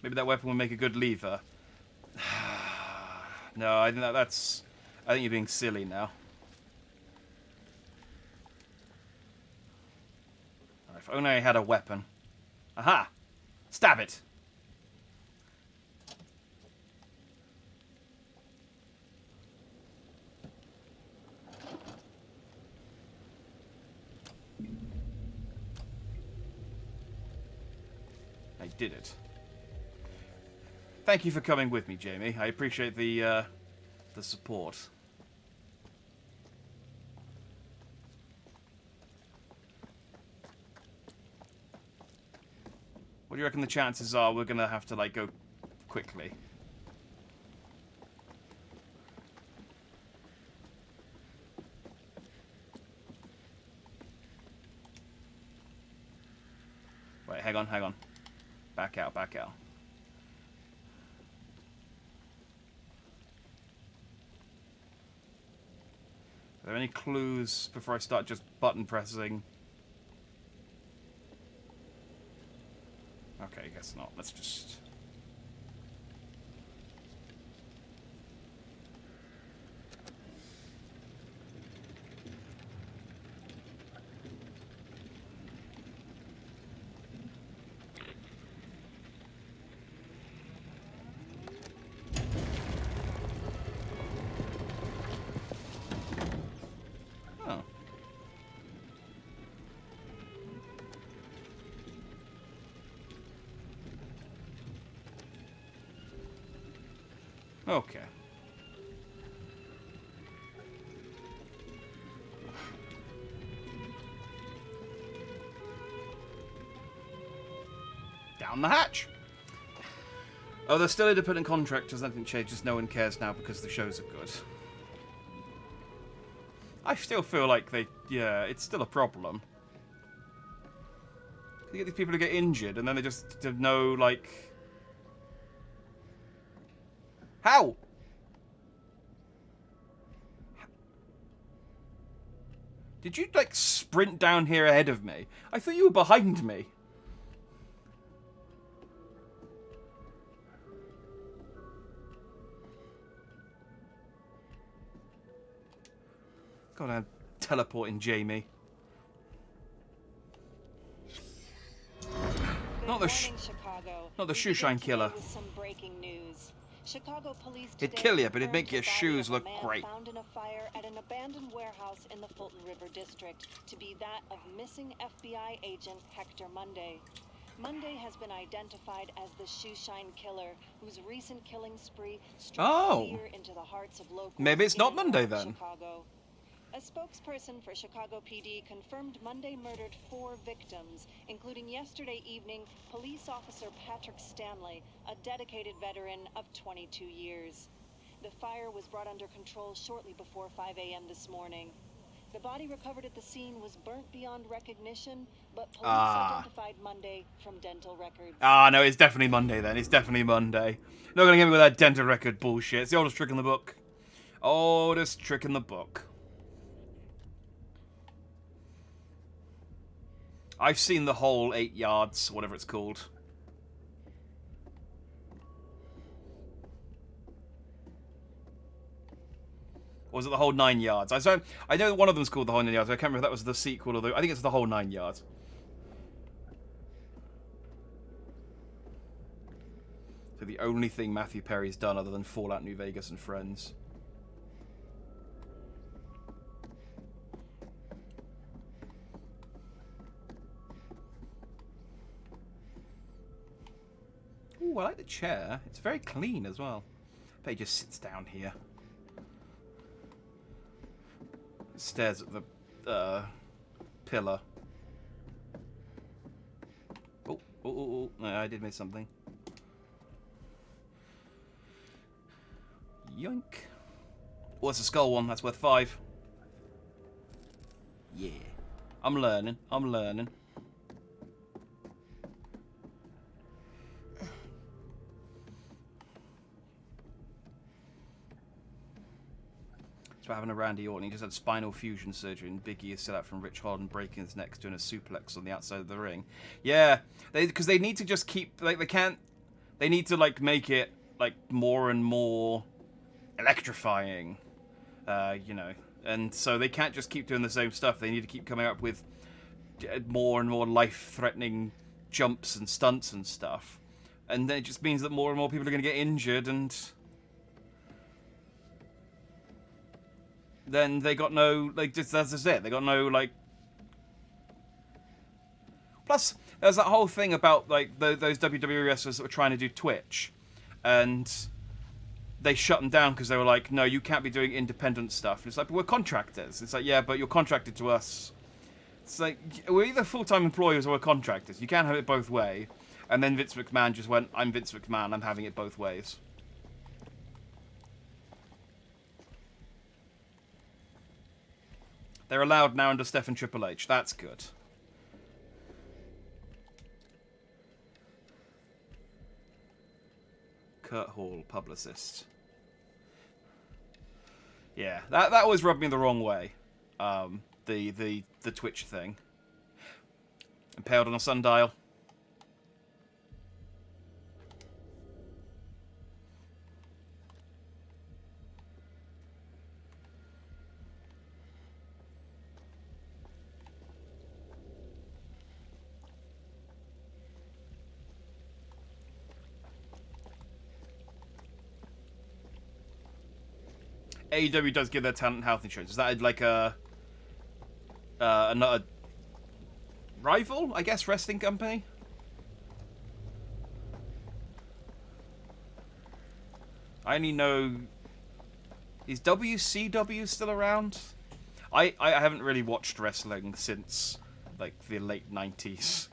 Speaker 1: Maybe that weapon will make a good lever. No, I think that's... I think you're being silly now. If only I had a weapon. Aha! Stab it! I did it. Thank you for coming with me, Jamie. I appreciate the support. What do you reckon the chances are we're gonna have to, like, go quickly? Wait, hang on. Back out. Are there any clues before I start just button pressing? Okay, I guess not. Let's just... Oh. Okay. Down the hatch! Oh, they're still independent contractors, nothing changes, no one cares now because the shows are good. I still feel like yeah, it's still a problem. You get these people who get injured and then they just have no, like... How? Did you, like, sprint down here ahead of me? I thought you were behind me. God, I'm teleporting Jamie. Not the shoeshine killer.
Speaker 11: Some breaking news. Chicago police
Speaker 1: It'd kill you, but it'd make your shoes look great.
Speaker 11: Found in a fire at an abandoned warehouse in the Fulton River district to be that of missing FBI agent Hector Monday. Monday has been identified as the shoeshine killer, whose recent killing spree struck fear into the hearts of locals.
Speaker 1: Maybe it's not Monday then.
Speaker 11: Chicago. A spokesperson for Chicago PD confirmed Monday murdered 4 victims, including yesterday evening police officer Patrick Stanley, a dedicated veteran of 22 years. The fire was brought under control shortly before 5 a.m. this morning. The body recovered at the scene was burnt beyond recognition, but police identified Monday from dental records.
Speaker 1: No, it's definitely Monday then. It's definitely Monday. Not gonna get me with that dental record bullshit. It's the oldest trick in the book. Oldest trick in the book. I've seen the whole 8 yards, whatever it's called. Or was it the whole 9 yards? I know one of them's called the whole 9 yards. I can't remember if that was the sequel or I think it's the whole 9 yards. So the only thing Matthew Perry's done other than Fallout New Vegas and Friends. Ooh, I like the chair. It's very clean as well. I bet he just sits down here. Stares at the pillar. Oh, no, I did miss something. Yoink. Oh, it's a skull one. That's worth 5. Yeah. I'm learning. I'm learning. It's about having a Randy Orton. He just had spinal fusion surgery, and Biggie is still out from Rich Holland breaking his neck, doing a suplex on the outside of the ring. Yeah, because they need to just keep like they can't. They need to like make it like more and more electrifying, you know. And so they can't just keep doing the same stuff. They need to keep coming up with more and more life-threatening jumps and stunts and stuff. And then it just means that more and more people are going to get injured and. Then they got no, like, just that's just it. They got no, like... Plus, there's that whole thing about, like, those WWE wrestlers that were trying to do Twitch. And they shut them down because they were like, no, you can't be doing independent stuff. And it's like, but we're contractors. It's like, yeah, but you're contracted to us. It's like, we're either full-time employees or we're contractors. You can't have it both ways. And then Vince McMahon just went, I'm Vince McMahon, I'm having it both ways. They're allowed now under Steph and Triple H. That's good. Kurt Hall, publicist. Yeah, that always rubbed me the wrong way. The Twitch thing. Impaled on a sundial. AEW does give their talent health insurance. Is that like another rival, I guess, wrestling company? I only know... Is WCW still around? I haven't really watched wrestling since, like, the late 90s.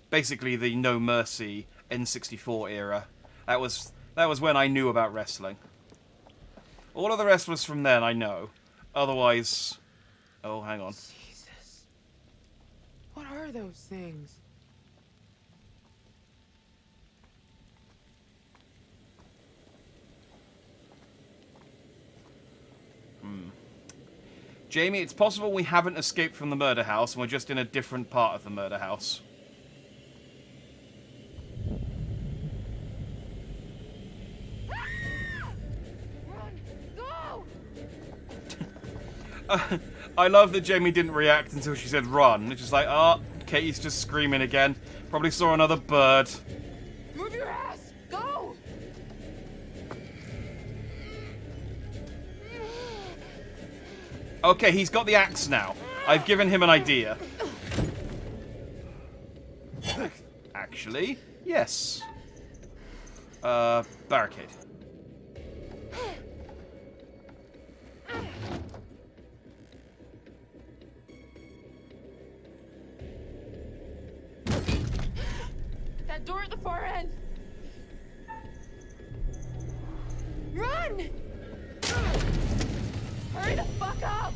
Speaker 1: Basically the No Mercy N64 era. That was when I knew about wrestling. All of the wrestlers from then I know. Otherwise... Oh, hang on.
Speaker 5: Jesus. What are those things?
Speaker 1: Jamie, it's possible we haven't escaped from the murder house and we're just in a different part of the murder house. I love that Jamie didn't react until she said run. It's just like, oh, Katie's just screaming again. Probably saw another bird.
Speaker 5: Move your ass! Go!
Speaker 1: Okay, he's got the axe now. I've given him an idea. Actually, yes. Barricade.
Speaker 5: That door at the far end! Run! Hurry the fuck up!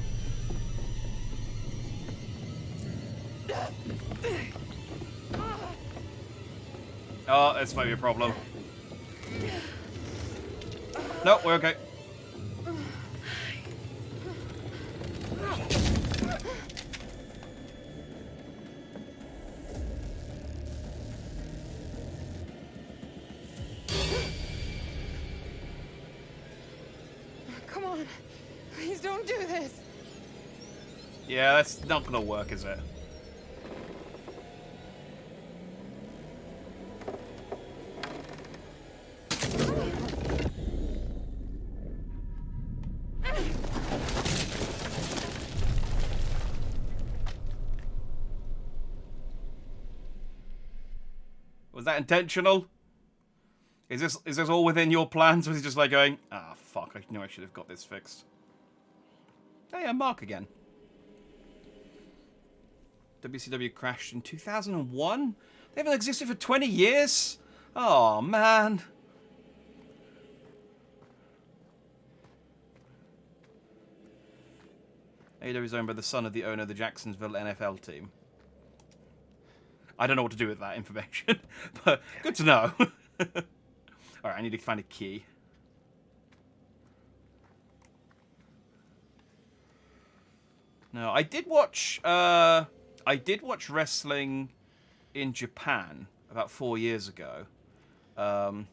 Speaker 1: Oh, this might be a problem. No, we're okay.
Speaker 3: Come on. Please don't do this.
Speaker 1: Yeah, that's not gonna work, is it? Was that intentional? Is this all within your plans? Or is he just like going, ah, fuck, I knew I should have got this fixed. Hey, I'm Mark again. WCW crashed in 2001? They haven't existed for 20 years? Oh, man. AEW is owned by the son of the owner of the Jacksonville NFL team. I don't know what to do with that information, but good to know. Alright, I need to find a key. No, I did watch wrestling in Japan about 4 years ago. And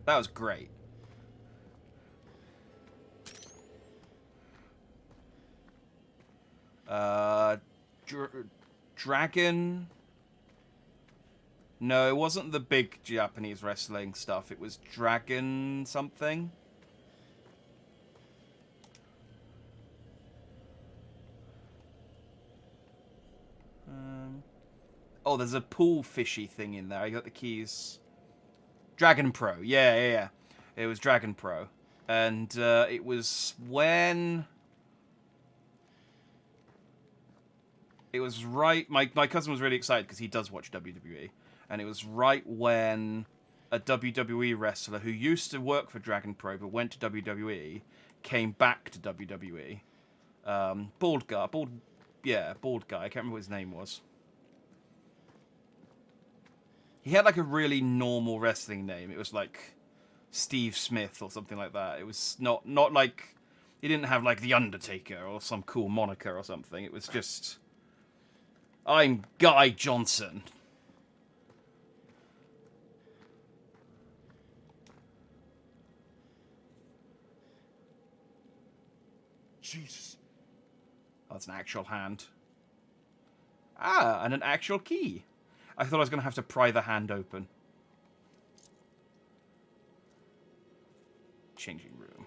Speaker 1: that was great. Dragon? No, it wasn't the big Japanese wrestling stuff. It was Dragon something. Oh, there's a pool fishy thing in there. I got the keys. Dragon Pro. Yeah. It was Dragon Pro. And it was when... It was right... My cousin was really excited because he does watch WWE. And it was right when a WWE wrestler who used to work for Dragon Pro but went to WWE came back to WWE. Bald guy. Bald guy. I can't remember what his name was. He had like a really normal wrestling name. It was like Steve Smith or something like that. It was not like... He didn't have like The Undertaker or some cool moniker or something. It was just... I'm Guy Johnson.
Speaker 6: Jesus.
Speaker 1: Oh, that's an actual hand. Ah, and an actual key. I thought I was going to have to pry the hand open. Changing room.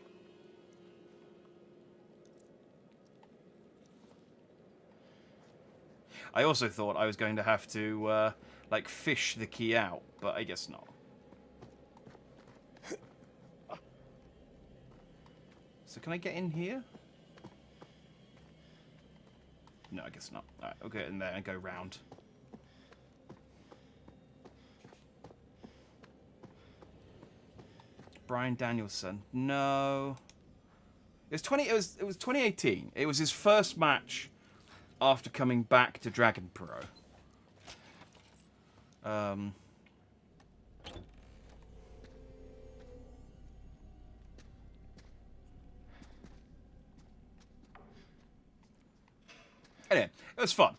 Speaker 1: I also thought I was going to have to, like, fish the key out, but I guess not. So can I get in here? No, I guess not. Alright, I'll get in there and go round. Bryan Danielson. No. It was 2018. It was his first match after coming back to Dragon Pro. Anyway, it was fun.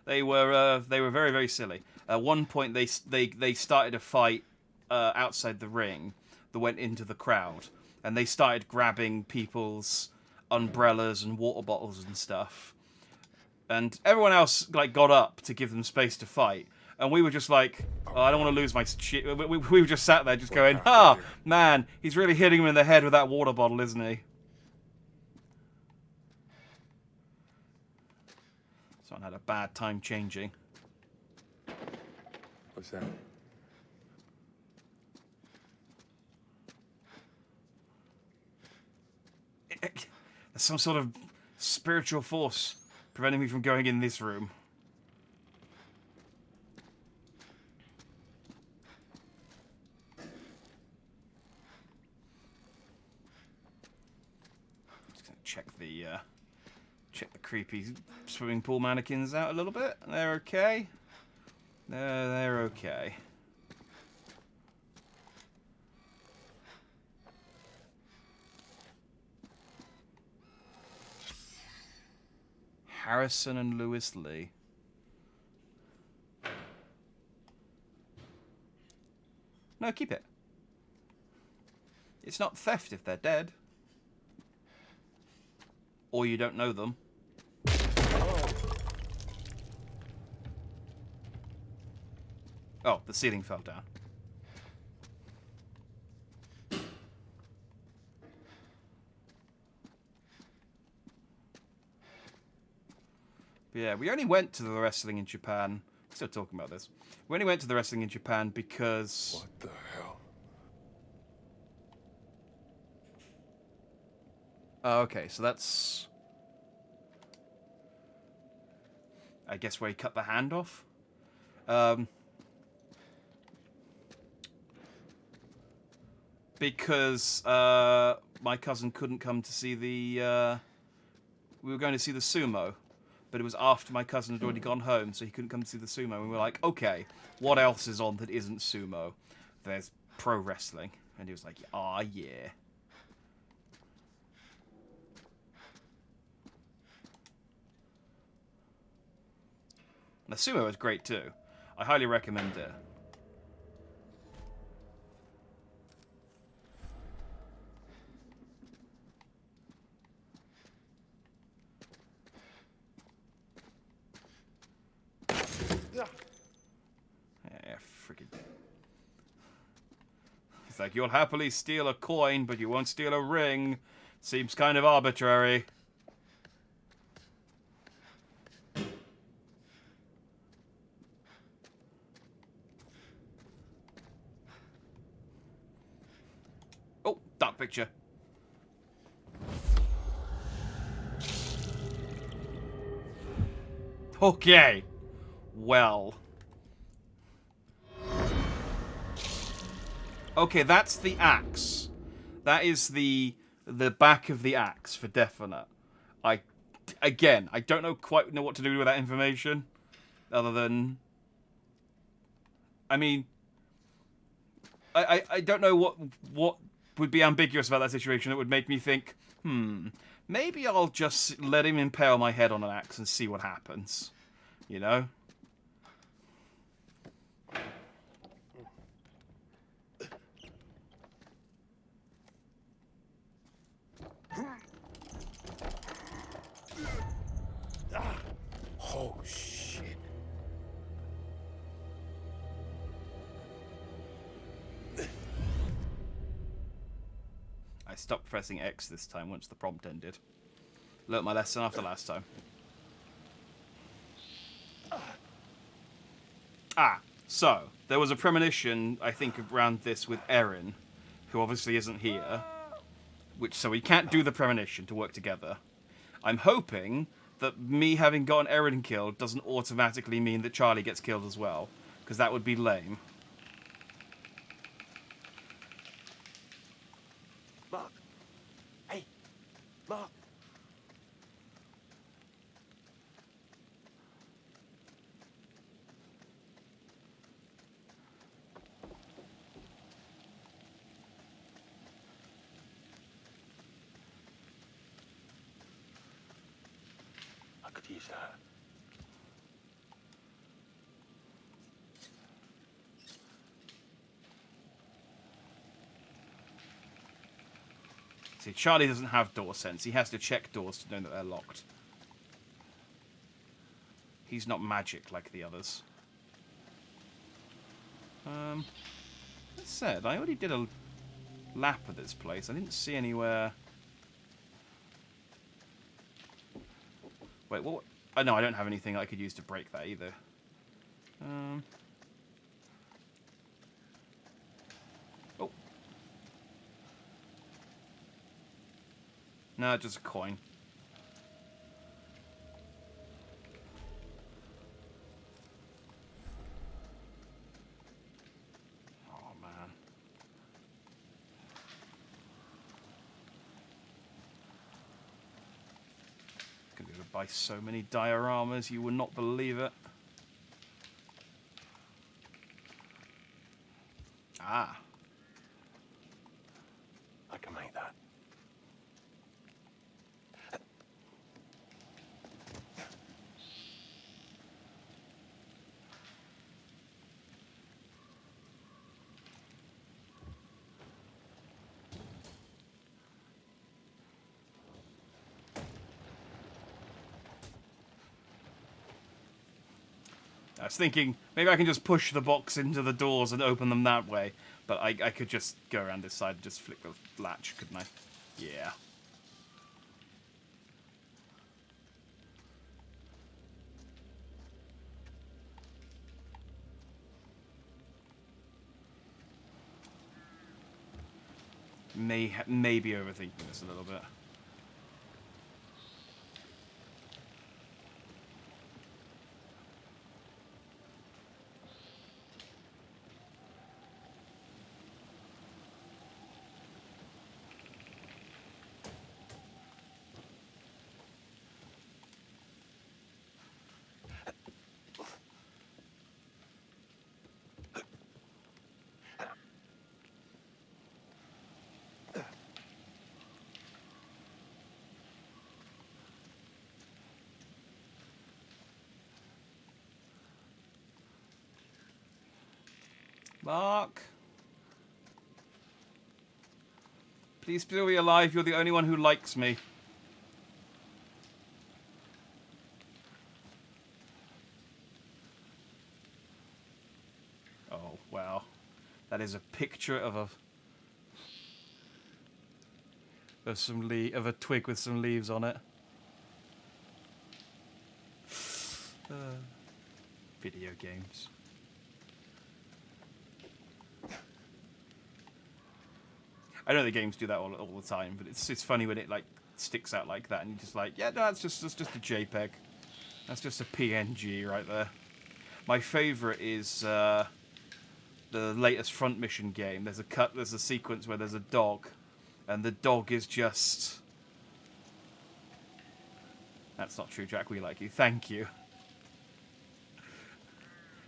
Speaker 1: They were very, very silly. At one point, they started a fight outside the ring that went into the crowd, and they started grabbing people's umbrellas and water bottles and stuff. And everyone else like got up to give them space to fight, and we were just like, oh, I don't want to lose my shit. We were just sat there, just going, "Ah, man, he's really hitting him in the head with that water bottle, isn't he?" Someone had a bad time changing.
Speaker 6: What's that?
Speaker 1: There's some sort of spiritual force preventing me from going in this room. Just gonna check the creepy swimming pool mannequins out a little bit. They're okay. They're okay. Harrison and Lewis Lee. No, keep it. It's not theft if they're dead. Or you don't know them. Oh, the ceiling fell down. Yeah, we only went to the wrestling in Japan. Still talking about this. We only went to the wrestling in Japan because...
Speaker 6: What the hell?
Speaker 1: Oh, okay, so that's... I guess where he cut the hand off? Because my cousin couldn't come to see the... we were going to see the sumo, but it was after my cousin had already gone home, so he couldn't come to see the sumo. And we were like, okay, what else is on that isn't sumo? There's pro wrestling. And he was like, ah, yeah. The sumo is great too. I highly recommend it. Yeah, freaking. It's like, you'll happily steal a coin, but you won't steal a ring. Seems kind of arbitrary. Oh, dark picture. Okay. Well. Okay, that's the axe. That is the back of the axe for definite. Again, I don't quite know what to do with that information, other than, I mean, I don't know what would be ambiguous about that situation that would make me think, maybe I'll just let him impale my head on an axe and see what happens, you know?
Speaker 6: Oh, shit.
Speaker 1: I stopped pressing X this time once the prompt ended. Learned my lesson after last time. So, there was a premonition, I think, around this with Erin, who obviously isn't here. So we can't do the premonition to work together. I'm hoping that me having gotten Erin killed doesn't automatically mean that Charlie gets killed as well, because that would be lame.
Speaker 6: Mark. Hey, Mark. I could use that.
Speaker 1: See, Charlie doesn't have door sense. He has to check doors to know that they're locked. He's not magic like the others. That said, I already did a lap of this place. I didn't see anywhere... Wait, what? Oh, no, I don't have anything I could use to break that either. Oh. No, just a coin. Oh, man. Gonna be able to buy so many dioramas, you would not believe it. Ah.
Speaker 6: I can make that.
Speaker 1: I was thinking, maybe I can just push the box into the doors and open them that way. But I could just go around this side and just flick the latch, couldn't I? Yeah. may be overthinking this a little bit. Mark. Please still be alive. You're the only one who likes me. Oh, wow. That is a picture of a twig with some leaves on it. Video games. I know the games do that all the time, but it's funny when it like sticks out like that, and you're just like, yeah, no, that's just a JPEG. That's just a PNG right there. My favourite is the latest Front Mission game. There's a sequence where there's a dog, and the dog is just. That's not true, Jack. We like you. Thank you.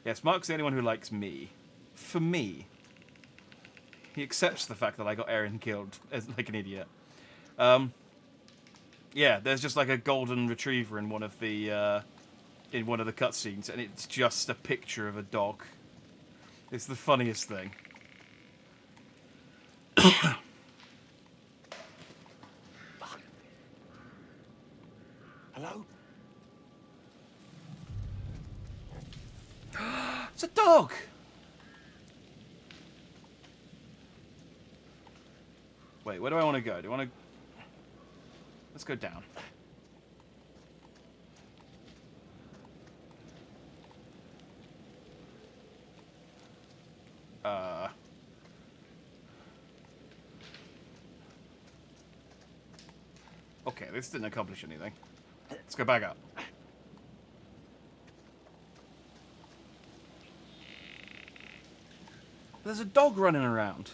Speaker 1: Yes, Mark's the only one who likes me. For me. He accepts the fact that I got Aaron killed as like an idiot. Yeah, there's just like a golden retriever in one of the cutscenes, and it's just a picture of a dog. It's the funniest thing.
Speaker 6: Hello?
Speaker 1: It's a dog! Wait, where do I want to go? Do I want to... Let's go down. Okay, this didn't accomplish anything. Let's go back up. There's a dog running around.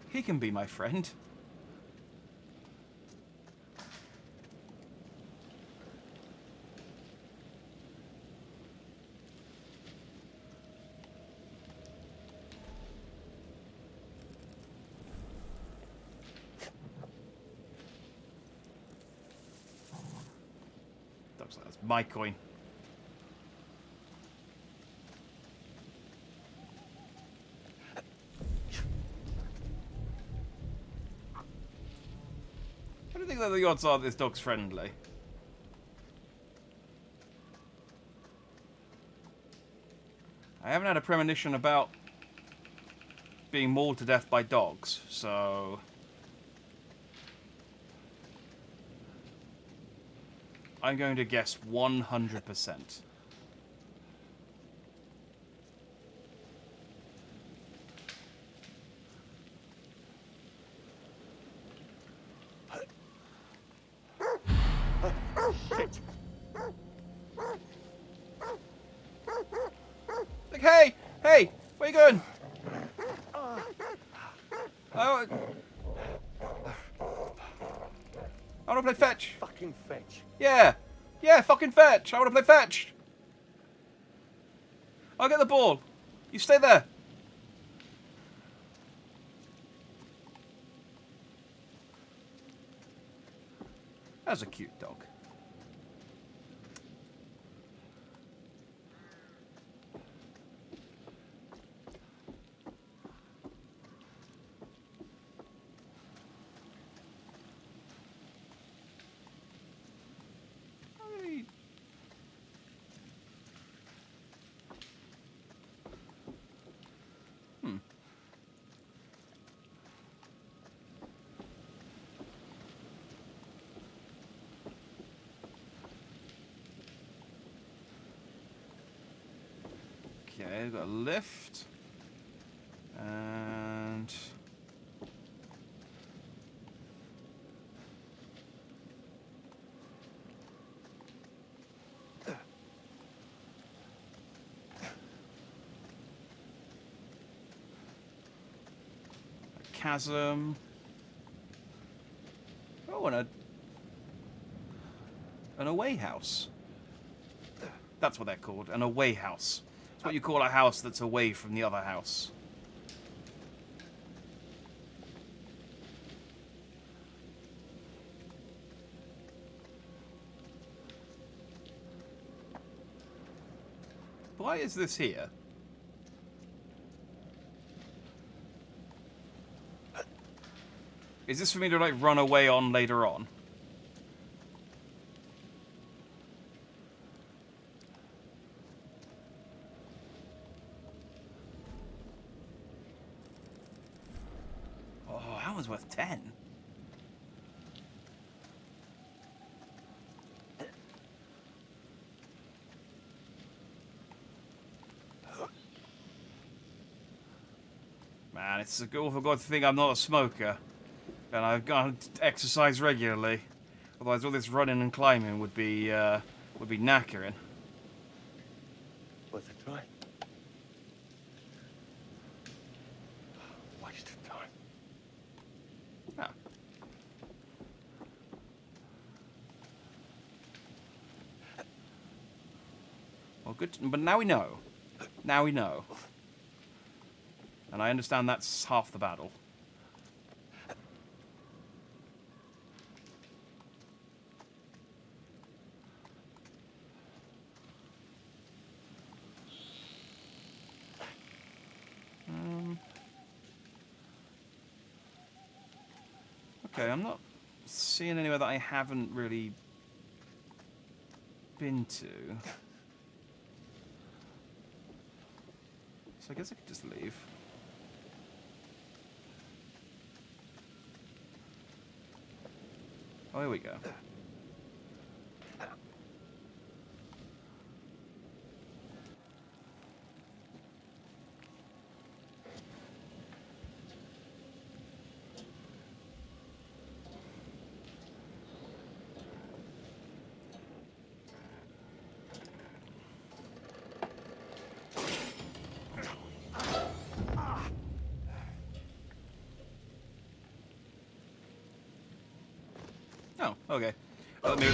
Speaker 1: He can be my friend. That's my coin. I don't think that the odds are this dog's friendly. I haven't had a premonition about being mauled to death by dogs, so... I'm going to guess 100%. Like, hey! Hey! Where you going? I want to play fetch.
Speaker 6: Fucking fetch.
Speaker 1: Yeah! Yeah, fucking fetch! I want to play fetch! I'll get the ball. You stay there. That's a cute dog. Okay, we've got a lift. And... a chasm. Oh, and an away house. That's what they're called, an away house. It's what you call a house that's away from the other house. Why is this here? Is this for me to, like, run away on later on? Oh, that was worth 10. Man, it's a awful good thing I'm not a smoker. And I've got to exercise regularly. Otherwise all this running and climbing would be knackering.
Speaker 6: Worth a try. Waste of time.
Speaker 1: Ah. Well, good. But now we know. Now we know. And I understand that's half the battle. Okay, I'm not seeing anywhere that I haven't really been to. So I guess I could just leave. Oh, here we go. Oh, okay. Let me...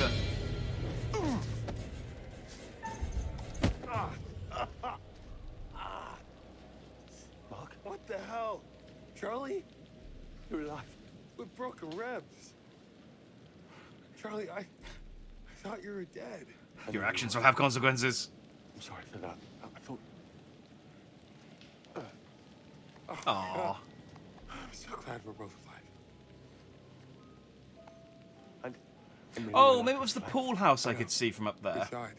Speaker 6: Fuck. What the hell? Charlie? You're alive. With broken ribs. Charlie, I thought you were dead.
Speaker 1: Your actions will have consequences.
Speaker 6: I'm sorry for that. I thought...
Speaker 1: Aww.
Speaker 6: I'm so glad we're both alive.
Speaker 1: Oh, maybe it was the pool house I could see from up there.
Speaker 6: Inside.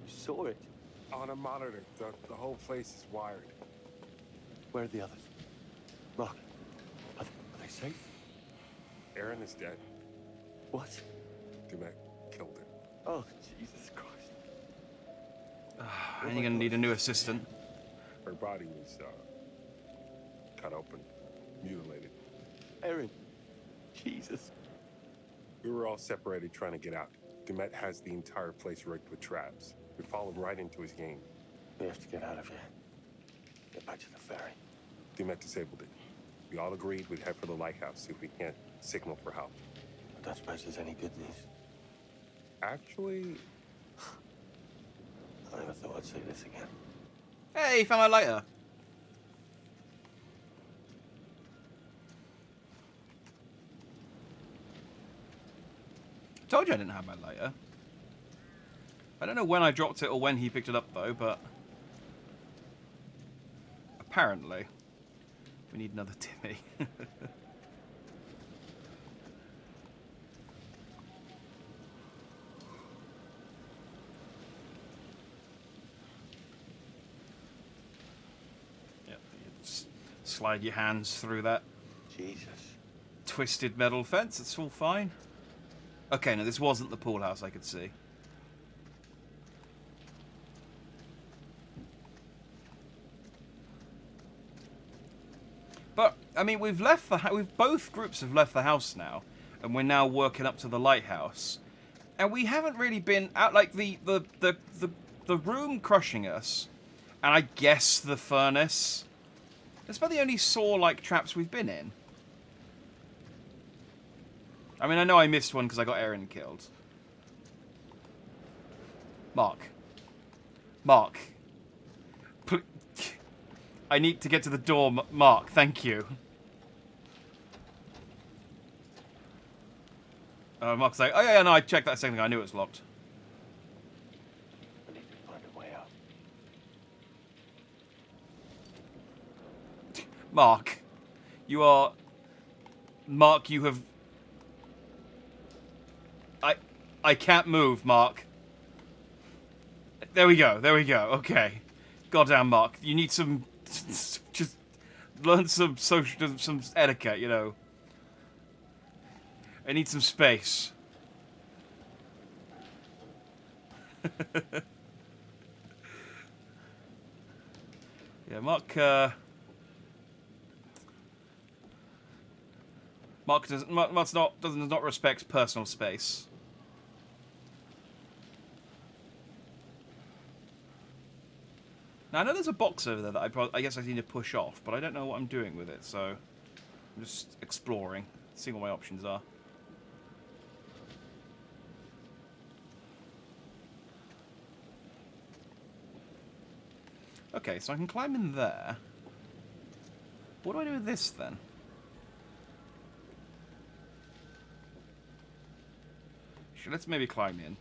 Speaker 6: You saw it? On a monitor. The whole place is wired. Where are the others? Look. Are they safe? Erin is dead. What? Dumet killed her. Oh, Jesus Christ.
Speaker 1: And you're gonna need a new assistant.
Speaker 6: Her body was cut open, mutilated.
Speaker 12: Erin. Jesus.
Speaker 6: We were all separated trying to get out. Dumet has the entire place rigged with traps. We followed right into his game.
Speaker 12: We have to get out of here. Get back to the ferry.
Speaker 6: Dumet disabled it. We all agreed we'd head for the lighthouse, see if we can't signal for help.
Speaker 12: I don't suppose there's any good news.
Speaker 6: Actually...
Speaker 12: I never thought I'd say this again.
Speaker 1: Hey, found my lighter. Told you I didn't have my lighter. I don't know when I dropped it or when he picked it up though, but apparently we need another Timmy. Yep, you just slide your hands through that
Speaker 12: Jesus.
Speaker 1: twisted metal fence. It's all fine. Okay, no, this wasn't the pool house I could see. I mean, we've left the we've both groups have left the house now, and we're now working up to the lighthouse, and we haven't really been out like the room crushing us, and I guess the furnace. That's about the only saw-like traps we've been in. I mean, I know I missed one because I got Aaron killed. Mark. Mark. I need to get to the door, Mark. Thank you. Mark's like, oh yeah, no, I checked that second thing. I knew it was locked.
Speaker 12: I need to find a way out.
Speaker 1: Mark. You are... Mark, you have... I can't move, Mark. There we go. There we go. Okay. Goddamn, Mark. You need some... Just learn some social... Some etiquette, you know. I need some space. Yeah, Mark, Mark does not respect personal space. Now I know there's a box over there that I guess I need to push off, but I don't know what I'm doing with it, so I'm just exploring, seeing what my options are. Okay, so I can climb in there. What do I do with this then? Sure, let's maybe climb in.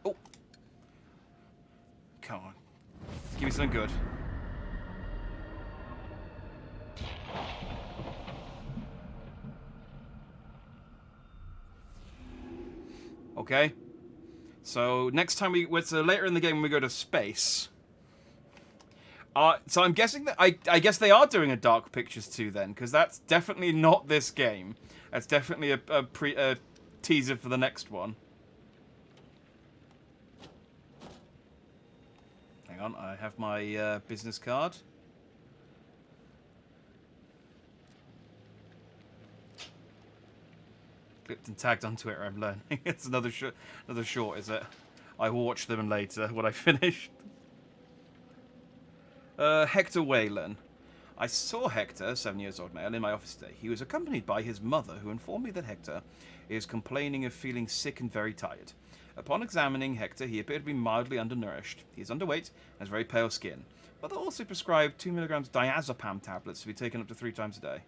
Speaker 1: Oh! Come on. Give me something good. Okay. So next time so later in the game when we go to space. So I'm guessing that I guess they are doing a Dark Pictures 2 then, because that's definitely not this game. That's definitely a teaser for the next one. Hang on, I have my business card. Clipped and tagged on Twitter, I'm learning. It's another short, is it? I will watch them later when I finish. Hector Whalen. I saw Hector, 7-year-old male, in my office today. He was accompanied by his mother, who informed me that Hector is complaining of feeling sick and very tired. Upon examining Hector, he appeared to be mildly undernourished. He is underweight and has very pale skin. But they also prescribed 2 milligrams diazepam tablets to be taken up to 3 times a day.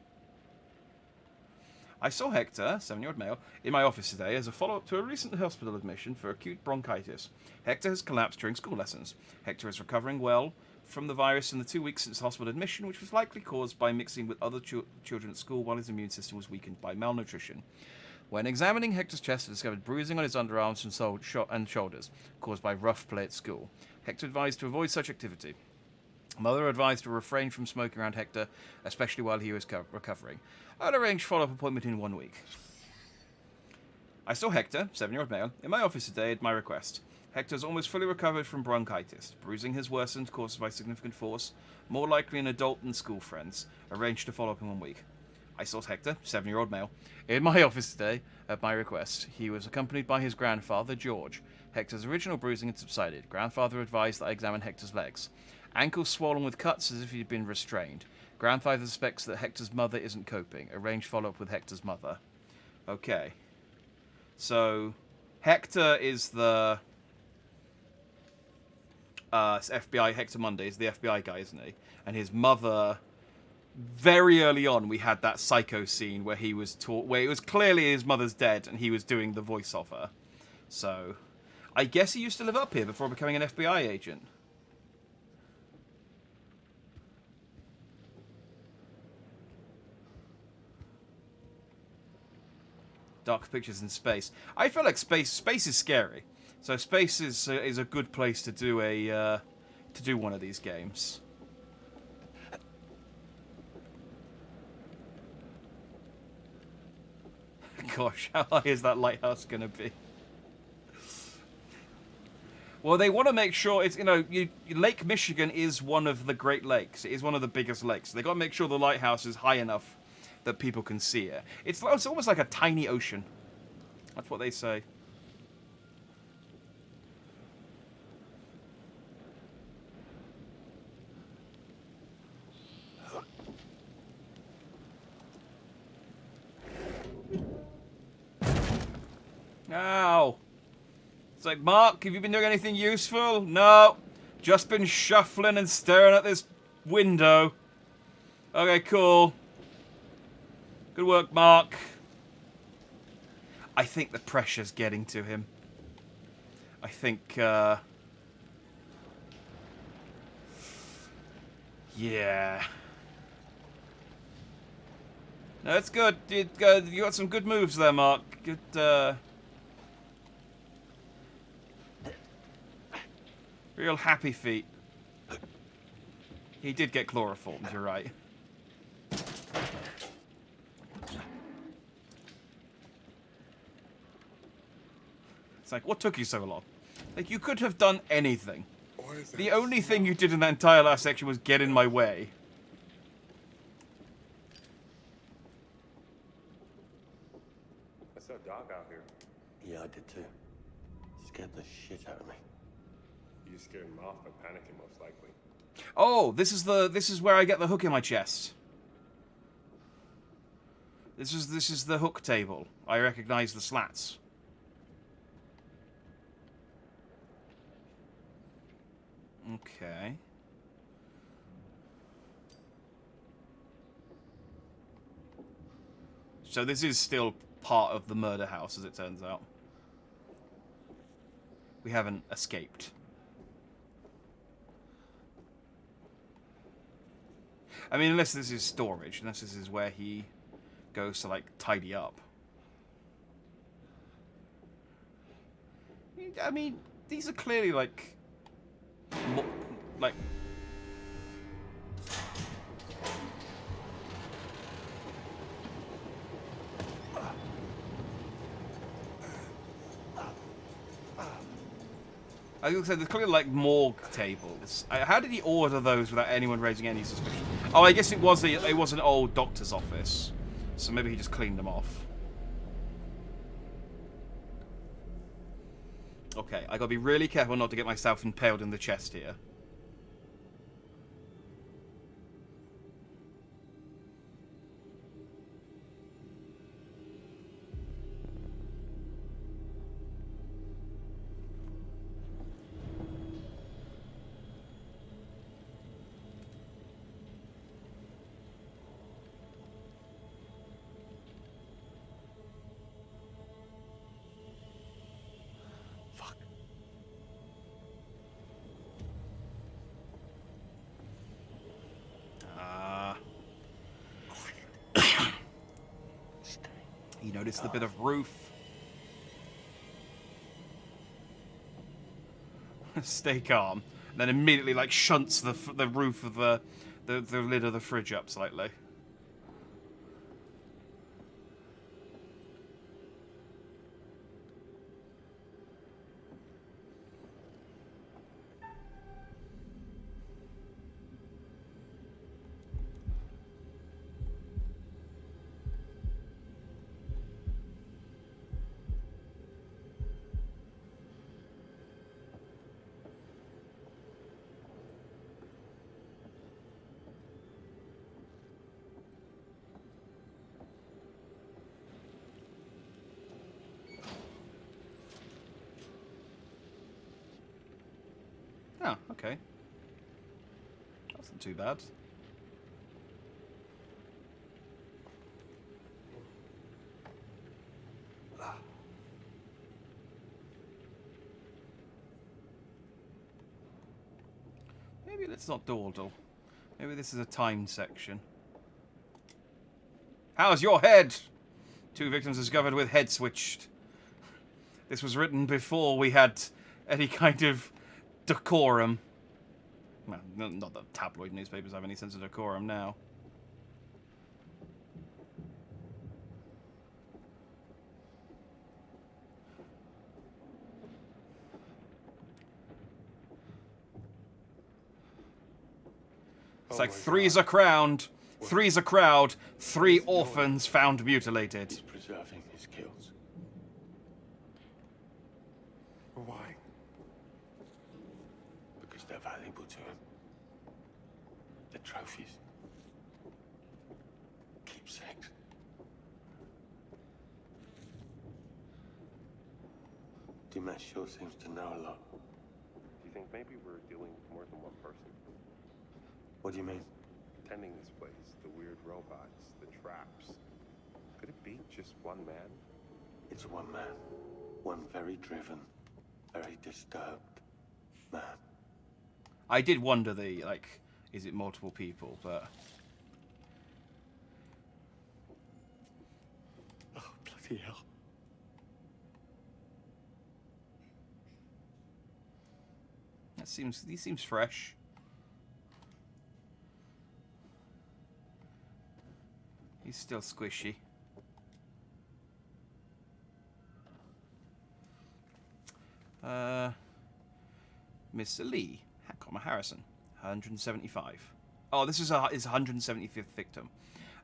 Speaker 1: I saw Hector, 7-year-old male, in my office today as a follow-up to a recent hospital admission for acute bronchitis. Hector has collapsed during school lessons. Hector is recovering well from the virus in the 2 weeks since hospital admission, which was likely caused by mixing with other children at school while his immune system was weakened by malnutrition. When examining Hector's chest, I discovered bruising on his underarms and shoulders, caused by rough play at school. Hector advised to avoid such activity. Mother advised to refrain from smoking around Hector, especially while he was recovering. I'll arrange follow-up appointment in 1 week. I saw Hector, 7-year-old male, in my office today at my request. Hector is almost fully recovered from bronchitis. Bruising has worsened, caused by significant force, more likely an adult than school friends. Arranged to follow up in 1 week. I saw Hector, 7-year-old male, in my office today at my request. He was accompanied by his grandfather, George. Hector's original bruising had subsided. Grandfather advised that I examine Hector's legs. Ankles swollen with cuts as if he'd been restrained. Grandfather suspects that Hector's mother isn't coping. Arrange follow-up with Hector's mother. Okay. So, Hector is the... FBI, Hector Monday is the FBI guy, isn't he? And his mother... Very early on, we had that psycho scene where he was where it was clearly his mother's dead and he was doing the voice of her. So, I guess he used to live up here before becoming an FBI agent. Dark Pictures in space. I feel like space is scary. So space is a good place to do one of these games. Gosh, how high is that lighthouse going to be? Well, they want to make sure it's, Lake Michigan is one of the Great Lakes. It is one of the biggest lakes. They got to make sure the lighthouse is high enough that people can see it. It's almost like a tiny ocean. That's what they say. Ow. It's like, Mark, have you been doing anything useful? No. Just been shuffling and staring at this window. Okay, cool. Good work, Mark. I think the pressure's getting to him. I think, yeah. No, it's good. You got some good moves there, Mark. Good, real happy feet. He did get chloroformed, you're right. It's like, what took you so long? Like, you could have done anything. The only thing you did in that entire last section was get in my way.
Speaker 6: I saw Doc out here.
Speaker 12: Yeah, I did too. Scared the shit out of me.
Speaker 6: You scared him off by panicking, most likely.
Speaker 1: Oh, this is where I get the hook in my chest. This is the hook table. I recognize the slats. Okay. So this is still part of the murder house, as it turns out. We haven't escaped. I mean, unless this is storage, unless this is where he goes to, like, tidy up. I mean, these are clearly, like... like... I was gonna say, there's clearly, like, morgue tables. How did he order those without anyone raising any suspicion? Oh, I guess it was an old doctor's office. So maybe he just cleaned them off. Okay, I gotta be really careful not to get myself impaled in the chest here. You notice the bit of roof. Stay calm. And then immediately, like, shunts the roof of the lid of the fridge up slightly. Oh, okay. That's not too bad. Maybe let's not dawdle. Maybe this is a timed section. How's your head? 2 victims discovered with head switched. This was written before we had any kind of decorum. Well, not that tabloid newspapers have any sense of decorum now. It's
Speaker 6: Oh
Speaker 1: like
Speaker 6: my
Speaker 1: three's
Speaker 6: God.
Speaker 1: a crowd, three's a crowd, 3 orphans found mutilated.
Speaker 12: He's preserving his kills.
Speaker 6: Why?
Speaker 12: Because they're valuable to him. The trophies. Keepsakes. Dimash sure seems to know a lot.
Speaker 2: Do you think maybe we're dealing with more than one person?
Speaker 12: What do you mean?
Speaker 2: Tending this place, the weird robots, the traps. Could it be just one man?
Speaker 12: It's one man. One very driven, very disturbed man.
Speaker 1: I did wonder is it multiple people, but...
Speaker 12: Oh, bloody hell.
Speaker 1: He seems fresh. He's still squishy. Miss Lee, Harrison, 175. Oh, this is his 175th victim.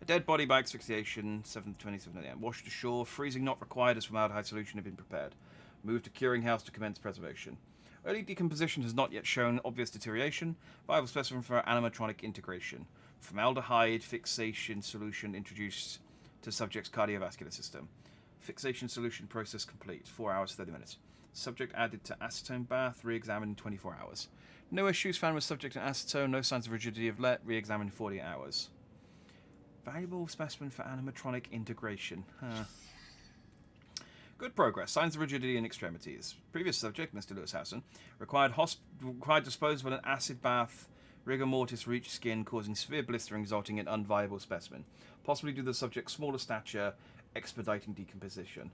Speaker 1: A dead body by asphyxiation, 7th 27 a.m. Washed ashore, freezing not required as formaldehyde solution had been prepared. Moved to curing house to commence preservation. Early decomposition has not yet shown obvious deterioration. Viable specimen for animatronic integration. Formaldehyde fixation solution introduced to subject's cardiovascular system. Fixation solution process complete. 4 hours, 30 minutes. Subject added to acetone bath, re-examined in 24 hours. No issues found with subject and acetone, no signs of rigidity of let, re-examined in 48 hours. Valuable specimen for animatronic integration. Good progress. Signs of rigidity in extremities. Previous subject, Mr. Lewishausen, required disposal of an acid bath. Rigor mortis reached skin, causing severe blistering, resulting in unviable specimen. Possibly due to the subject's smaller stature, expediting decomposition.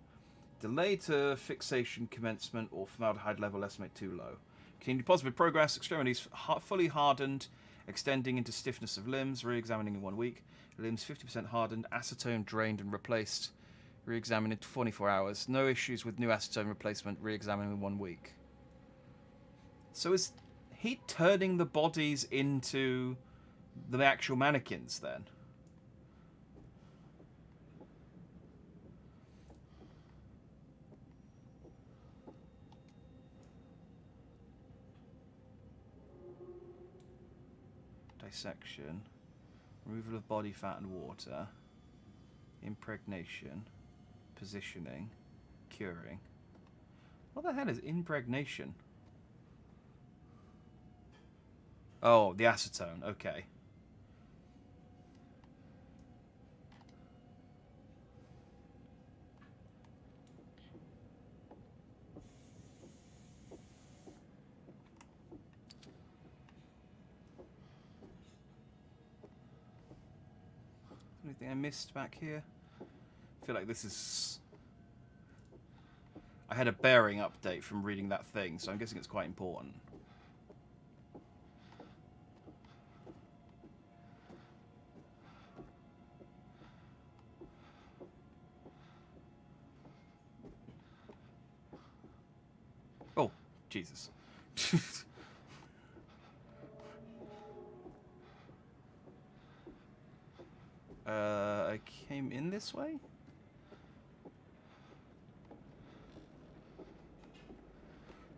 Speaker 1: Delay to fixation commencement or formaldehyde level estimate too low. Continued positive progress. Extremities fully hardened, extending into stiffness of limbs. Re-examining in 1 week. Limbs 50% hardened. Acetone drained and replaced. Re-examined in 24 hours. No issues with new acetone replacement. Re-examining in 1 week. So is he turning the bodies into the actual mannequins then? Dissection. Removal of body fat and water. Impregnation. Positioning. Curing. What the hell is impregnation? Oh, the acetone. Okay. Anything I missed back here? I feel like this is... I had a bearing update from reading that thing, so I'm guessing it's quite important. Oh, Jesus. I came in this way?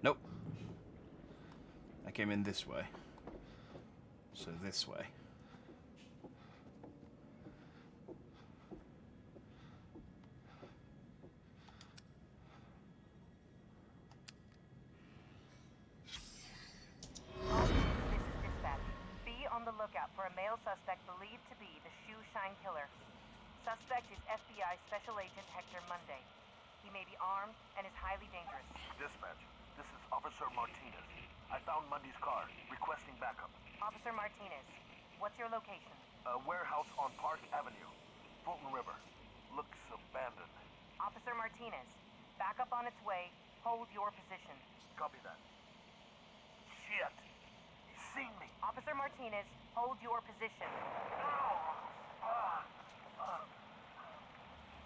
Speaker 1: Nope. I came in this way. So this way.
Speaker 13: On the lookout for a male suspect believed to be the shoe shine killer. Suspect is FBI Special Agent Hector Monday. He may be armed and is highly dangerous.
Speaker 9: Dispatch, this is Officer Martinez. I found Mundy's car, requesting backup.
Speaker 13: Officer Martinez, what's your location?
Speaker 9: A warehouse on Park Avenue, Fulton River. Looks abandoned.
Speaker 13: Officer Martinez, backup on its way. Hold your position.
Speaker 9: Copy that. Shit! He's seen me!
Speaker 13: Officer Martinez, hold your position.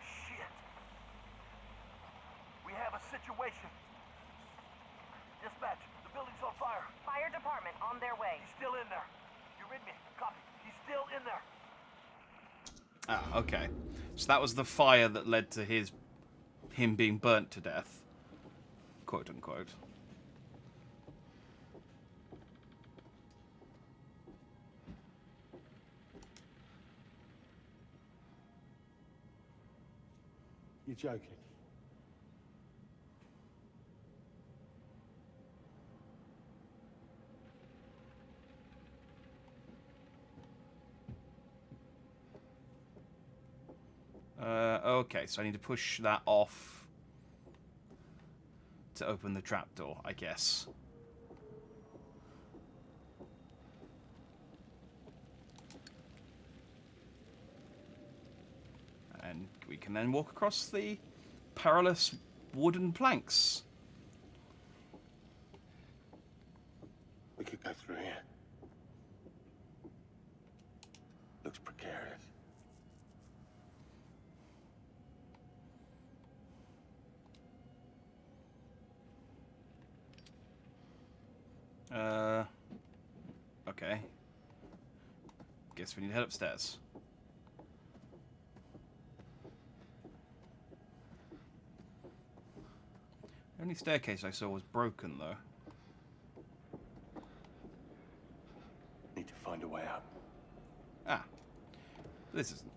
Speaker 9: Shit! We have a situation. Dispatch, the building's on fire.
Speaker 13: Fire department on their way.
Speaker 9: He's still in there. You rid me. Copy. He's still in there.
Speaker 1: Ah, okay. So that was the fire that led to him being burnt to death. Quote unquote.
Speaker 6: You're joking.
Speaker 1: Okay, so I need to push that off to open the trapdoor, I guess. And we can then walk across the perilous wooden planks.
Speaker 12: We could go through here. Looks precarious.
Speaker 1: Okay. Guess we need to head upstairs. The only staircase I saw was broken, though.
Speaker 12: Need to find a way out.
Speaker 1: Ah. This isn't.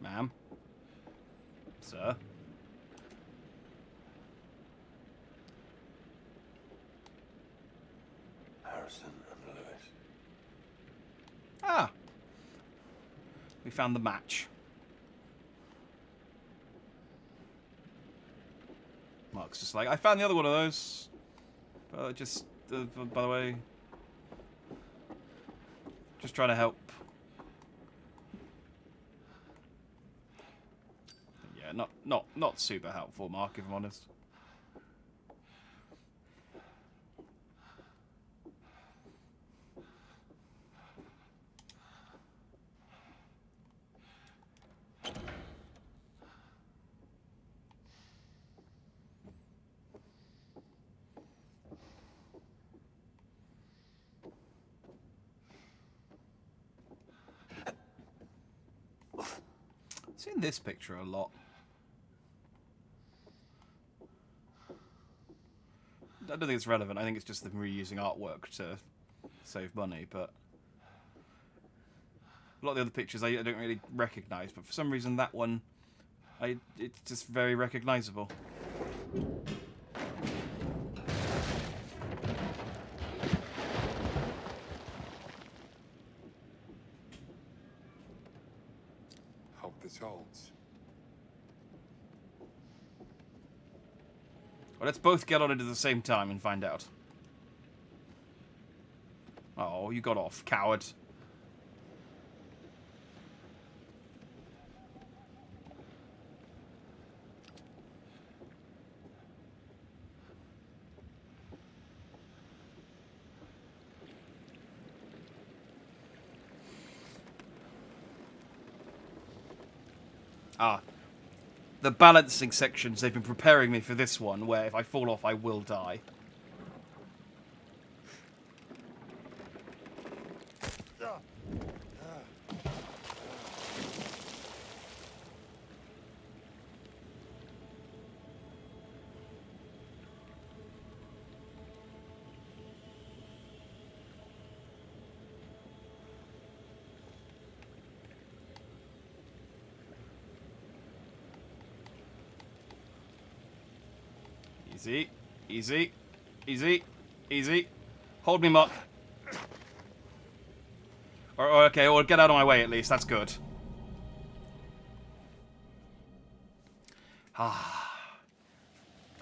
Speaker 1: Ma'am? Sir?
Speaker 12: Harrison and Lewis.
Speaker 1: Ah! We found the match. Mark's just like, I found the other one of those. Just, by the way, just trying to help. Yeah, not super helpful, Mark, if I'm honest. Seen this picture a lot. I don't think it's relevant. I think it's just them reusing artwork to save money, but a lot of the other pictures I don't really recognise, but for some reason that one, it's just very recognisable.
Speaker 6: Hope this holds.
Speaker 1: Well, let's both get on it at the same time and find out. Oh, you got off, coward. Ah. The balancing sections, they've been preparing me for this one, where if I fall off, I will die. Easy, easy, easy, easy. Hold me, Mark. Or okay, or get out of my way at least. That's good.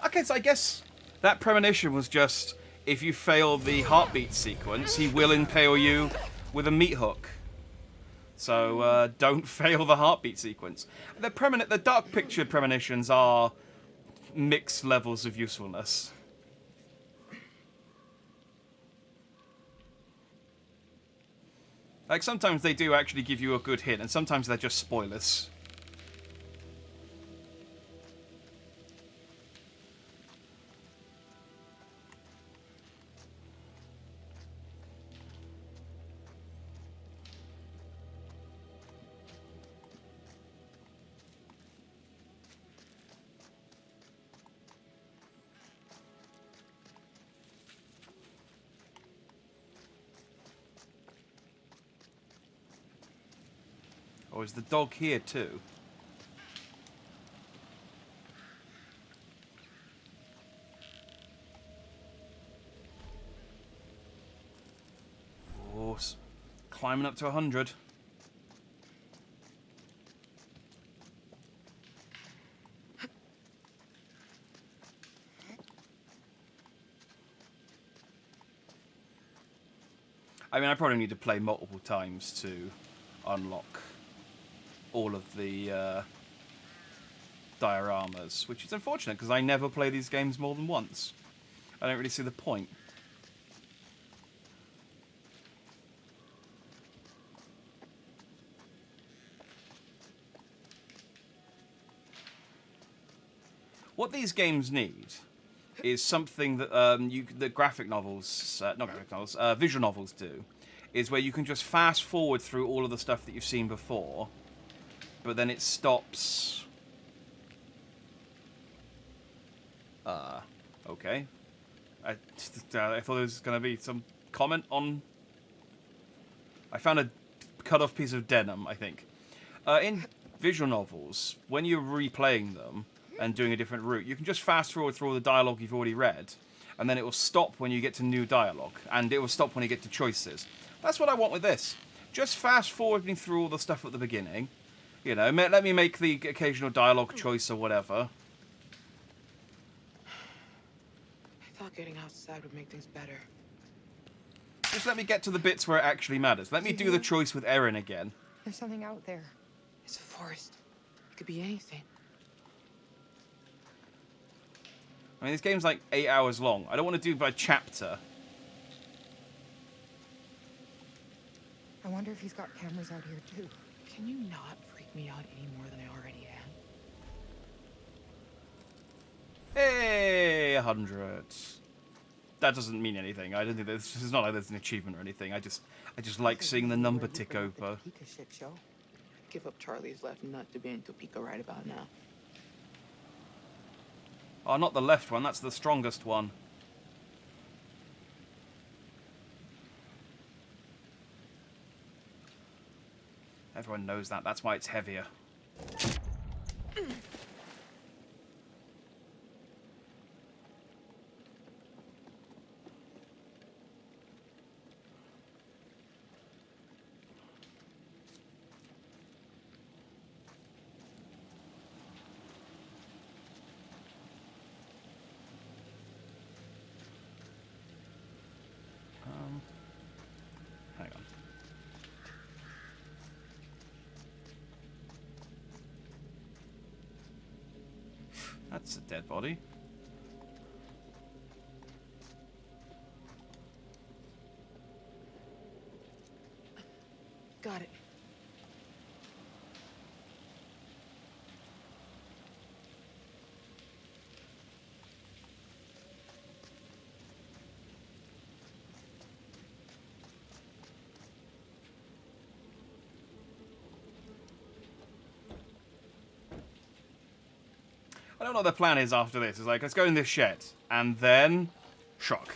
Speaker 1: Okay, so I guess that premonition was just if you fail the heartbeat sequence, he will impale you with a meat hook. So don't fail the heartbeat sequence. The dark pictured premonitions are mixed levels of usefulness. Like, sometimes they do actually give you a good hint, and sometimes they're just spoilers. Or is the dog here too? Oh, climbing up to 100. I mean, I probably need to play multiple times to unlock all of the dioramas, which is unfortunate because I never play these games more than once. I don't really see the point. What these games need is something that the graphic novels, not graphic novels, visual novels do, is where you can just fast forward through all of the stuff that you've seen before, but then it stops. Okay. I thought there was going to be some comment on. I found a cut off piece of denim, I think. In visual novels, when you're replaying them and doing a different route, you can just fast forward through all the dialogue you've already read, and then it will stop when you get to new dialogue, and it will stop when you get to choices. That's what I want with this. Just fast forwarding through all the stuff at the beginning. You know, let me make the occasional dialogue choice or whatever.
Speaker 5: I thought getting outside would make things better.
Speaker 1: Just let me get to the bits where it actually matters. Let me do the choice with Erin again.
Speaker 3: There's something out there.
Speaker 5: It's a forest. It could be anything.
Speaker 1: I mean, this game's like 8 hours long. I don't want to do by chapter.
Speaker 3: I wonder if he's got cameras out here too.
Speaker 5: Can you not freak me out any more than I already am?
Speaker 1: Hey, 100. That doesn't mean anything. I don't think this is not like there's an achievement or anything. I just like seeing the number tick over.
Speaker 5: Shit show. Give up Charlie's left nut to be in Topeka right about now.
Speaker 1: Oh, not the left one. That's the strongest one. Everyone knows that. That's why it's heavier. Hang on. That's a dead body.
Speaker 5: Got it.
Speaker 1: I don't know what the plan is after this. It's like, let's go in this shed, and then shock.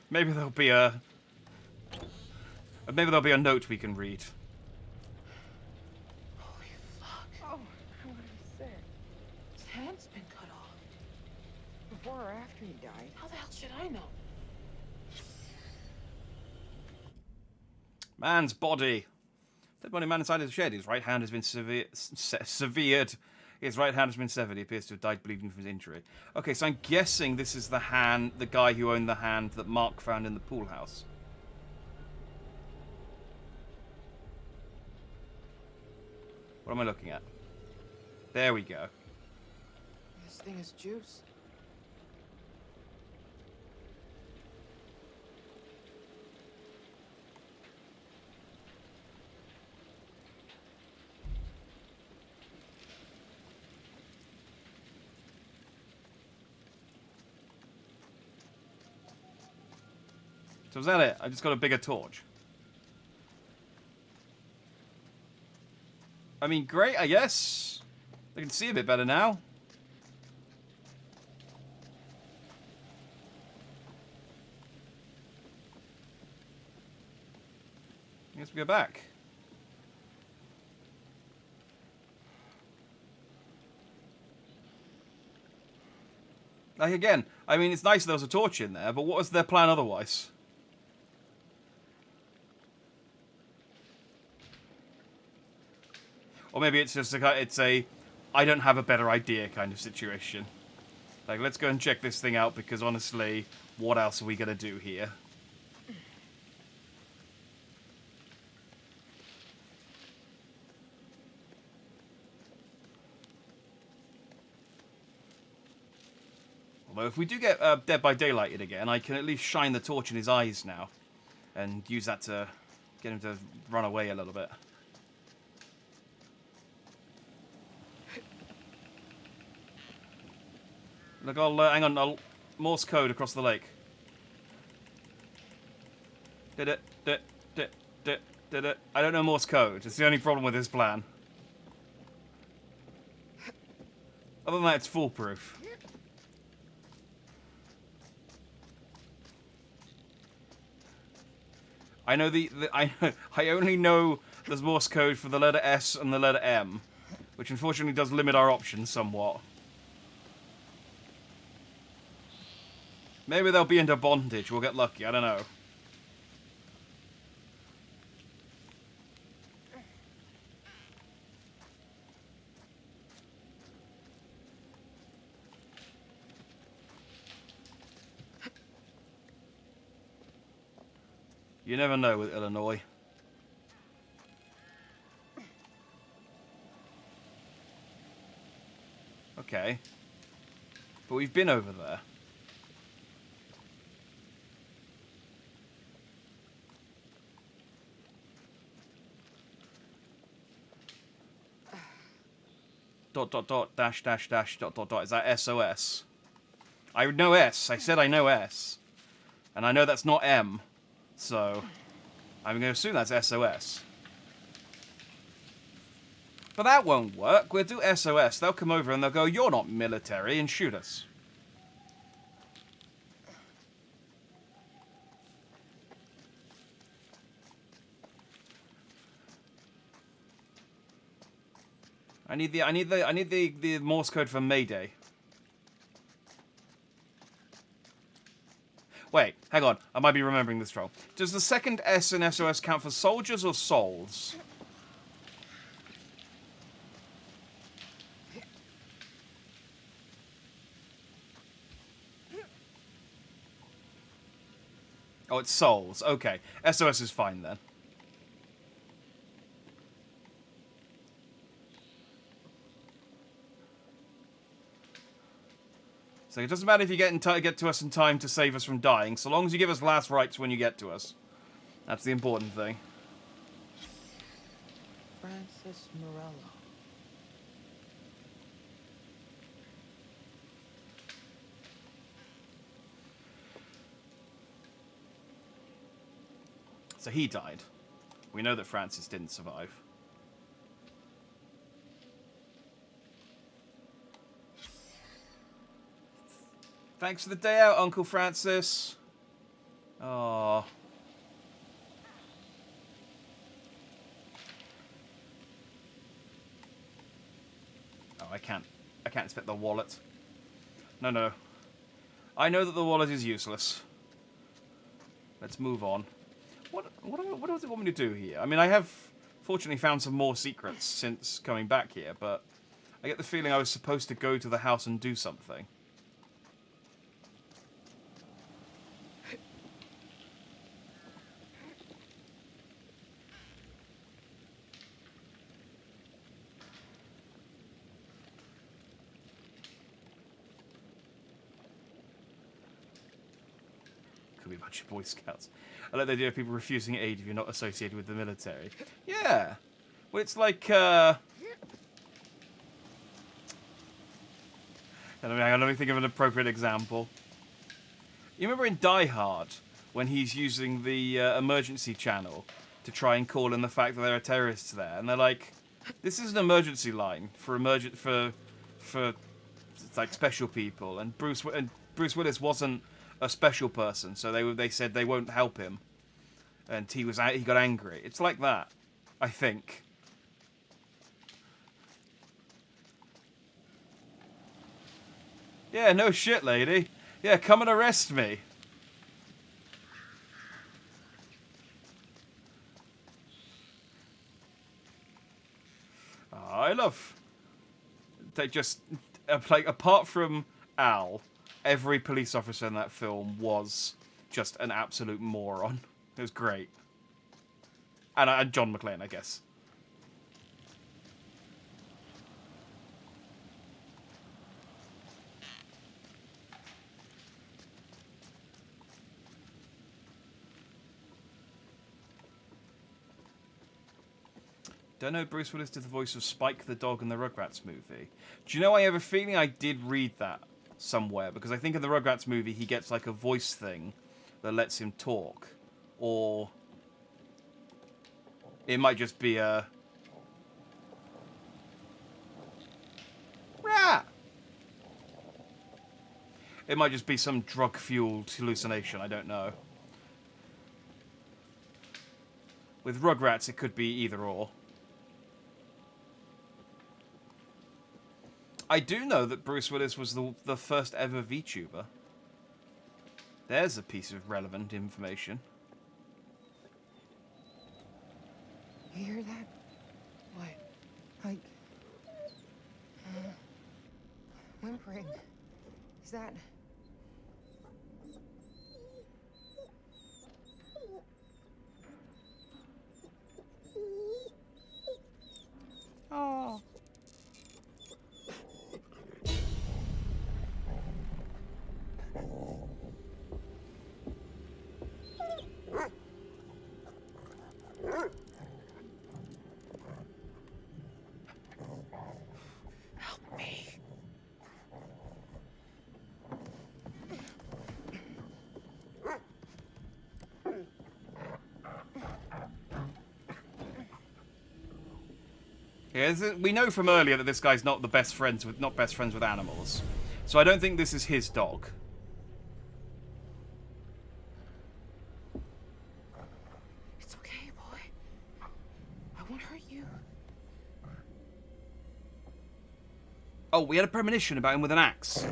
Speaker 1: Maybe there'll be a note we can read.
Speaker 5: Holy fuck. Oh, what did he say? His hand's been cut off.
Speaker 3: Before or after he died?
Speaker 5: How the hell should I know?
Speaker 1: Man's body. Dead body man inside his shed. His right hand has been severed. His right hand has been severed. He appears to have died bleeding from his injury. Okay, so I'm guessing this is the guy who owned the hand that Mark found in the pool house. What am I looking at? There we go.
Speaker 5: This thing is juice.
Speaker 1: So is that it? I just got a bigger torch. I mean, great, I guess. I can see a bit better now. I guess we go back. Like, again, I mean, it's nice there was a torch in there, but what was their plan otherwise? Or maybe it's just a I don't have a better idea kind of situation. Like, let's go and check this thing out because honestly, what else are we going to do here? Although if we do get Dead by Daylighted again, I can at least shine the torch in his eyes now. And use that to get him to run away a little bit. Look, hang on, I'll Morse code across the lake. Did it. I don't know Morse code. It's the only problem with this plan. Other than that, it's foolproof. I know I only know there's Morse code for the letter S and the letter M, which unfortunately does limit our options somewhat. Maybe they'll be into bondage. We'll get lucky. I don't know. You never know with Illinois. Okay. But we've been over there. Dash dot. Is that SOS? I know S. I said I know S. And I know that's not M. So, I'm going to assume that's SOS. But that won't work. We'll do SOS. They'll come over and they'll go, "You're not military," and shoot us. I need the Morse code for Mayday. Wait, hang on. I might be remembering this wrong. Does the second S in SOS count for soldiers or souls? Oh, it's souls. Okay. SOS is fine then. So it doesn't matter if you get to us in time to save us from dying, so long as you give us last rites when you get to us. That's the important thing.
Speaker 5: Francis Morello.
Speaker 1: So he died. We know that Francis didn't survive. Thanks for the day out, Uncle Francis. Oh. Oh, I can't expect the wallet. No. I know that the wallet is useless. Let's move on. What does it want me to do here? I mean, I have fortunately found some more secrets since coming back here, but I get the feeling I was supposed to go to the house and do something. be a bunch of Boy Scouts. I like the idea of people refusing aid if you're not associated with the military. Yeah. Well, it's like, hang on, let me think of an appropriate example. You remember in Die Hard, when he's using the emergency channel to try and call in the fact that there are terrorists there, and they're like, this is an emergency line for like special people, and Bruce Willis wasn't a special person, so they said they won't help him, and he got angry. It's like that, I think. Yeah, no shit, lady. Yeah, come and arrest me. I love. They just like, apart from Al, every police officer in that film was just an absolute moron. It was great. And John McClane, I guess. Don't know Bruce Willis did the voice of Spike the dog in the Rugrats movie. Do you know, I have a feeling I did read that somewhere, because I think in the Rugrats movie he gets like a voice thing that lets him talk. Or it might just be a... Rah! It might just be some drug-fueled hallucination, I don't know. With Rugrats it could be either or. I do know that Bruce Willis was the first ever VTuber. There's a piece of relevant information.
Speaker 3: You hear that? What? Like... whimpering. Is that... Oh. Help me.
Speaker 1: Yeah, we know from earlier that this guy's not best friends with animals, so I don't think this is his dog.
Speaker 3: It's okay, boy. I won't hurt you.
Speaker 1: Oh, we had a premonition about him with an axe.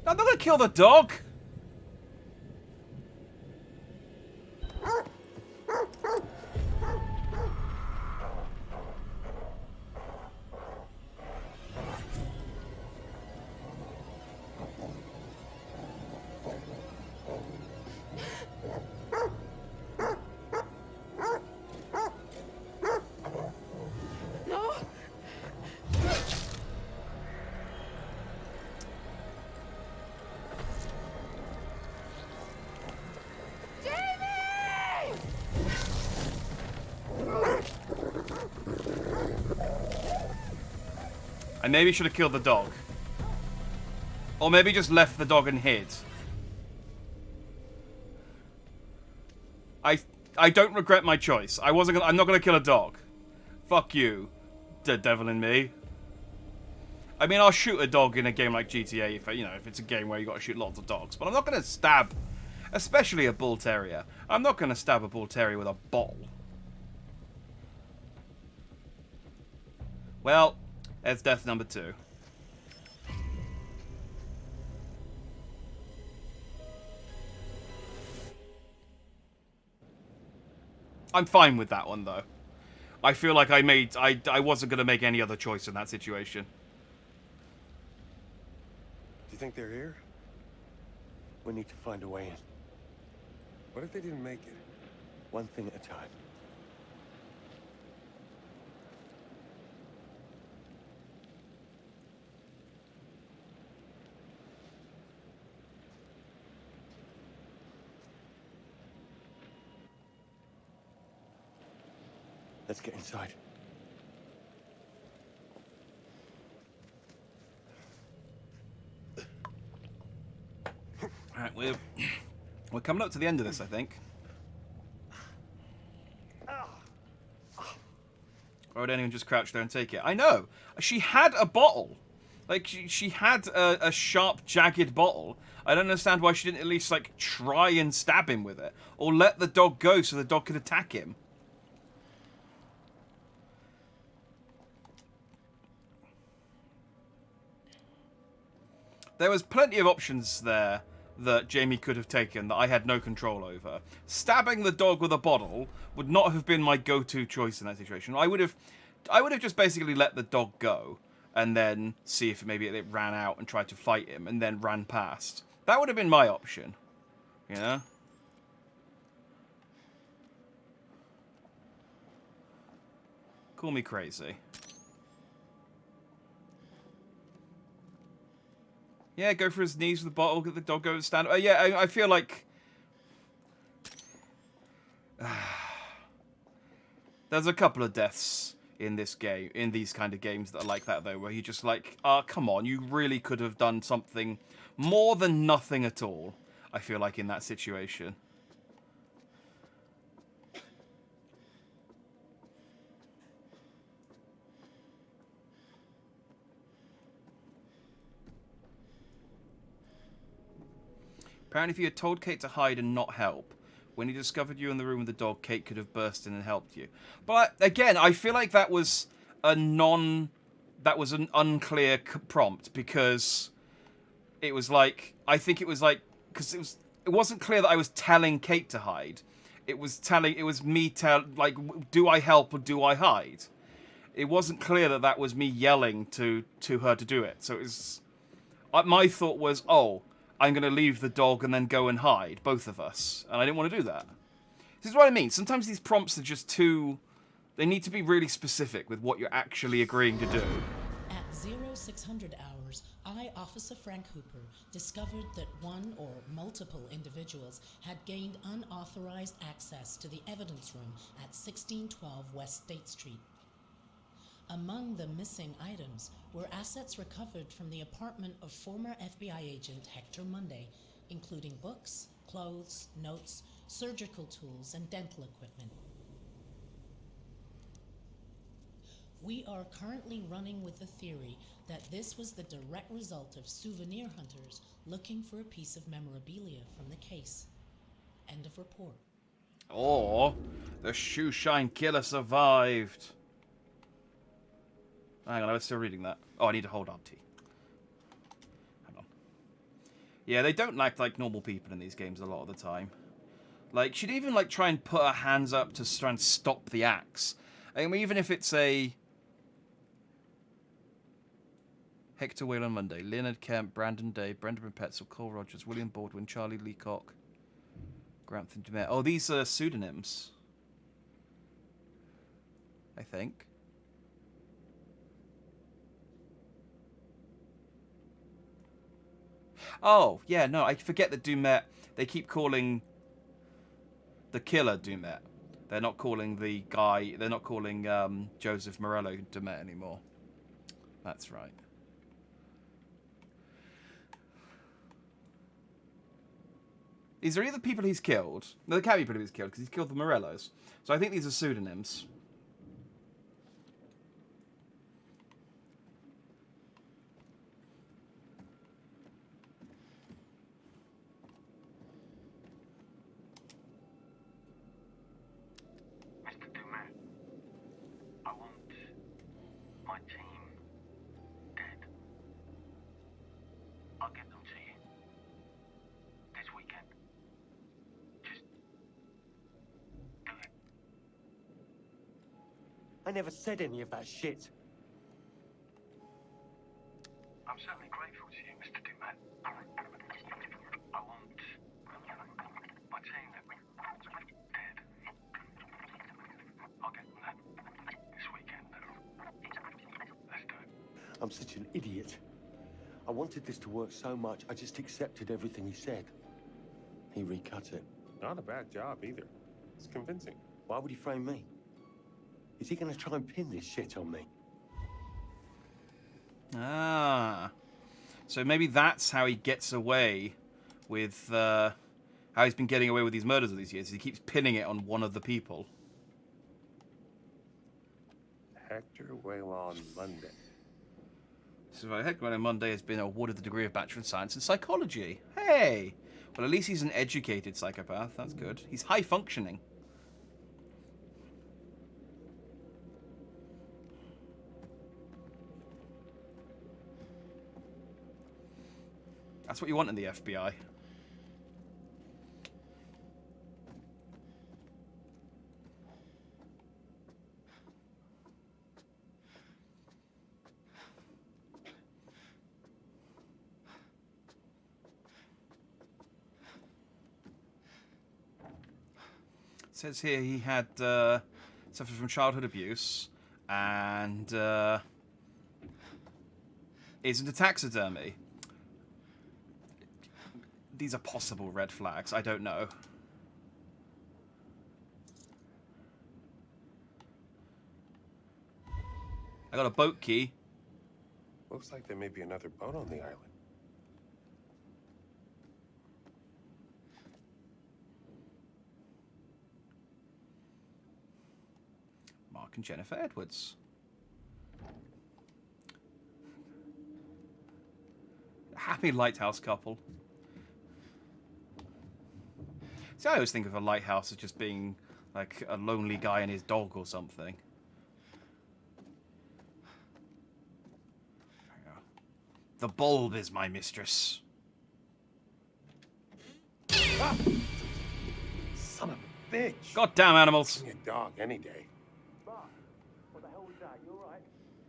Speaker 1: I'm not gonna kill the dog!
Speaker 3: No!
Speaker 1: I maybe should have killed the dog. Or maybe just left the dog and hid. I don't regret my choice. I'm not gonna kill a dog. Fuck you, the devil in me. I mean, I'll shoot a dog in a game like GTA if it's a game where you got to shoot lots of dogs, but I'm not gonna stab, especially a bull terrier. I'm not gonna stab a bull terrier with a bottle. Well, That's death number 2. I'm fine with that one, though. I feel like I wasn't going to make any other choice in that situation.
Speaker 6: Do you think they're here? We need to find a way in. What if they didn't make it? One thing at a time. Let's get inside.
Speaker 1: Alright, we're coming up to the end of this, I think. Or would anyone just crouch there and take it? I know! She had a bottle! Like, she had a sharp, jagged bottle. I don't understand why she didn't at least, like, try and stab him with it. Or let the dog go so the dog could attack him. There was plenty of options there that Jamie could have taken that I had no control over. Stabbing the dog with a bottle would not have been my go-to choice in that situation. I would have just basically let the dog go and then see if maybe it ran out and tried to fight him and then ran past. That would have been my option. You know? Call me crazy. Yeah, go for his knees with the bottle, get the dog go and stand up. Yeah, I feel like... There's a couple of deaths in this game, in these kind of games that are like that, though, where you just like, come on, you really could have done something more than nothing at all, I feel like, in that situation. Apparently, if you had told Kate to hide and not help, when he discovered you in the room with the dog, Kate could have burst in and helped you. But, again, I feel like that was an unclear prompt, because it was like, I think it was like, because it wasn't clear that I was telling Kate to hide. It was me like, do I help or do I hide? It wasn't clear that that was me yelling to her to do it. So it was, my thought was, oh, I'm going to leave the dog and then go and hide, both of us. And I didn't want to do that. This is what I mean. Sometimes these prompts are just too... They need to be really specific with what you're actually agreeing to do.
Speaker 14: At 0600 hours, I, Officer Frank Hooper, discovered that one or multiple individuals had gained unauthorized access to the evidence room at 1612 West State Street. Among the missing items were assets recovered from the apartment of former FBI agent Hector Monday, including books, clothes, notes, surgical tools, and dental equipment. We are currently running with the theory that this was the direct result of souvenir hunters looking for a piece of memorabilia from the case. End of report.
Speaker 1: Or the shoeshine killer survived. Hang on, I was still reading that. Oh, I need to hold RT. Hang on. Yeah, they don't act like normal people in these games a lot of the time. Like, she'd even, like, try and put her hands up to try and stop the axe. I mean, even if it's a... Hector Whalen Monday, Leonard Kemp, Brandon Day, Brendan Petzel, Cole Rogers, William Baldwin, Charlie Leacock, Grantham DeMere. Oh, these are pseudonyms. I think. Oh, yeah, no, I forget that Dumet, they keep calling the killer Dumet. They're not calling the guy, they're not calling Joseph Morello Dumet anymore. That's right. These are either people he's killed. No, they can't be people he's killed, because he's killed the Morellos. So I think these are pseudonyms.
Speaker 12: Mr. Dumet, I want my team I'll get them to you. This weekend. Just do it.
Speaker 6: I never said any of that shit.
Speaker 12: I'm certainly grateful to you, Mr. Duman. I won't, by saying that we're dead. I'll get them that this weekend. Let's do it.
Speaker 6: I'm such an idiot. I wanted this to work so much, I just accepted everything he said. He recut it.
Speaker 2: Not a bad job either. It's convincing.
Speaker 6: Why would he frame me? Is he going to try and pin this shit on me?
Speaker 1: Ah. So maybe that's how he gets away with, how he's been getting away with these murders all these years. He keeps pinning it on one of the people.
Speaker 2: Hector Whalon Monday.
Speaker 1: So Hector Whalon Monday has been awarded the degree of Bachelor in Science in Psychology. Hey! Well, at least he's an educated psychopath. That's good. He's high functioning. That's what you want in the FBI. It says here he had suffered from childhood abuse and is into taxidermy. These are possible red flags. I don't know. I got a boat key.
Speaker 2: Looks like there may be another boat on the island.
Speaker 1: Mark and Jennifer Edwards. Happy lighthouse couple. See, I always think of a lighthouse as just being like a lonely guy and his dog or something. The bulb is my mistress.
Speaker 2: Ah! Son of a bitch!
Speaker 1: Goddamn animals!
Speaker 2: Give me a dog any day.
Speaker 9: Bob, what the hell was that? You alright?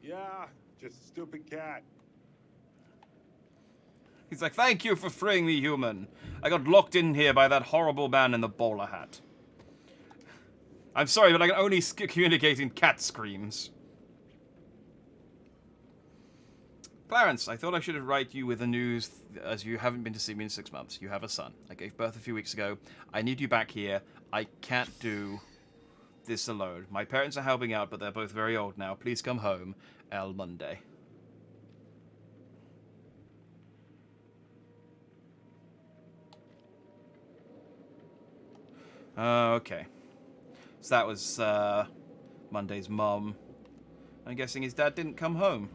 Speaker 2: Yeah, just a stupid cat.
Speaker 1: He's like, thank you for freeing me, human. I got locked in here by that horrible man in the bowler hat. I'm sorry, but I can only communicate in cat screams. Clarence, I thought I should write you with the news, as you haven't been to see me in 6 months. You have a son. I gave birth a few weeks ago. I need you back here. I can't do this alone. My parents are helping out, but they're both very old now. Please come home. L. Monday. Okay. So that was Monday's mum. I'm guessing his dad didn't come home.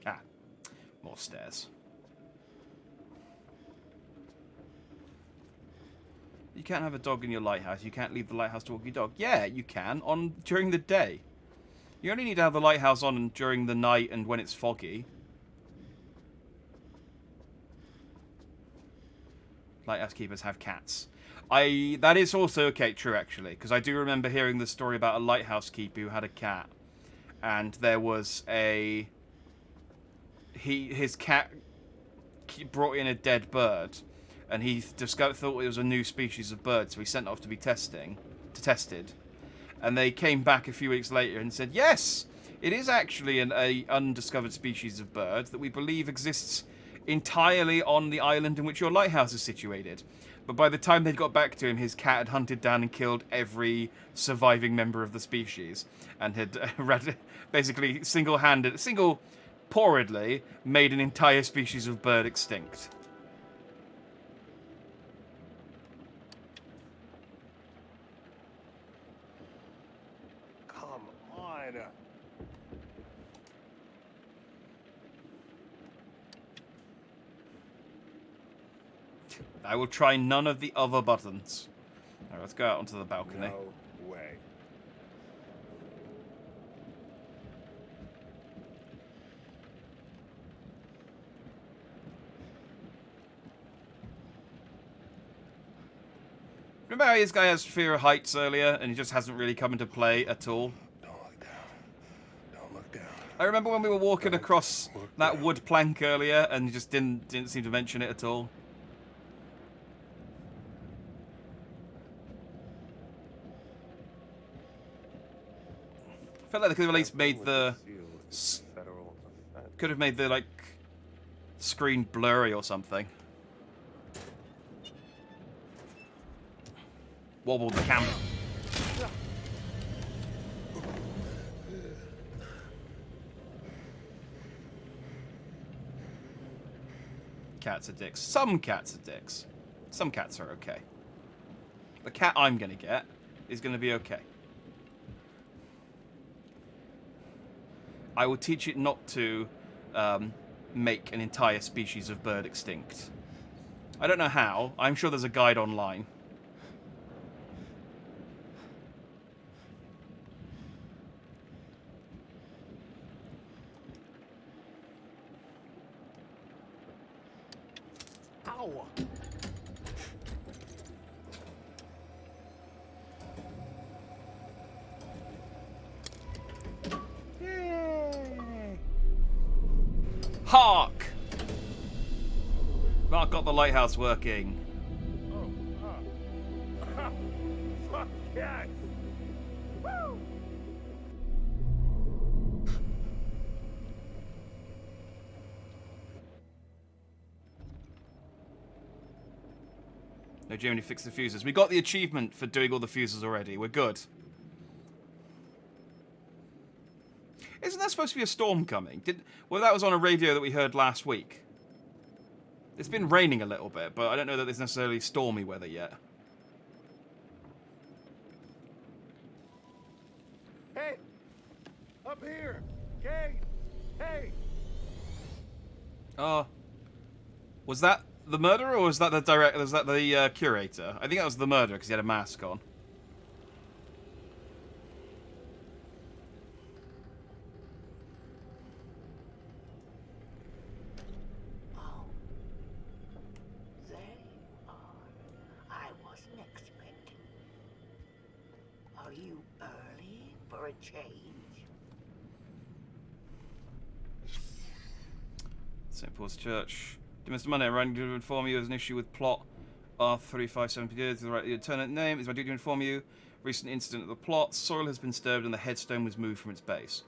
Speaker 1: Ah, more stairs. You can't have a dog in your lighthouse. You can't leave the lighthouse to walk your dog. Yeah, you can during the day. You only need to have the lighthouse on during the night and when it's foggy. Lighthouse keepers have cats. That is also okay, true actually, because I do remember hearing the story about a lighthouse keeper who had a cat, and there was his cat brought in a dead bird, and he thought it was a new species of bird, so he sent it off to be tested. And they came back a few weeks later and said, yes, it is actually an undiscovered species of bird that we believe exists entirely on the island in which your lighthouse is situated. But by the time they'd got back to him, his cat had hunted down and killed every surviving member of the species, and had basically single-poredly made an entire species of bird extinct.
Speaker 6: vagina.
Speaker 1: I will try none of the other buttons. Alright, let's go out onto the balcony.
Speaker 6: No way.
Speaker 1: Remember how this guy has fear of heights earlier, and he just hasn't really come into play at all?
Speaker 6: Don't look down. Don't look down.
Speaker 1: I remember when we were walking across that wood plank earlier, and he just didn't seem to mention it at all. I felt like they could have at least made the... Could have made the, like, screen blurry or something. Wobble the camera. Cats are dicks. Some cats are dicks. Some cats are okay. The cat I'm gonna get is gonna be okay. I will teach it not to make an entire species of bird extinct. I don't know how. I'm sure there's a guide online.
Speaker 6: Ow!
Speaker 1: Yay! Hark! Mark got the lighthouse working.
Speaker 6: Fuck yes! Woo!
Speaker 1: No, Germany fixed the fuses. We got the achievement for doing all the fuses already. We're good. Isn't there supposed to be a storm coming? Well, that was on a radio that we heard last week. It's been raining a little bit, but I don't know that there's necessarily stormy weather yet.
Speaker 6: Hey! Up here! Kate! Hey!
Speaker 1: Was that the murderer, or was that the curator? I think that was the murderer because he had a mask on.
Speaker 8: Oh. There you are. I wasn't expecting. Are you early for a change?
Speaker 1: St. Paul's Church. Dear Mr. Monday, I'm writing to inform you there's an issue with plot R357P. The right alternate name is my duty to inform you. Recent incident of the plot. Soil has been disturbed and the headstone was moved from its base.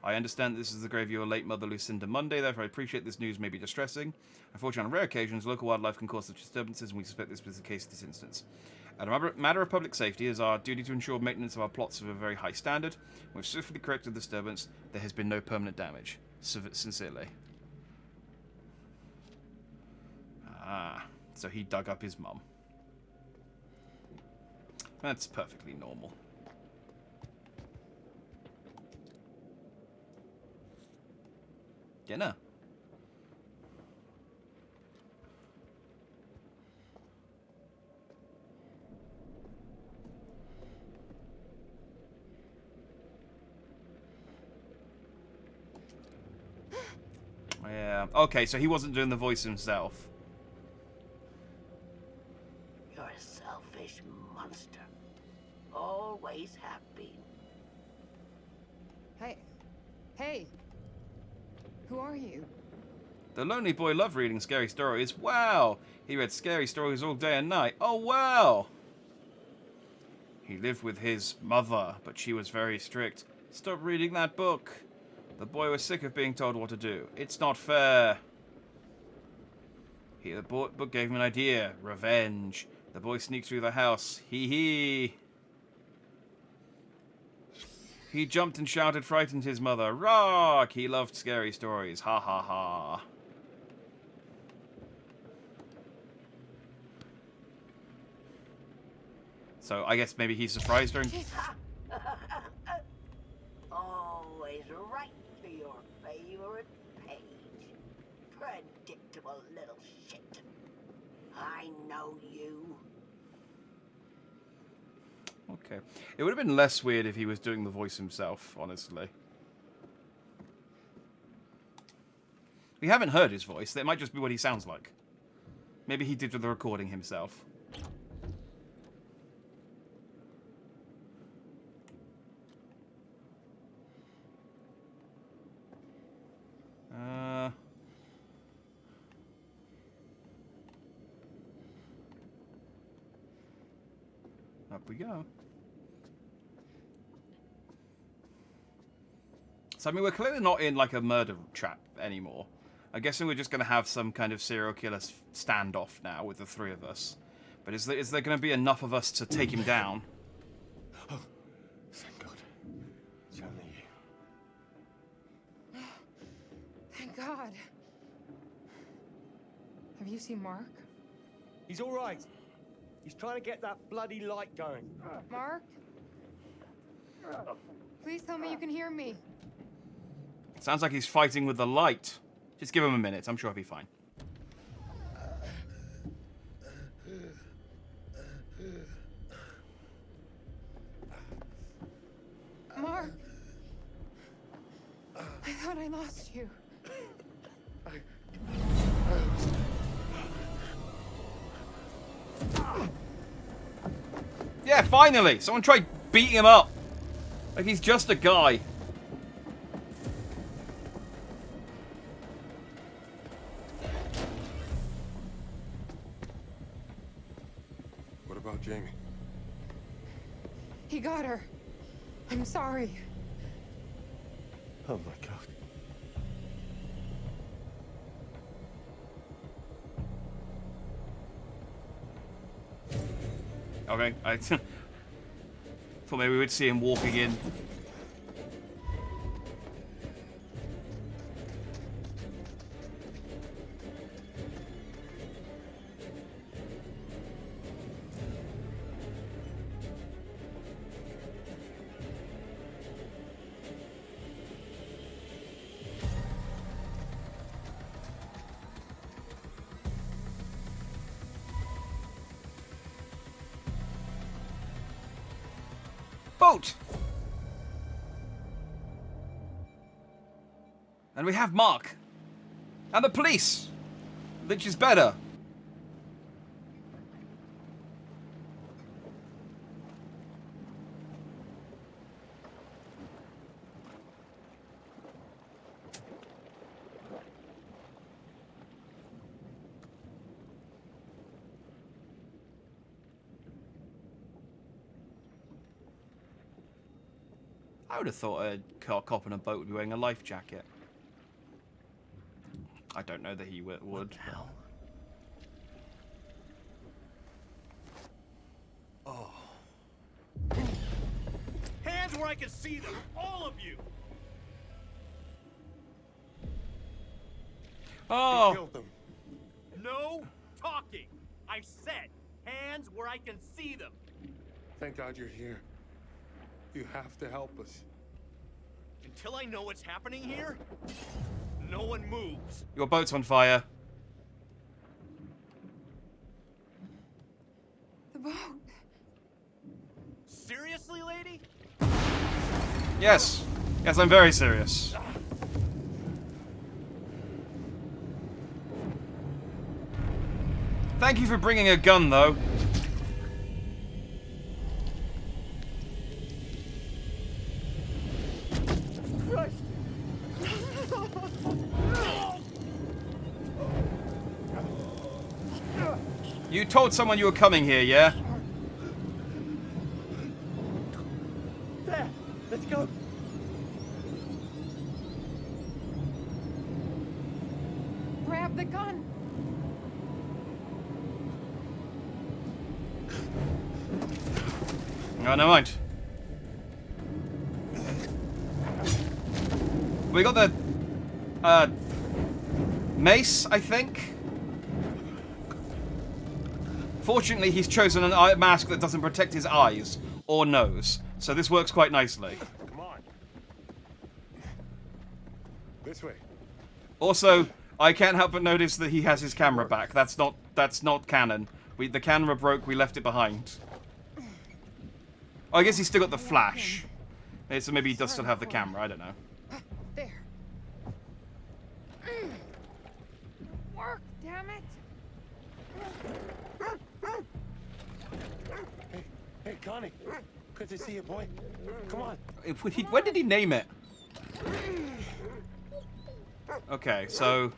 Speaker 1: I understand that this is the grave of your late mother, Lucinda Monday, therefore I appreciate this news may be distressing. Unfortunately, on rare occasions, local wildlife can cause such disturbances, and we suspect this was the case in this instance. As a matter of public safety, it is our duty to ensure maintenance of our plots of a very high standard. We've swiftly corrected the disturbance. There has been no permanent damage. Sincerely. Ah, so he dug up his mum. That's perfectly normal. Dinner. Yeah. Okay, so he wasn't doing the voice himself.
Speaker 8: You're a selfish monster. Always have been.
Speaker 3: Hey. Who are you?
Speaker 1: The lonely boy loved reading scary stories. Wow! He read scary stories all day and night. Oh, wow! He lived with his mother, but she was very strict. Stop reading that book. The boy was sick of being told what to do. It's not fair. The book gave him an idea. Revenge. The boy sneaked through the house. Hee hee. He jumped and shouted, frightened his mother. Rock! He loved scary stories. Ha ha ha. So I guess maybe he surprised her.
Speaker 8: Oh, I know you.
Speaker 1: Okay. It would have been less weird if he was doing the voice himself, honestly. We haven't heard his voice. That might just be what he sounds like. Maybe he did the recording himself. Up we go. So, I mean, we're clearly not in, like, a murder trap anymore. I'm guessing we're just going to have some kind of serial killer standoff now with the three of us. But is there going to be enough of us to take him down?
Speaker 6: Oh, thank God. It's only you.
Speaker 3: Thank God. Have you seen Mark?
Speaker 15: He's all right. He's trying to get that bloody light going.
Speaker 3: Mark? Please tell me you can hear me.
Speaker 1: Sounds like he's fighting with the light. Just give him a minute. I'm sure he'll be fine.
Speaker 3: Mark! I thought I lost you.
Speaker 1: Yeah, finally! Someone tried beating him up. Like he's just a guy.
Speaker 6: What about Jamie?
Speaker 3: He got her. I'm sorry.
Speaker 6: Oh my God.
Speaker 1: Okay, I thought maybe we would see him walking in. Boat! And we have Mark. And the police! Which is better. I would have thought a cop on a boat would be wearing a life jacket. I don't know that he would. What the hell?
Speaker 15: Oh. Hands where I can see them, all of you.
Speaker 1: Oh.
Speaker 15: You killed them. No talking. I said, hands where I can see them.
Speaker 6: Thank God you're here. You have to help us.
Speaker 15: Until I know what's happening here, no one moves.
Speaker 1: Your boat's on fire.
Speaker 3: The boat.
Speaker 15: Seriously, lady?
Speaker 1: Yes. Yes, I'm very serious. Thank you for bringing a gun, though. You told someone you were coming here, yeah?
Speaker 15: There, let's go.
Speaker 3: Grab the gun.
Speaker 1: Oh, never mind. We got the mace, I think. Fortunately, he's chosen an eye mask that doesn't protect his eyes or nose, so this works quite nicely.
Speaker 6: Come on. This way.
Speaker 1: Also, I can't help but notice that he has his camera back. That's not That's not canon. The camera broke. We left it behind. Oh, I guess he's still got the flash. So maybe he does still have the camera. I don't know.
Speaker 3: There. Work, damn it!
Speaker 6: Hey, Connie. Good to see you, boy. Come on.
Speaker 1: When did he name it? Okay, so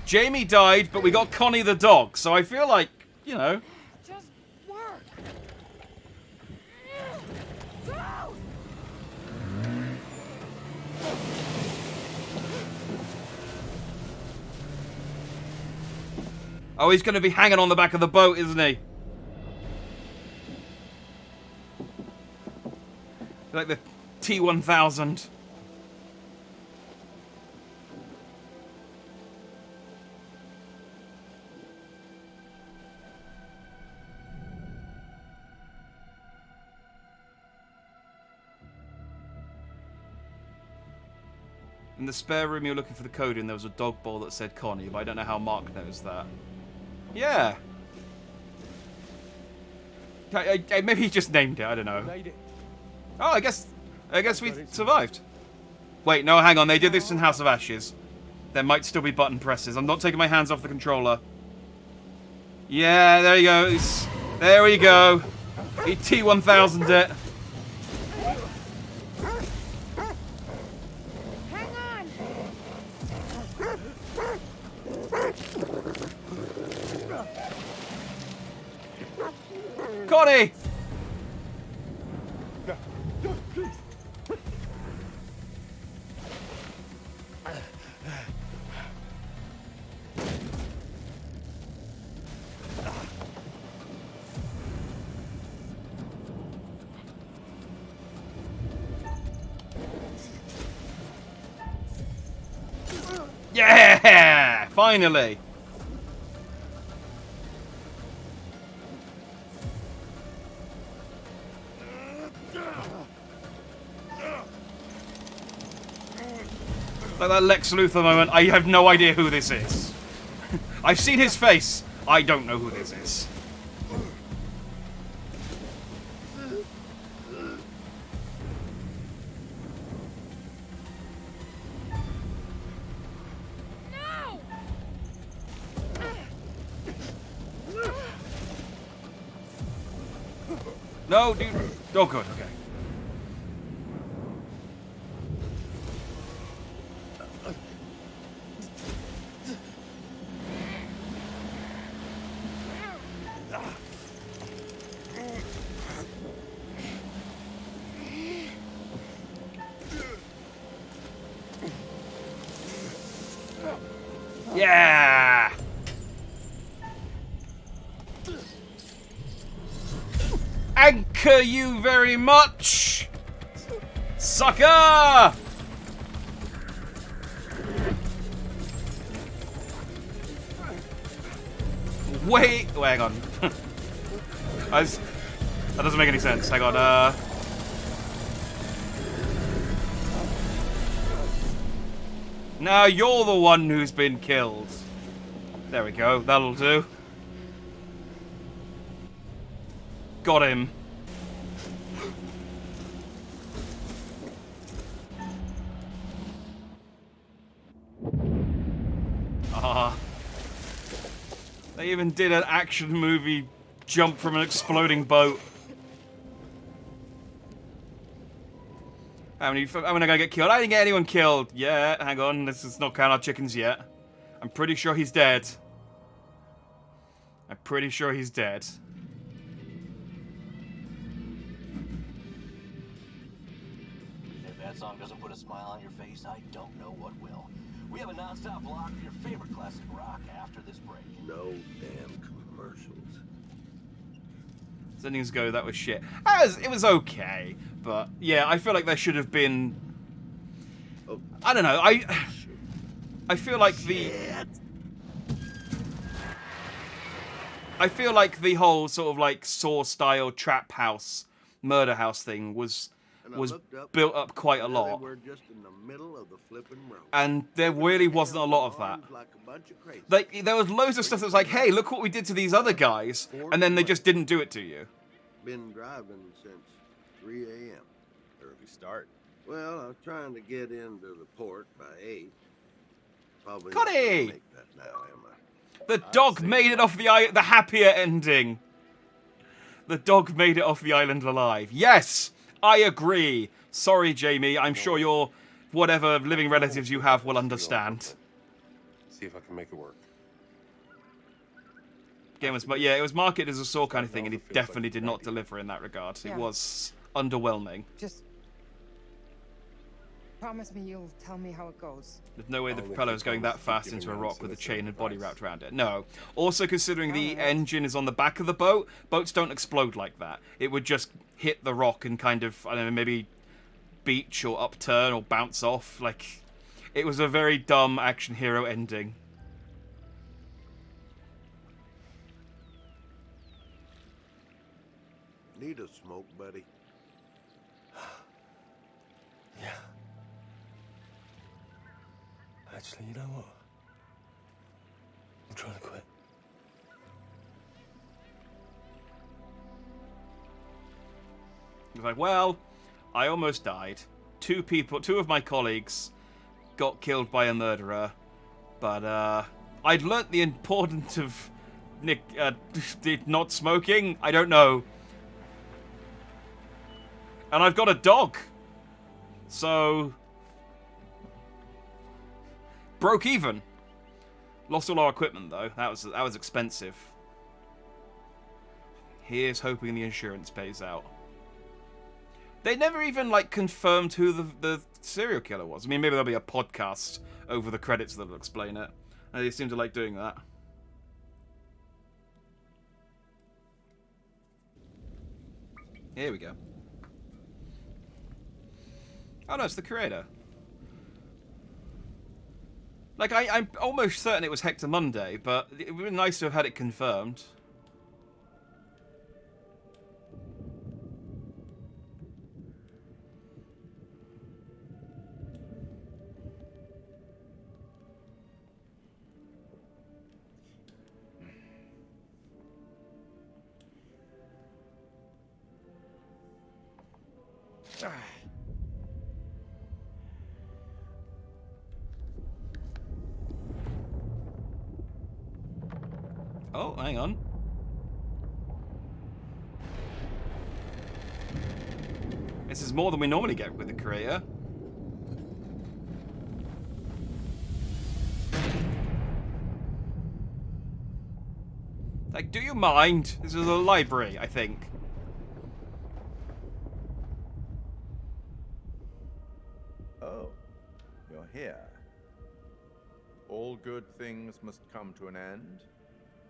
Speaker 1: Jamie died, but we got Connie the dog. So I feel like, you know.
Speaker 3: Just work. Go!
Speaker 1: Oh, he's going to be hanging on the back of the boat, isn't he? Like the T-1000. In the spare room, you were looking for the code, and there was a dog bowl that said Connie, but I don't know how Mark knows that. Yeah. Maybe he just named it. I don't know. Oh, I guess we survived. Wait, no, hang on. They did this in House of Ashes. There might still be button presses. I'm not taking my hands off the controller. Yeah, there he goes. There we go. He T-1000'd it. Connie! Yeah! Finally! Like that Lex Luthor moment, I have no idea who this is. I've seen his face. I don't know who this is. No, dude. Oh, good. Okay. Yeah! Anchor you very much! Sucker! Wait, hang on. That doesn't make any sense. Hang on, Now you're the one who's been killed. There we go. That'll do. Got him. They even did an action movie jump from an exploding boat. How many are gonna get killed? I didn't get anyone killed. Yeah, hang on. This is not count our chickens yet. I'm pretty sure he's dead. I'm pretty sure he's dead.
Speaker 16: If that song doesn't put a smile on your face, I don't know what will. We have a non-stop block of your favorite classic rock after this break.
Speaker 6: No damn commercials.
Speaker 1: As endings go, that was shit. It was okay, but yeah, I feel like there should have been. I don't know. I feel like I feel like the whole sort of like Saw style trap house, murder house thing was
Speaker 17: And I
Speaker 1: was
Speaker 17: looked up,
Speaker 1: built up quite a
Speaker 17: there
Speaker 1: lot.
Speaker 17: They were just in the middle of the flipping road.
Speaker 1: And there really wasn't a lot of that.
Speaker 17: Like a bunch of crazy.
Speaker 1: Like, there was loads of stuff that was like, hey, look what we did to these other guys, and then they just didn't do it to you.
Speaker 17: Been driving since 3 a.m.
Speaker 18: Early start.
Speaker 17: Well, I was trying to get into the port by 8. Probably
Speaker 1: Got
Speaker 17: not gonna
Speaker 1: it!
Speaker 17: make that now, am I?
Speaker 1: The dog made it off the island, the happier ending. The dog made it off the island alive. Yes, I agree. Sorry, Jamie. I'm sure your whatever living relatives you have will understand.
Speaker 6: See if I can make it work.
Speaker 1: Game was, but yeah, it was marketed as a Saw kind of thing, and he definitely did not deliver in that regard. It
Speaker 3: Yeah.
Speaker 1: was underwhelming.
Speaker 3: Just promise me you'll tell me how it goes.
Speaker 1: There's no way the propeller is going that fast into a rock with a chain and body wrapped around it. No. Also, considering the engine is on the back of the boat, boats don't explode like that. It would just hit the rock and kind of, I don't know, maybe beach or upturn or bounce off. Like, it was a very dumb action hero ending.
Speaker 17: Need a smoke, buddy?
Speaker 6: Yeah. Actually, you know what? I'm trying to quit.
Speaker 1: He was like, well, I almost died. Two of my colleagues got killed by a murderer. But, I'd learnt the importance of not smoking. I don't know. And I've got a dog. So... broke even. Lost all our equipment, though. That was expensive. Here's hoping the insurance pays out. They never even, like, confirmed who the serial killer was. I mean, maybe there'll be a podcast over the credits that'll explain it. And they seem to like doing that. Here we go. Oh no, it's the creator. Like, I'm almost certain it was Hector Monday, but it would be nice to have had it confirmed. Oh, hang on. This is more than we normally get with the creator. Like, do you mind? This is a library, I think.
Speaker 10: Oh, you're here. All good things must come to an end.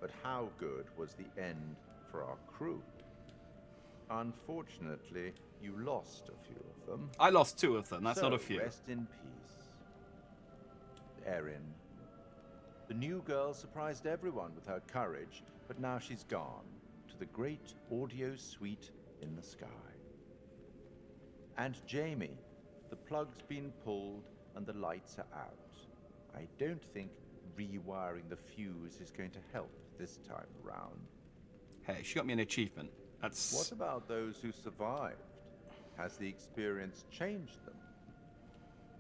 Speaker 10: But how good was the end for our crew? Unfortunately, you lost a few of them.
Speaker 1: I lost 2 of them, that's
Speaker 10: So,
Speaker 1: not a few.
Speaker 10: Rest in peace. Erin. The new girl surprised everyone with her courage, but now she's gone to the great audio suite in the sky. And Jamie, the plug's been pulled and the lights are out. I don't think rewiring the fuse is going to help this time around.
Speaker 1: Hey, she got me an achievement. That's...
Speaker 10: What about those who survived? Has the experience changed them?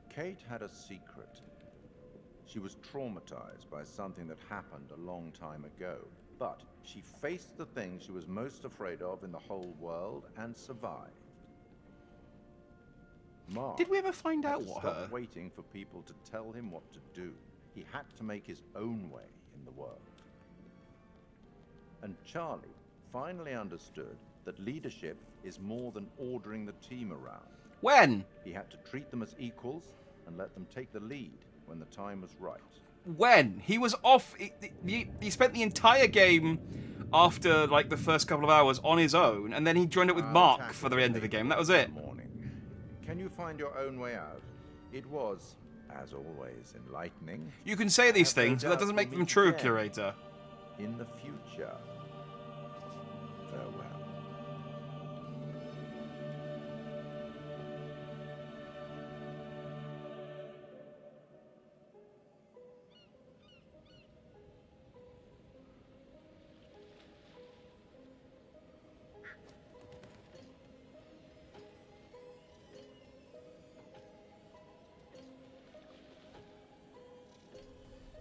Speaker 10: Kate had a secret. She was traumatized by something that happened a long time ago, but she faced the thing she was most afraid of in the whole world and survived. Mark
Speaker 1: Did we ever find out
Speaker 10: had to
Speaker 1: what
Speaker 10: stop
Speaker 1: her...
Speaker 10: waiting for people to tell him what to do. He had to make his own way in the world. And Charlie finally understood that leadership is more than ordering the team around.
Speaker 1: When?
Speaker 10: He had to treat them as equals and let them take the lead when the time was right.
Speaker 1: When? He was off... He spent the entire game after, like, the first couple of hours on his own, and then he joined up with Mark for the end of the game. That was it.
Speaker 10: Can you find your own way out? It was, as always, enlightening.
Speaker 1: You can say these things, but that doesn't make them true, Curator.
Speaker 10: In the future. Farewell.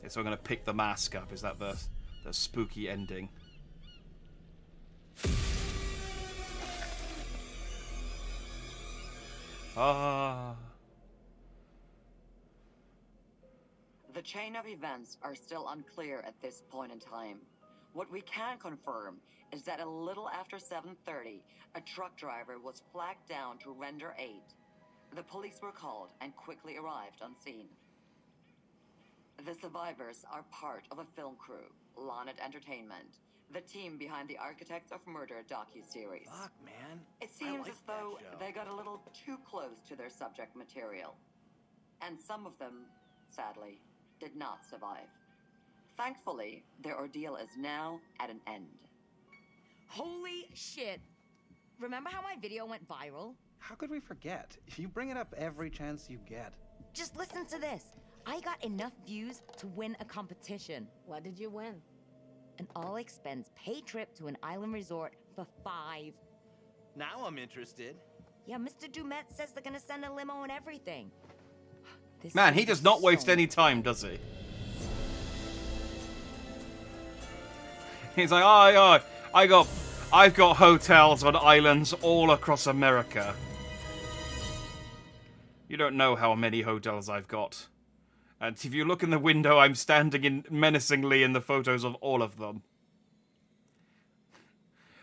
Speaker 1: So I'm gonna pick the mask up. Is that the spooky ending? Ah.
Speaker 18: The chain of events are still unclear at this point in time. What we can confirm is that a little after 7:30, a truck driver was flagged down to render aid. The police were called and quickly arrived on scene. The survivors are part of a film crew, Lonnet Entertainment, the team behind the Architects of Murder docuseries.
Speaker 15: Fuck, man.
Speaker 18: It seems
Speaker 15: like
Speaker 18: as though
Speaker 15: that show.
Speaker 18: they got a little too close to their subject material. And some of them, sadly, did not survive. Thankfully, their ordeal is now at an end.
Speaker 19: Holy shit. Remember how my video went viral?
Speaker 20: How could we forget? You bring it up every chance you get.
Speaker 19: Just listen to this. I got enough views to win a competition. What did you win? An all-expense paid trip to an island resort for 5.
Speaker 15: Now I'm interested.
Speaker 19: Yeah, Mr. Dumet says they're gonna send a limo and everything. This
Speaker 1: Man, he
Speaker 19: is
Speaker 1: does not
Speaker 19: so
Speaker 1: waste any time, does he? He's like, oh, I've got hotels on islands all across America. You don't know how many hotels I've got. And if you look in the window, I'm standing in menacingly in the photos of all of them.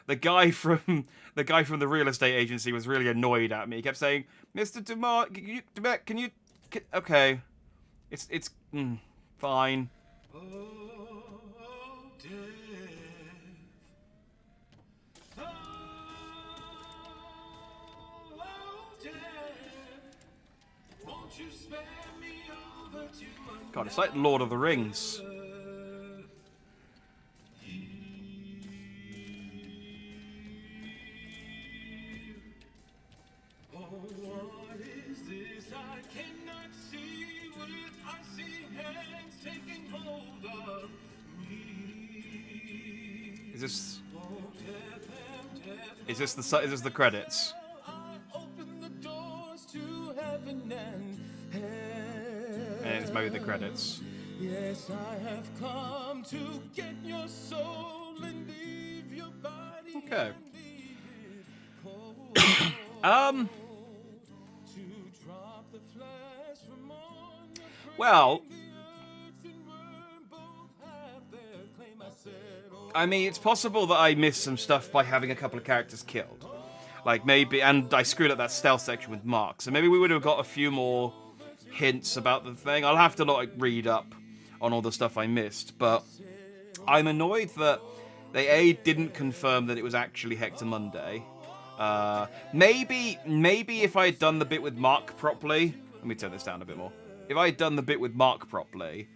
Speaker 1: The guy from the real estate agency was really annoyed at me. He kept saying, "Mr. Dumet, can you okay, it's fine." God, it's like Lord of the Rings. Is this the credits? And it's maybe the credits.
Speaker 21: Yes, I have come to get your soul and leave your body.
Speaker 1: Okay. Well, I mean, it's possible that I missed some stuff by having a couple of characters killed. Like, maybe, and I screwed up that stealth section with Mark, so maybe we would have got a few more hints about the thing. I'll have to, like, read up on all the stuff I missed, but I'm annoyed that they, didn't confirm that it was actually Hector Monday. Maybe if I had done the bit with Mark properly, let me turn this down a bit more. If I had done the bit with Mark properly,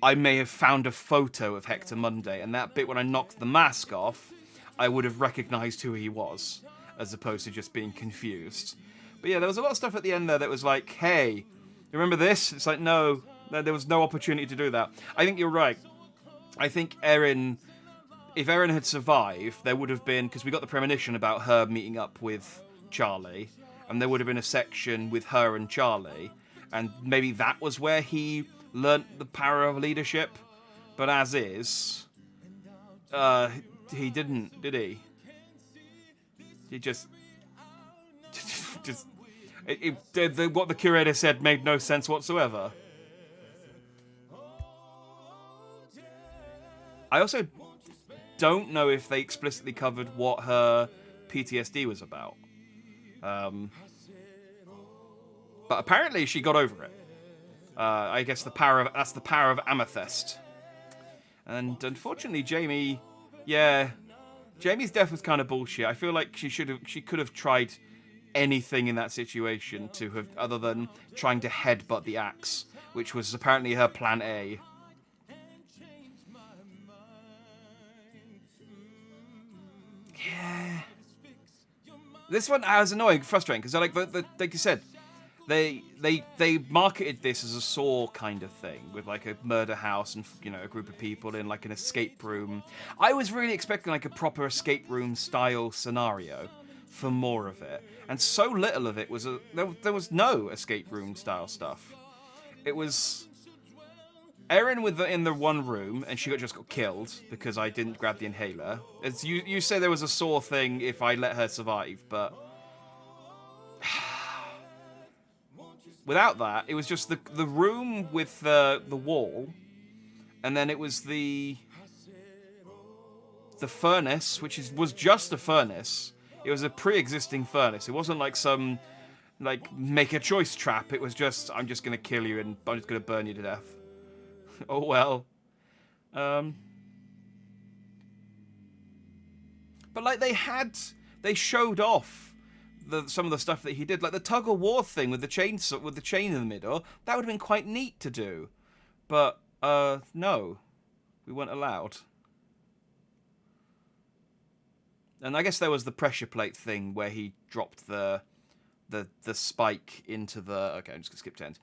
Speaker 1: I may have found a photo of Hector Monday, and that bit when I knocked the mask off, I would have recognized who he was, as opposed to just being confused. But yeah, there was a lot of stuff at the end there that was like, hey, remember this? It's like, no, there was no opportunity to do that. I think you're right. I think if Erin had survived, there would have been, because we got the premonition about her meeting up with Charlie, and there would have been a section with her and Charlie, and maybe that was where he learnt the power of leadership. But as is, he didn't, did he? He just what the curator said made no sense whatsoever. I also don't know if they explicitly covered what her PTSD was about. But apparently she got over it. I guess that's the power of amethyst. And unfortunately, Jamie's death was kind of bullshit. I feel like she could have tried anything in that situation to have, other than trying to headbutt the axe, which was apparently her plan A. Yeah. This one was annoying, frustrating, because like you said, they marketed this as a Saw kind of thing, with like a murder house and, you know, a group of people in like an escape room. I was really expecting like a proper escape room style scenario for more of it, and so little of it was there was no escape room style stuff. It was Erin in the one room, and she just got killed because I didn't grab the inhaler. As you say there was a Saw thing if I let her survive, but without that, it was just the room with the wall, and then it was the furnace, which was just a furnace. It was a pre-existing furnace. It wasn't like some make a choice trap. It was just, I'm just gonna kill you and I'm just gonna burn you to death. Oh well. But like they showed off some of the stuff that he did, like the tug of war thing with the chain in the middle. That would have been quite neat to do, but no, we weren't allowed. And I guess there was the pressure plate thing where he dropped the spike into the. Okay, I'm just gonna skip to end.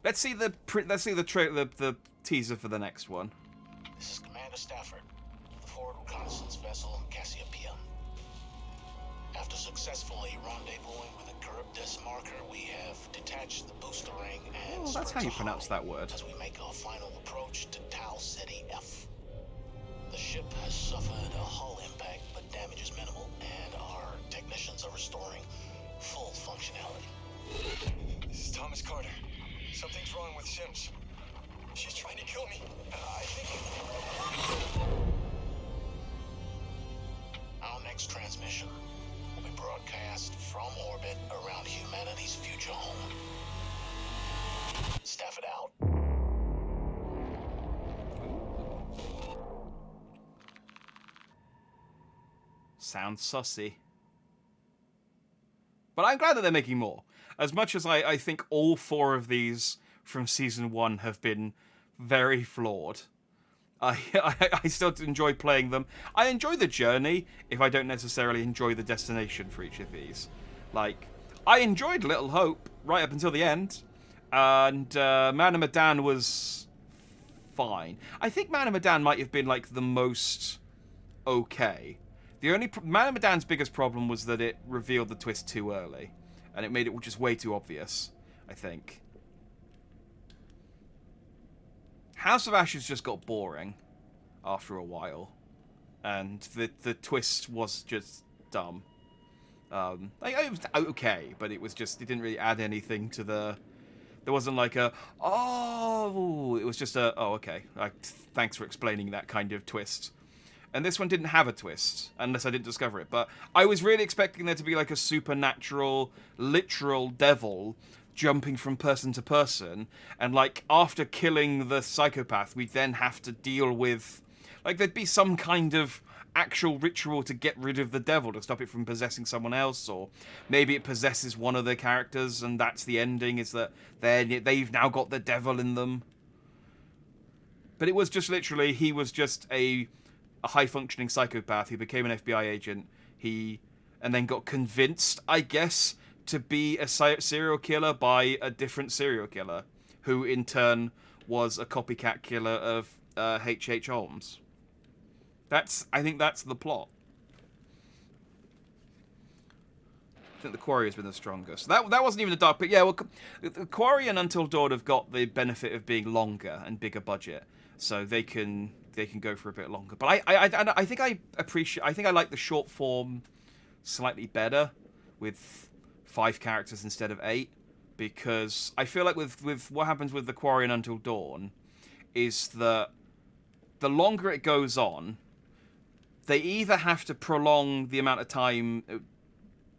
Speaker 1: Let's see the teaser for the next one.
Speaker 16: This is Commander Stafford, the forward reconnaissance vessel Cassiopeia. After successfully rendezvousing with a Charybdis marker, we have detached the booster ring and.
Speaker 1: Oh, that's how you pronounce that word.
Speaker 16: As we make our final approach to Tau Ceti F. The ship has suffered a hull impact, but damage is minimal, and our technicians are restoring full functionality.
Speaker 12: This is Thomas Carter. Something's wrong with Sims. She's trying to kill me. I think.
Speaker 16: Our next transmission will be broadcast from orbit around humanity's future home. Stafford out.
Speaker 1: Sounds sussy. But I'm glad that they're making more. As much as I think all 4 of these from Season 1 have been very flawed, I still enjoy playing them. I enjoy the journey if I don't necessarily enjoy the destination for each of these. Like, I enjoyed Little Hope right up until the end, and Man of Medan was fine. I think Man of Medan might have been like the most okay. The only Man of Medan's biggest problem was that it revealed the twist too early, and it made it just way too obvious, I think. House of Ashes just got boring after a while, and the twist was just dumb. It was okay, but it didn't really add anything to the. There wasn't like a it was just a okay. Thanks for explaining that kind of twist. And this one didn't have a twist, unless I didn't discover it. But I was really expecting there to be like a supernatural, literal devil jumping from person to person. And like after killing the psychopath, we'd then have to deal with, like there'd be some kind of actual ritual to get rid of the devil, to stop it from possessing someone else. Or maybe it possesses one of the characters and that's the ending, is that they've now got the devil in them. But it was just literally, he was just a high-functioning psychopath who became an FBI agent. And then got convinced, I guess, to be a serial killer by a different serial killer, who in turn was a copycat killer of H.H. Holmes. I think that's the plot. I think The Quarry has been the strongest. That wasn't even a dark, but yeah, well, The Quarry and Until Dawn have got the benefit of being longer and bigger budget, so they can go for a bit longer. But I think I like the short form slightly better with 5 characters instead of 8, because I feel like with what happens with The Quarry and Until Dawn is that the longer it goes on, they either have to prolong the amount of time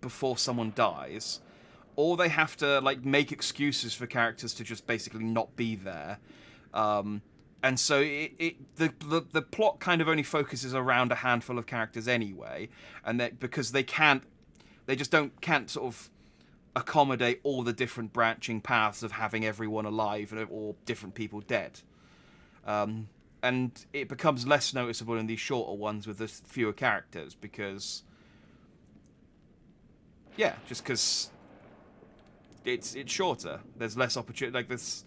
Speaker 1: before someone dies, or they have to like make excuses for characters to just basically not be there. And so the plot kind of only focuses around a handful of characters anyway, and that because they can't sort of accommodate all the different branching paths of having everyone alive or different people dead. And it becomes less noticeable in these shorter ones with the fewer characters because it's shorter. There's less opportunity. Like this,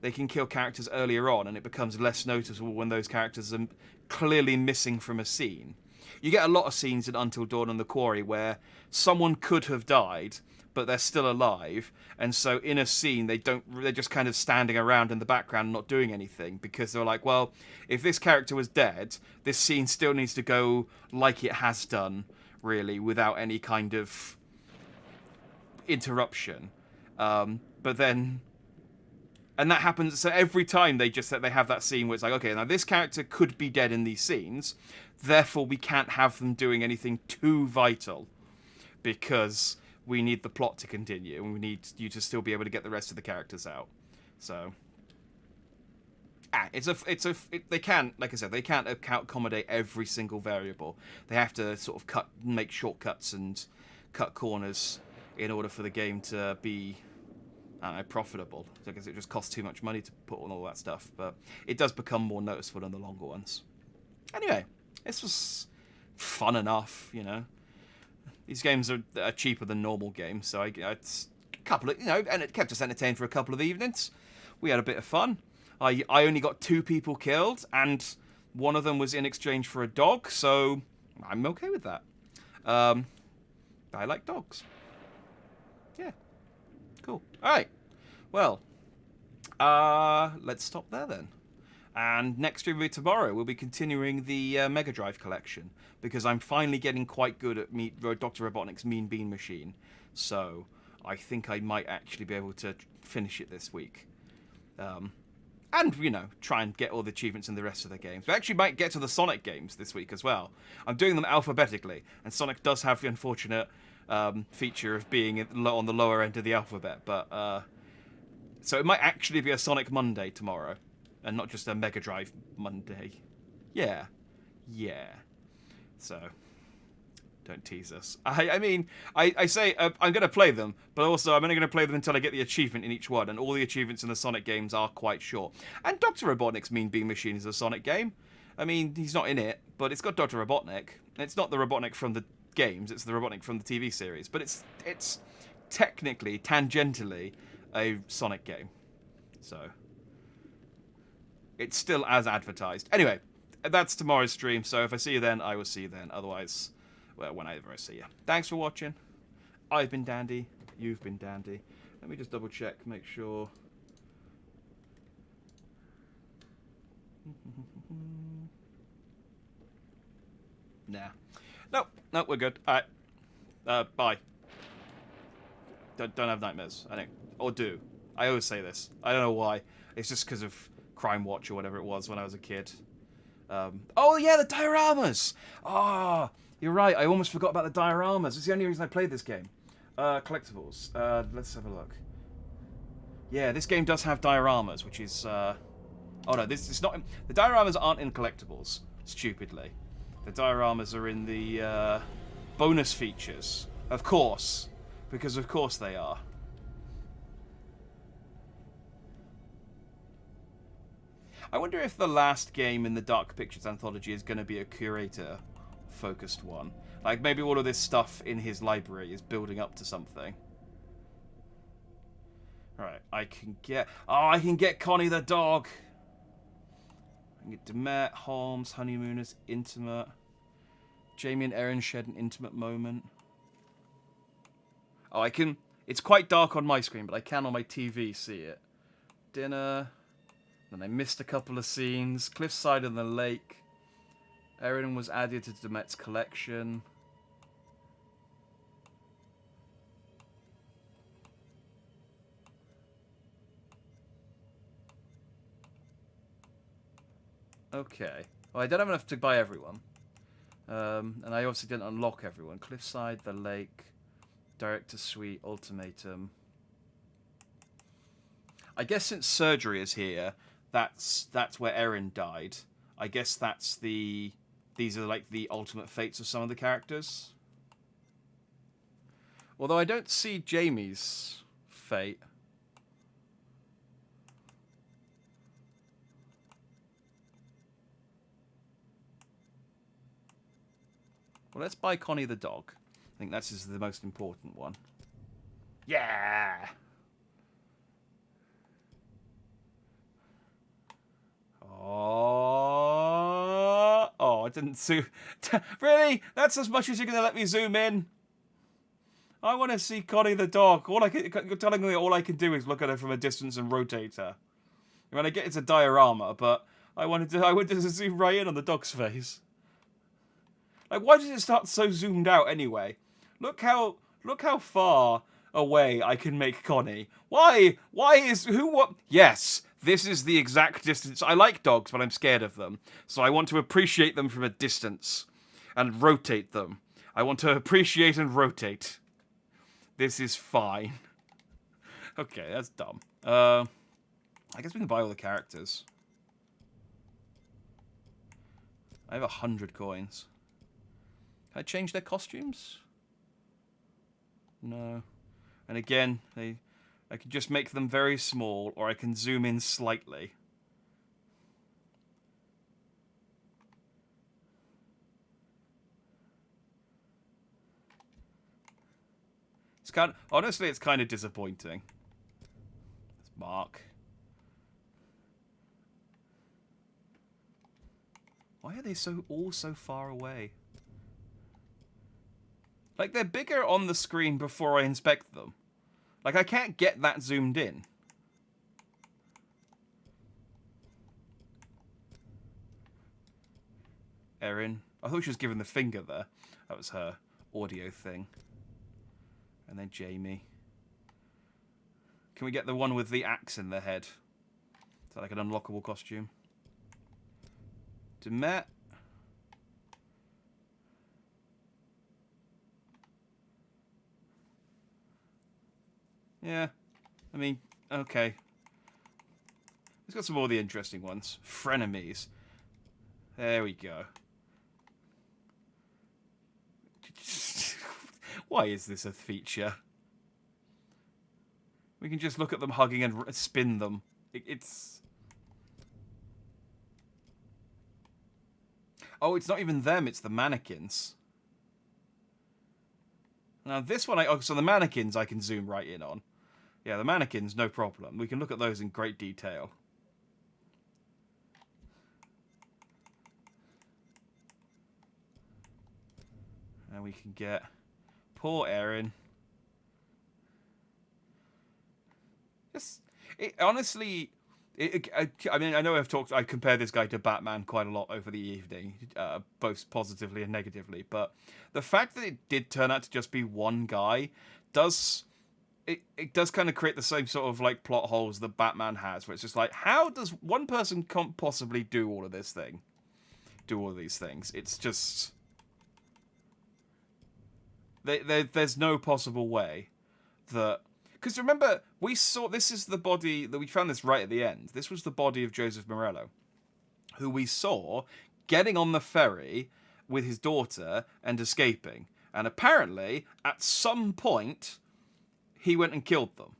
Speaker 1: they can kill characters earlier on, and it becomes less noticeable when those characters are clearly missing from a scene. you get a lot of scenes in Until Dawn and The Quarry where someone could have died, but they're still alive, and so in a scene they're just kind of standing around in the background not doing anything, because they're like, well, if this character was dead, this scene still needs to go like it has done, really, without any kind of interruption. But then, and that happens, so every time they have that scene where it's like, okay, now this character could be dead in these scenes, therefore we can't have them doing anything too vital, because we need the plot to continue, and we need you to still be able to get the rest of the characters out. So, they can't, like I said, they can't accommodate every single variable. They have to sort of make shortcuts and cut corners in order for the game to be, I don't know, profitable. Because it just costs too much money to put on all that stuff. But it does become more noticeable in the longer ones. Anyway, this was fun enough, you know. These games are cheaper than normal games, so it's a couple of, and it kept us entertained for a couple of evenings. We had a bit of fun. I only got 2 people killed, and one of them was in exchange for a dog, so I'm okay with that. I like dogs. Yeah. Cool. All right. Well, let's stop there then. And next stream will be tomorrow. We'll be continuing the Mega Drive collection, because I'm finally getting quite good at Dr. Robotnik's Mean Bean Machine. So I think I might actually be able to finish it this week. And, try and get all the achievements in the rest of the games. We actually might get to the Sonic games this week as well. I'm doing them alphabetically, and Sonic does have the unfortunate feature of being on the lower end of the alphabet. But so it might actually be a Sonic Monday tomorrow, and not just a Mega Drive Monday. Yeah. So, don't tease us. I mean, I say I'm going to play them, but also I'm only going to play them until I get the achievement in each one, and all the achievements in the Sonic games are quite short. And Dr. Robotnik's Mean Bean Machine is a Sonic game. I mean, he's not in it, but it's got Dr. Robotnik. It's not the Robotnik from the games, it's the Robotnik from the TV series, but it's technically, tangentially, a Sonic game. So, it's still as advertised. Anyway, that's tomorrow's stream, so if I see you then, I will see you then. Otherwise, well, whenever I see you. Thanks for watching. I've been Dandy. You've been Dandy. Let me just double check, make sure. Nah. Nope, we're good. Alright. Bye. Don't have nightmares, I think. Or do. I always say this. I don't know why. It's just because of Crime Watch or whatever it was when I was a kid. Oh yeah, the dioramas! Ah, you're right, I almost forgot about the dioramas. It's the only reason I played this game. Collectibles. Let's have a look. Yeah, this game does have dioramas, which is... Oh no, this is not... The dioramas aren't in collectibles, stupidly. The dioramas are in the bonus features. Of course. Because of course they are. I wonder if the last game in the Dark Pictures anthology is going to be a curator-focused one. Like, maybe all of this stuff in his library is building up to something. Right, I can get Connie the dog! I can get Demet, Holmes, Honeymooners, Intimate. Jamie and Erin shared an intimate moment. Oh, I can... It's quite dark on my screen, but I can on my TV see it. Dinner... Then I missed a couple of scenes. Cliffside and the Lake. Erin was added to Demet's collection. Okay. Well, I don't have enough to buy everyone. And I obviously didn't unlock everyone. Cliffside, the Lake, Director Suite, Ultimatum. I guess since Surgery is here... That's where Erin died. I guess these are like the ultimate fates of some of the characters. Although I don't see Jamie's fate. Well, let's buy Connie the dog. I think that's the most important one. Yeah! Oh, it didn't zoom. Really? That's as much as you're going to let me zoom in? I want to see Connie the dog. You're telling me all I can do is look at her from a distance and rotate her. I mean, I get it's a diorama, but I wanted to zoom right in on the dog's face. Like, why does it start so zoomed out anyway? Look how far away I can make Connie. Why? What? Yes, this is the exact distance. I like dogs, but I'm scared of them. So I want to appreciate them from a distance. And rotate them. I want to appreciate and rotate. This is fine. Okay, that's dumb. I guess we can buy all the characters. I have 100 coins. Can I change their costumes? No. And again, I can just make them very small, or I can zoom in slightly. Honestly, it's kind of disappointing. It's Mark. Why are they all so far away? Like, they're bigger on the screen before I inspect them. Like, I can't get that zoomed in. Erin. I thought she was giving the finger there. That was her audio thing. And then Jamie. Can we get the one with the axe in the head? Is that like an unlockable costume? Demet. Yeah. I mean, okay. Let's got some more of the interesting ones. Frenemies. There we go. Why is this a feature? We can just look at them hugging and spin them. It's... Oh, it's not even them, it's the mannequins. Now this one, so the mannequins I can zoom right in on. Yeah, the mannequins, no problem. We can look at those in great detail. And we can get poor Erin. Just, honestly, I mean, I know I compared this guy to Batman quite a lot over the evening, both positively and negatively, but the fact that it did turn out to just be one guy does kind of create the same sort of like plot holes that Batman has, where it's just like, how does one person possibly do all of these things? It's just there's no possible way that. Because remember, this is the body that we found this right at the end. This was the body of Joseph Morello, who we saw getting on the ferry with his daughter and escaping. And apparently, at some point, he went and killed them.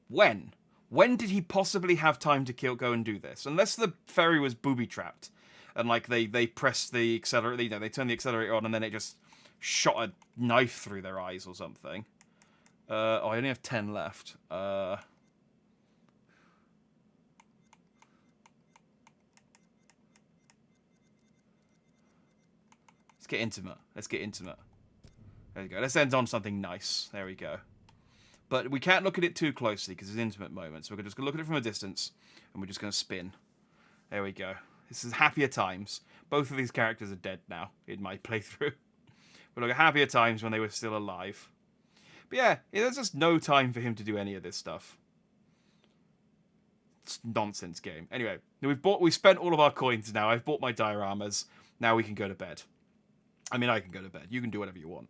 Speaker 1: When? When did he possibly have time to go and do this? Unless the ferry was booby-trapped. And like they pressed the accelerator, they turned the accelerator on and then it just shot a knife through their eyes or something. I only have 10 left. Let's get intimate. There we go. Let's end on something nice. There we go. But we can't look at it too closely because it's intimate moments. So we're just going to look at it from a distance and we're just going to spin. There we go. This is happier times. Both of these characters are dead now in my playthrough. But look at happier times when they were still alive. But yeah, there's just no time for him to do any of this stuff. It's a nonsense game. Anyway, we spent all of our coins now. I've bought my dioramas. Now we can go to bed. I mean, I can go to bed. You can do whatever you want.